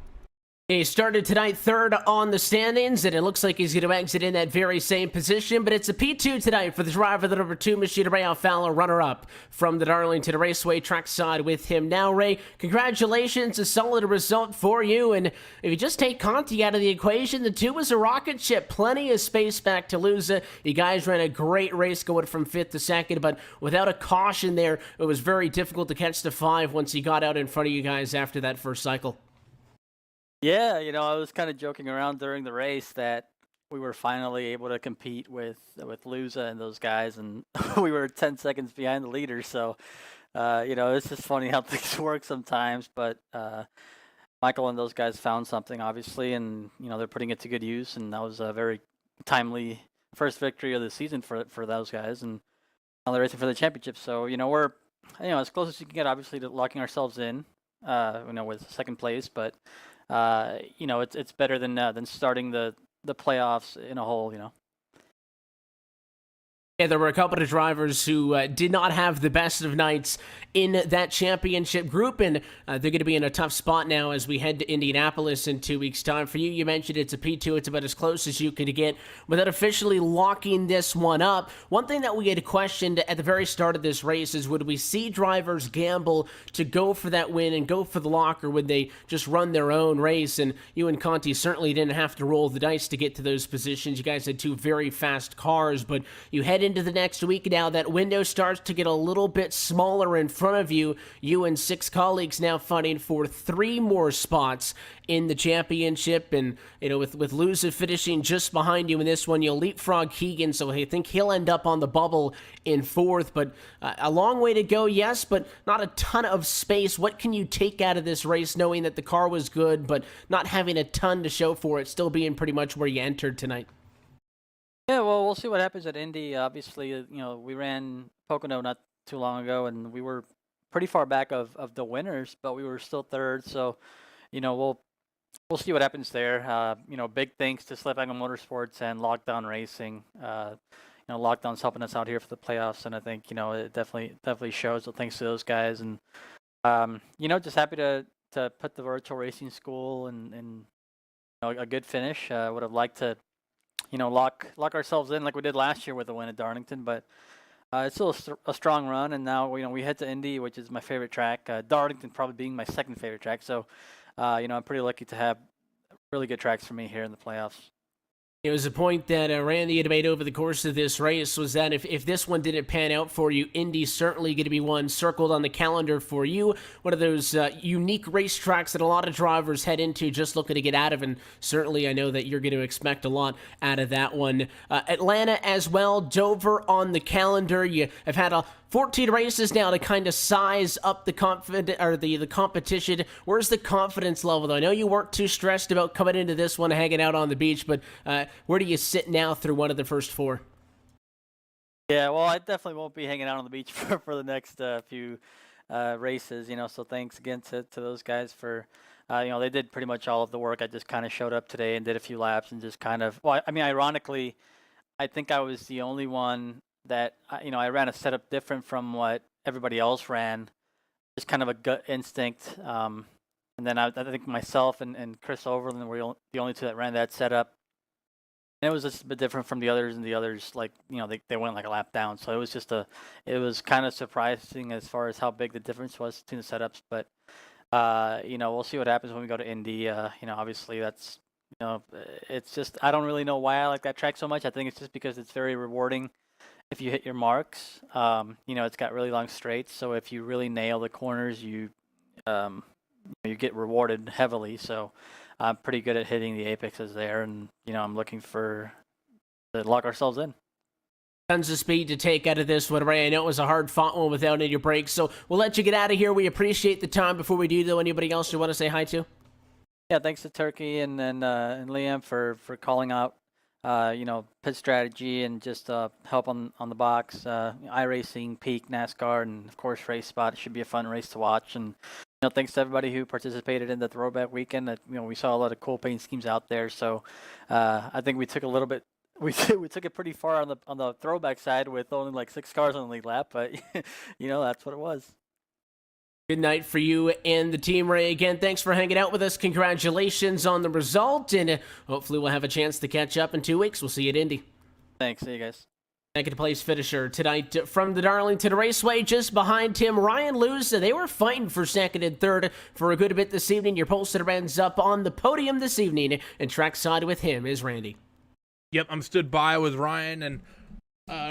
He started tonight 3rd on the standings, and it looks like he's going to exit in that very same position, but it's a P2 tonight for the driver, the number 2 machine, Ray Alfala, runner-up from the Darlington Raceway trackside with him. Now, Ray, congratulations, a solid result for you, and if you just take Conti out of the equation, the 2 was a rocket ship, plenty of space back to lose it. You guys ran a great race going from 5th to 2nd, but without a caution there, it was very difficult to catch the 5 once he got out in front of you guys after that first cycle. Yeah, I was kind of joking around during the race that we were finally able to compete with Luza and those guys, and we were 10 seconds behind the leader. So, it's just funny how things work sometimes. But Michael and those guys found something, obviously, and they're putting it to good use. And that was a very timely first victory of the season for those guys, and now they're racing for the championship. So, we're as close as you can get, obviously, to locking ourselves in, with second place, but. It's better than starting the playoffs in a hole, Yeah, there were a couple of drivers who did not have the best of nights in that championship group, and they're going to be in a tough spot now as we head to Indianapolis in 2 weeks' time. For you mentioned it's a P2. It's about as close as you could get without officially locking this one up. One thing that we had questioned at the very start of this race is, would we see drivers gamble to go for that win and go for the lock, or would they just run their own race? And you and Conti certainly didn't have to roll the dice to get to those positions. You guys had 2 very fast cars, but you head into the next week now. That window starts to get a little bit smaller in front of you. You and 6 colleagues now fighting for 3 more spots in the championship, and with Luza finishing just behind you in this one, you'll leapfrog Keegan, so I think he'll end up on the bubble in 4th. But a long way to go, yes, but not a ton of space. What can you take out of this race, knowing that the car was good, but not having a ton to show for it, still being pretty much where you entered tonight? Yeah, well, we'll see what happens at Indy. Obviously, we ran Pocono not too long ago, and we were pretty far back of the winners, but we were still 3rd. So, we'll see what happens there. Big thanks to Slip Angle Motorsports and Lockdown Racing. Lockdown's helping us out here for the playoffs, and I think it definitely shows. So thanks to those guys, and just happy to put the virtual racing school and a good finish. Would have liked to. Lock ourselves in like we did last year with the win at Darlington, but it's still a strong run. And now we head to Indy, which is my favorite track. Darlington probably being my second favorite track. So I'm pretty lucky to have really good tracks for me here in the playoffs. It was a point that Randy had made over the course of this race, was that if this one didn't pan out for you, Indy's certainly going to be one circled on the calendar for you. One of those unique racetracks that a lot of drivers head into just looking to get out of, and certainly I know that you're going to expect a lot out of that one. Atlanta as well, Dover on the calendar. You have had 14 races now to kind of size up the competition. Where's the confidence level, though? I know you weren't too stressed about coming into this one hanging out on the beach, but where do you sit now through one of the first 4? Yeah, well, I definitely won't be hanging out on the beach for the next few races, so thanks again to those guys for, they did pretty much all of the work. I just kind of showed up today and did a few laps and just kind of, ironically, I think I was the only one that, I ran a setup different from what everybody else ran, just kind of a gut instinct. And then I think myself and Chris Overland were the only 2 that ran that setup. And it was just a bit different from the others, and the others, like, they went like a lap down. So it was kind of surprising as far as how big the difference was between the setups. But we'll see what happens when we go to Indy. Obviously that's, it's just, I don't really know why I like that track so much. I think it's just because it's very rewarding if you hit your marks. It's got really long straights, so if you really nail the corners, you get rewarded heavily. So I'm pretty good at hitting the apexes there, and I'm looking to lock ourselves in. Tons of speed to take out of this one, Ray. I know it was a hard-fought one without any breaks, so we'll let you get out of here. We appreciate the time. Before we do, though, anybody else you want to say hi to? Yeah, thanks to Turkey and Liam for calling out, pit strategy and just help on the box. iRacing, Peak, NASCAR, and of course RaceSpot. It should be a fun race to watch. And thanks to everybody who participated in the throwback weekend. We saw a lot of cool paint schemes out there. So I think we took a little bit. We took it pretty far on the throwback side with only like 6 cars on the lead lap, but that's what it was. Good night for you and the team, Ray. Again, thanks for hanging out with us. Congratulations on the result, and hopefully we'll have a chance to catch up in 2 weeks. We'll see you at Indy. Thanks. See you guys. Second place finisher tonight from the Darlington Raceway, just behind him, Ryan Lewis. They were fighting for second and third for a good bit this evening. Your pollster ends up on the podium this evening, and trackside with him is Randy. Yep, I'm stood by with Ryan, and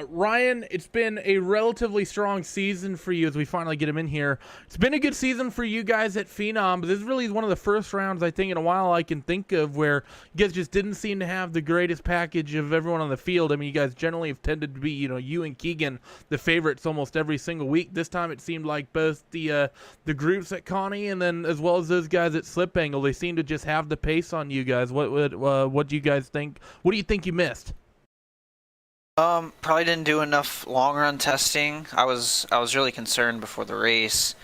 Ryan, it's been a relatively strong season for you as we finally get him in here. It's been a good season for you guys at Phenom, but this is really one of the first rounds, I think, in a while I can think of where you guys just didn't seem to have the greatest package of everyone on the field. I mean, you guys generally have tended to be, you and Keegan, the favorites almost every single week. This time it seemed like both the groups at Connie and then as well as those guys at Slip Angle, they seem to just have the pace on you guys. What do you guys think? What do you think you missed? Probably didn't do enough long run testing. I was really concerned before the race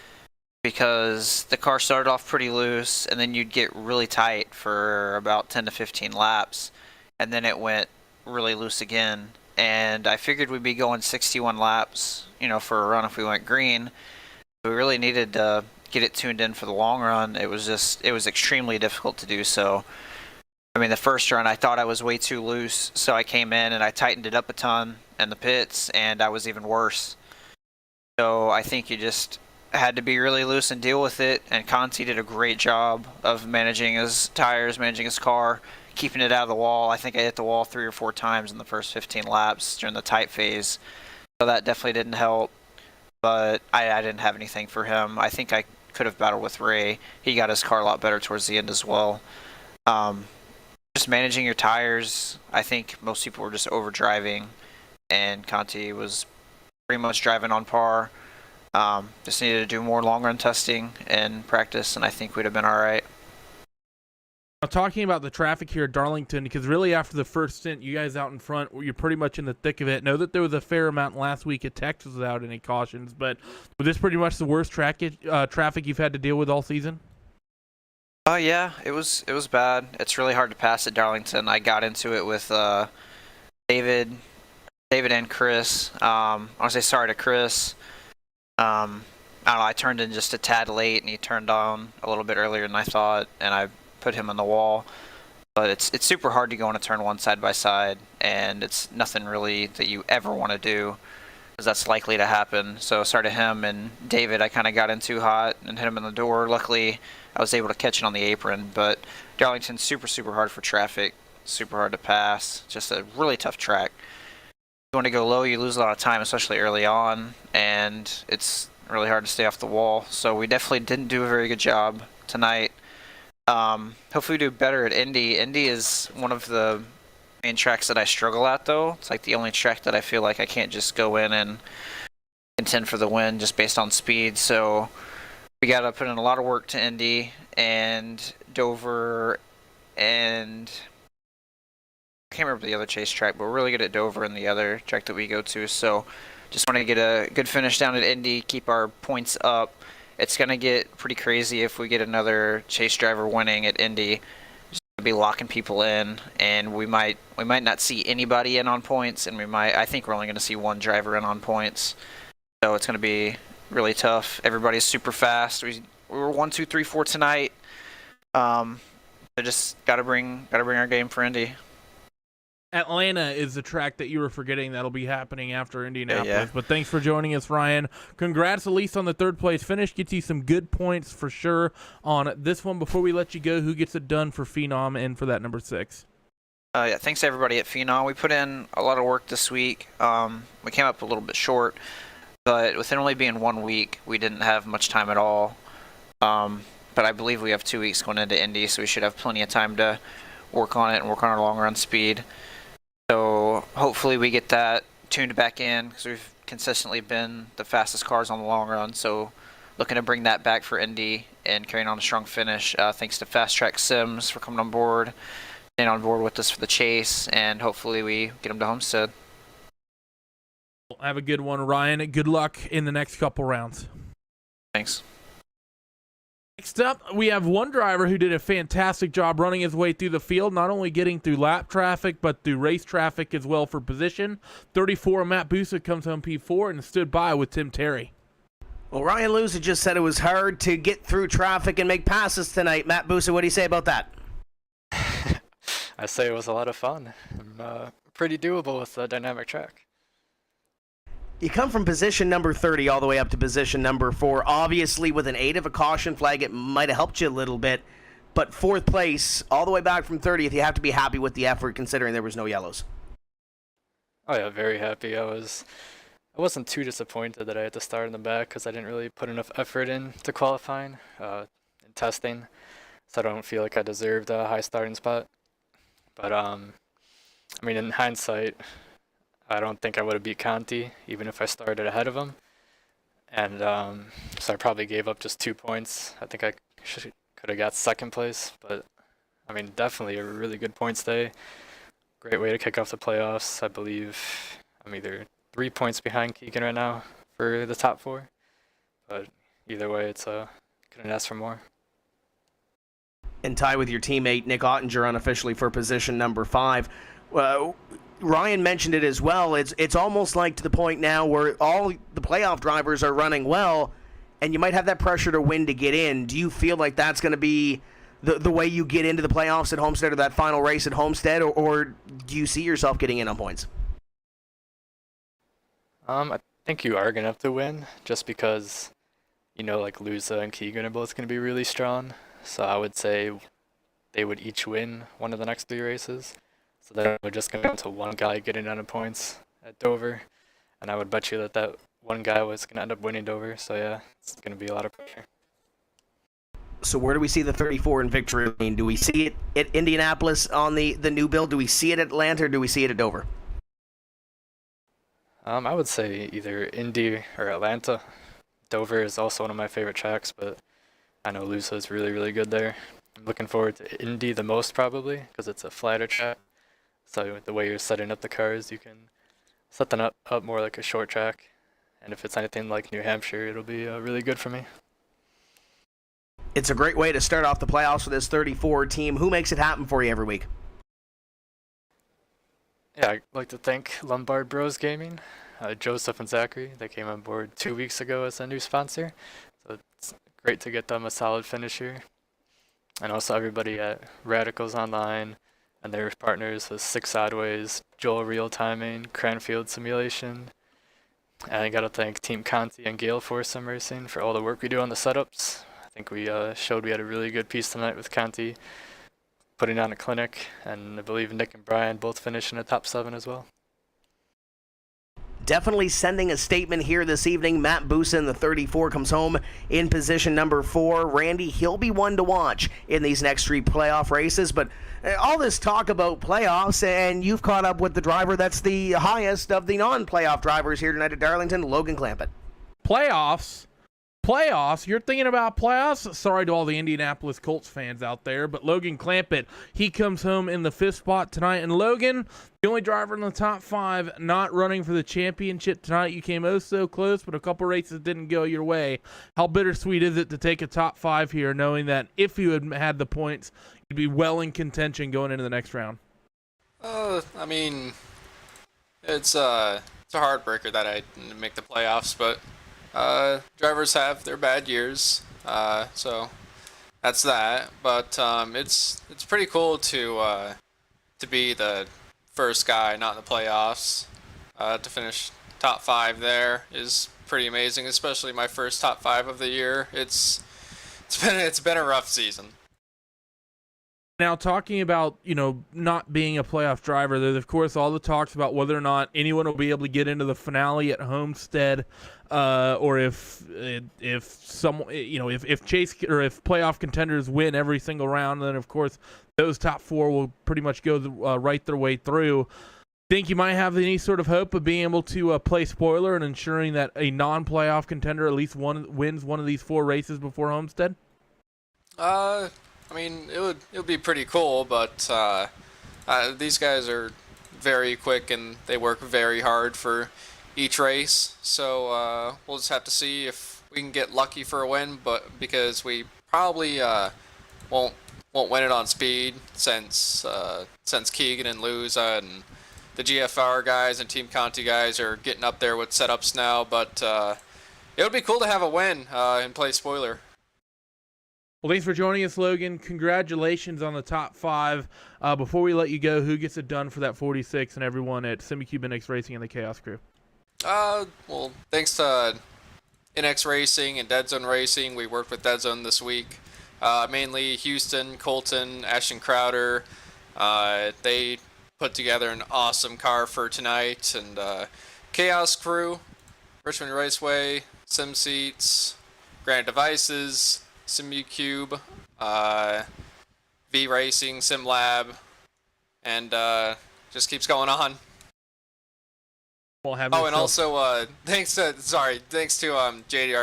because the car started off pretty loose and then you'd get really tight for about 10 to 15 laps and then it went really loose again. And I figured we'd be going 61 laps, for a run if we went green. We really needed to get it tuned in for the long run. It was extremely difficult to do so. I mean, the first run, I thought I was way too loose, so I came in and I tightened it up a ton in the pits, and I was even worse. So I think you just had to be really loose and deal with it, and Conti did a great job of managing his tires, managing his car, keeping it out of the wall. I think I hit the wall 3 or 4 times in the first 15 laps during the tight phase, so that definitely didn't help, but I didn't have anything for him. I think I could have battled with Ray. He got his car a lot better towards the end as well. Just managing your tires, I think most people were just overdriving, and Conti was pretty much driving on par. Just needed to do more long run testing and practice, and I think we'd have been all right. Now, talking about the traffic here at Darlington, because really after the first stint, you guys out in front, you're pretty much in the thick of it. Know that there was a fair amount last week at Texas without any cautions, but was this pretty much the worst traffic you've had to deal with all season? Yeah, it was bad. It's really hard to pass at Darlington. I got into it with David and Chris. I want to say sorry to Chris. I don't know, I turned in just a tad late and he turned on a little bit earlier than I thought, and I put him on the wall. But it's super hard to go on a turn one side by side, and it's nothing really that you ever want to do, because that's likely to happen. So sorry to him. And David, I kind of got in too hot and hit him in the door. Luckily, I was able to catch it on the apron. But Darlington's super, super hard for traffic, super hard to pass. Just a really tough track. You want to go low, you lose a lot of time, especially early on, and it's really hard to stay off the wall. So we definitely didn't do a very good job tonight. Hopefully we do better at Indy. Indy is one of the main tracks that I struggle at, though. It's like the only track that I feel like I can't just go in and contend for the win just based on speed. So we got to put in a lot of work to Indy and Dover, and I can't remember the other chase track, but we're really good at Dover and the other track that we go to. So just want to get a good finish down at Indy, keep our points up. It's going to get pretty crazy if we get another chase driver winning at Indy. Just be locking people in, and we might not see anybody in on points, and I think we're only going to see one driver in on points. So it's going to be really tough. Everybody's super fast. We were 1, 2, 3, 4 tonight. So just got to bring our game for Indy. Atlanta is the track that you were forgetting that'll be happening after Indianapolis. Yeah. But thanks for joining us, Ryan. Congrats at least on the third place finish. Gets you some good points for sure on this one. Before we let you go, who gets it done for Phenom and for that number 6? Yeah, thanks to everybody at Phenom. We put in a lot of work this week. We came up a little bit short, but with it only being 1 week, we didn't have much time at all. But I believe we have 2 weeks going into Indy, so we should have plenty of time to work on it and work on our long run speed. So hopefully we get that tuned back in, because we've consistently been the fastest cars on the long run. So looking to bring that back for Indy and carrying on a strong finish. Thanks to Fast Track Sims for coming on board, staying on board with us for the chase, and hopefully we get them to Homestead. Have a good one, Ryan. Good luck in the next couple rounds. Thanks. Next up, we have one driver who did a fantastic job running his way through the field, not only getting through lap traffic, but through race traffic as well for position. 34, Matt Busa comes home P4 and stood by with Tim Terry. Well, Ryan Luza just said it was hard to get through traffic and make passes tonight. Matt Busa, what do you say about that? I say it was a lot of fun. Pretty doable with the dynamic track. You come from position number 30 all the way up to position number 4. Obviously, with an 8 of a caution flag, it might have helped you a little bit. But 4th place, all the way back from 30th, you have to be happy with the effort considering there was no yellows. Oh yeah, very happy. I wasn't too disappointed that I had to start in the back because I didn't really put enough effort into qualifying and testing. So I don't feel like I deserved a high starting spot. But I mean, in hindsight, I don't think I would have beat Conti, even if I started ahead of him. And so I probably gave up just 2 points. I think I could have got 2nd place, but I mean, definitely a really good points day. Great way to kick off the playoffs. I believe I'm either 3 points behind Keegan right now for the top 4, but either way, it's couldn't ask for more. And tie with your teammate Nick Ottinger unofficially for position number 5. Ryan mentioned it as well. It's almost like to the point now where all the playoff drivers are running well, and you might have that pressure to win to get in. Do you feel like that's going to be the way you get into the playoffs at Homestead, or that final race at Homestead, or do you see yourself getting in on points? I think you are going to have to win, just because, like Luza and Keegan are both going to be really strong. So I would say they would each win one of the next 3 races. So then we're just going to go to one guy getting out of points at Dover. And I would bet you that one guy was going to end up winning Dover. So yeah, it's going to be a lot of pressure. So where do we see the 34 in victory lane? Do we see it at Indianapolis on the new build? Do we see it at Atlanta, or do we see it at Dover? I would say either Indy or Atlanta. Dover is also one of my favorite tracks, but I know Lusa is really, really good there. I'm looking forward to Indy the most probably, because it's a flatter track. So the way you're setting up the cars, you can set them up more like a short track. And if it's anything like New Hampshire, it'll be really good for me. It's a great way to start off the playoffs for this 34 team. Who makes it happen for you every week? Yeah, I'd like to thank Lombard Bros Gaming, Joseph and Zachary. They came on board 2 weeks ago as a new sponsor. So it's great to get them a solid finish here. And also everybody at Radicals Online and their partners with 6 Oddways, Joel Real Timing, Cranfield Simulation. And I gotta thank Team Conti and Gale for Sim Racing for all the work we do on the setups. I think we showed we had a really good piece tonight with Conti putting on a clinic, and I believe Nick and Brian both finished in the top 7 as well. Definitely sending a statement here this evening. Matt Busa in the 34 comes home in position number 4. Randy, he'll be one to watch in these next 3 playoff races. But all this talk about playoffs, and you've caught up with the driver that's the highest of the non-playoff drivers here tonight at Darlington, Logan Clampett. Playoffs? You're thinking about playoffs? Sorry to all the Indianapolis Colts fans out there, but Logan Clampett, he comes home in the 5th spot tonight. And Logan, the only driver in the top 5 not running for the championship tonight. You came oh so close, but a couple races didn't go your way. How bittersweet is it to take a top 5 here, knowing that if you had had the points, you'd be well in contention going into the next round? I mean, it's a heartbreaker that I didn't make the playoffs, but drivers have their bad years, so that's that. But it's pretty cool to be the first guy not in the playoffs. To finish top 5 there is pretty amazing, especially my first top 5 of the year. It's been a rough season. Now, talking about, not being a playoff driver, there's, of course, all the talks about whether or not anyone will be able to get into the finale at Homestead, or if some, if Chase or if playoff contenders win every single round, then, of course, those top 4 will pretty much go right their way through. Think you might have any sort of hope of being able to play spoiler and ensuring that a non-playoff contender at least wins one of these 4 races before Homestead? I mean, it would be pretty cool, but these guys are very quick and they work very hard for each race. So we'll just have to see if we can get lucky for a win, but because we probably won't win it on speed since Keegan and Luza and the GFR guys and Team Conti guys are getting up there with setups now. But it would be cool to have a win and play spoiler. Well, thanks for joining us, Logan. Congratulations on the top 5. Before we let you go, who gets it done for that 46 and everyone at SemiCube NX Racing and the Chaos Crew? Well, thanks to NX Racing and Dead Zone Racing. We worked with Dead Zone this week. Mainly Houston, Colton, Ashton Crowder. They put together an awesome car for tonight. And Chaos Crew, Richmond Raceway, SimSeats, Granite Devices, SimuCube, V Racing, SimLab, and just keeps going on. And also thanks to JDR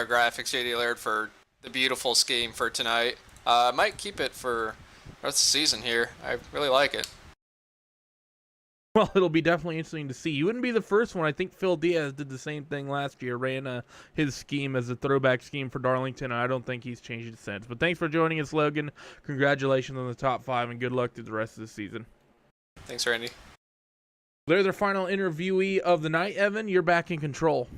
Graphics, JD Laird, for the beautiful scheme for tonight. Might keep it for the rest of the season here. I really like it. Well, it'll be definitely interesting to see. You wouldn't be the first one. I think Phil Diaz did the same thing last year, ran his scheme as a throwback scheme for Darlington, and I don't think he's changed it since. But thanks for joining us, Logan. Congratulations on the top 5, and good luck through the rest of the season. Thanks, Randy. They're the final interviewee of the night, Evan. You're back in control.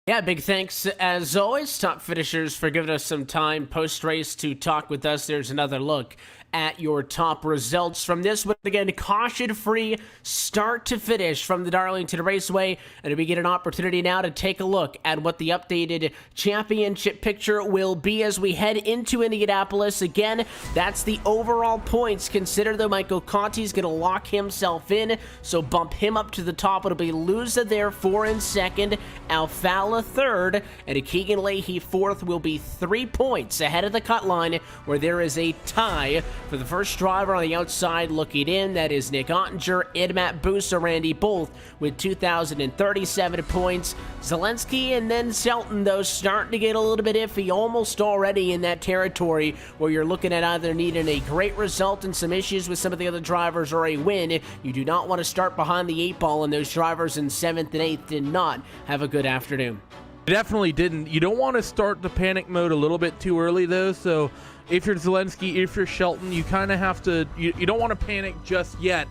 Yeah, big thanks, as always, top finishers, for giving us some time post-race to talk with us. There's another look at your top results from this one. Again, caution-free start to finish from the Darlington Raceway, and we get an opportunity now to take a look at what the updated championship picture will be as we head into Indianapolis. Again, that's the overall points. Consider, though, Michael Conti's going to lock himself in, so bump him up to the top. It'll be Luza there 4 in second, Alfala third, and Keegan Leahy fourth. Will be 3 points ahead of the cut line, where there is a tie for the first driver on the outside looking in. That is Nick Ottinger and Matt Busa, Randy, both with 2,037 points. Zelensky and then Shelton, though, starting to get a little bit iffy, almost already in that territory where you're looking at either needing a great result and some issues with some of the other drivers or a win. You do not want to start behind the 8 ball, and those drivers in 7th and 8th did not have a good afternoon. Definitely didn't. You don't want to start the panic mode a little bit too early, though, so if you're Zelensky, if you're Shelton, you kind of have to, you don't want to panic just yet.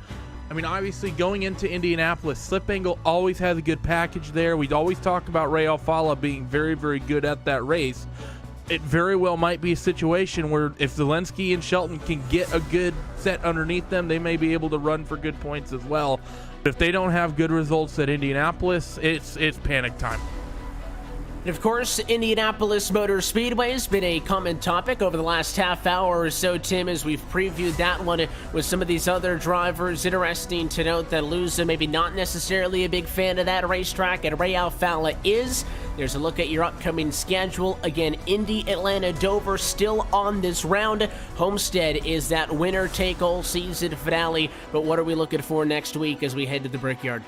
I mean, obviously, going into Indianapolis, Slip Angle always has a good package there. We'd always talk about Ray Alfala being very, very good at that race. It very well might be a situation where if Zelensky and Shelton can get a good set underneath them, they may be able to run for good points as well. But if they don't have good results at Indianapolis, it's panic time. And of course, Indianapolis Motor Speedway has been a common topic over the last half hour or so, Tim, as we've previewed that one with some of these other drivers. Interesting to note that Luza maybe not necessarily a big fan of that racetrack, and Ray Alfala is. There's a look at your upcoming schedule. Again, Indy, Atlanta, Dover still on this round. Homestead is that winner-take-all season finale, but what are we looking for next week as we head to the Brickyard?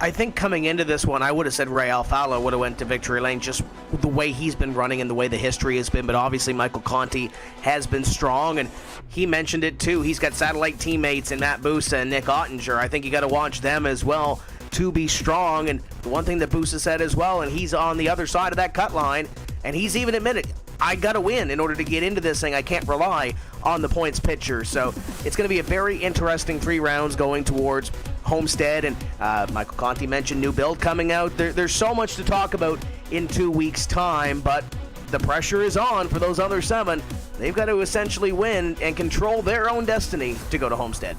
I think coming into this one, I would have said Ray Alfala would have went to victory lane, just the way he's been running and the way the history has been. But obviously Michael Conti has been strong, and he mentioned it too. He's got satellite teammates in Matt Busa and Nick Ottinger. I think you got to watch them as well to be strong. And the one thing that Busa said as well, and he's on the other side of that cut line, and he's even admitted, I got to win in order to get into this thing. I can't rely on the points picture. So it's going to be a very interesting 3 rounds going towards Homestead. And Michael Conti mentioned new build coming out. There's so much to talk about in 2 weeks' time, but the pressure is on for those other 7. They've got to essentially win and control their own destiny to go to Homestead.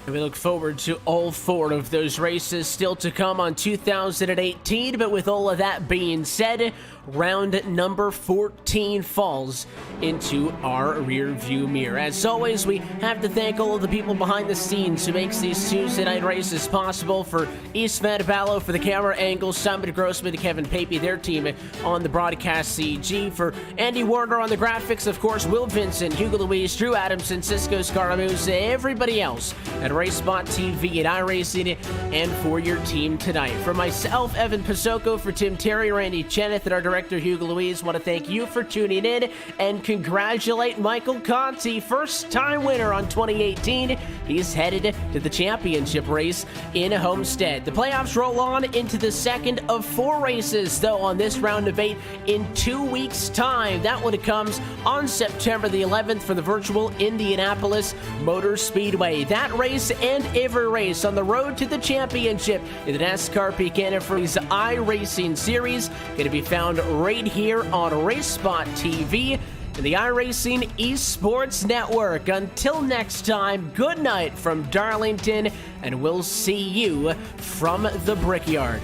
And we look forward to all 4 of those races still to come on 2018. But with all of that being said, round number 14 falls into our rear view mirror. As always, we have to thank all of the people behind the scenes who makes these Tuesday night races possible. For East Vandaballo, for the camera angles, Simon Grossman, Kevin Papey, their team on the broadcast CG. For Andy Warner on the graphics, of course, Will Vincent, Hugo Luis, Drew Adamson, Cisco Scaramouche, everybody else at RaceSpotTV and iRacing, and for your team tonight. For myself, Evan Pasoko, for Tim Terry, Randy Cheneth, and our director, Hugo Luis, want to thank you for tuning in and congratulate Michael Conti, first-time winner on 2018. He's headed to the championship race in Homestead. The playoffs roll on into the second of 4 races, though, on this round of 8 in 2 weeks' time. That one comes on September the 11th for the virtual Indianapolis Motor Speedway. That race and every race on the road to the championship in the NASCAR Peak Antifreeze iRacing Series going to be found right here on RaceSpotTV and the iRacing Esports Network. Until next time, good night from Darlington, and we'll see you from the Brickyard.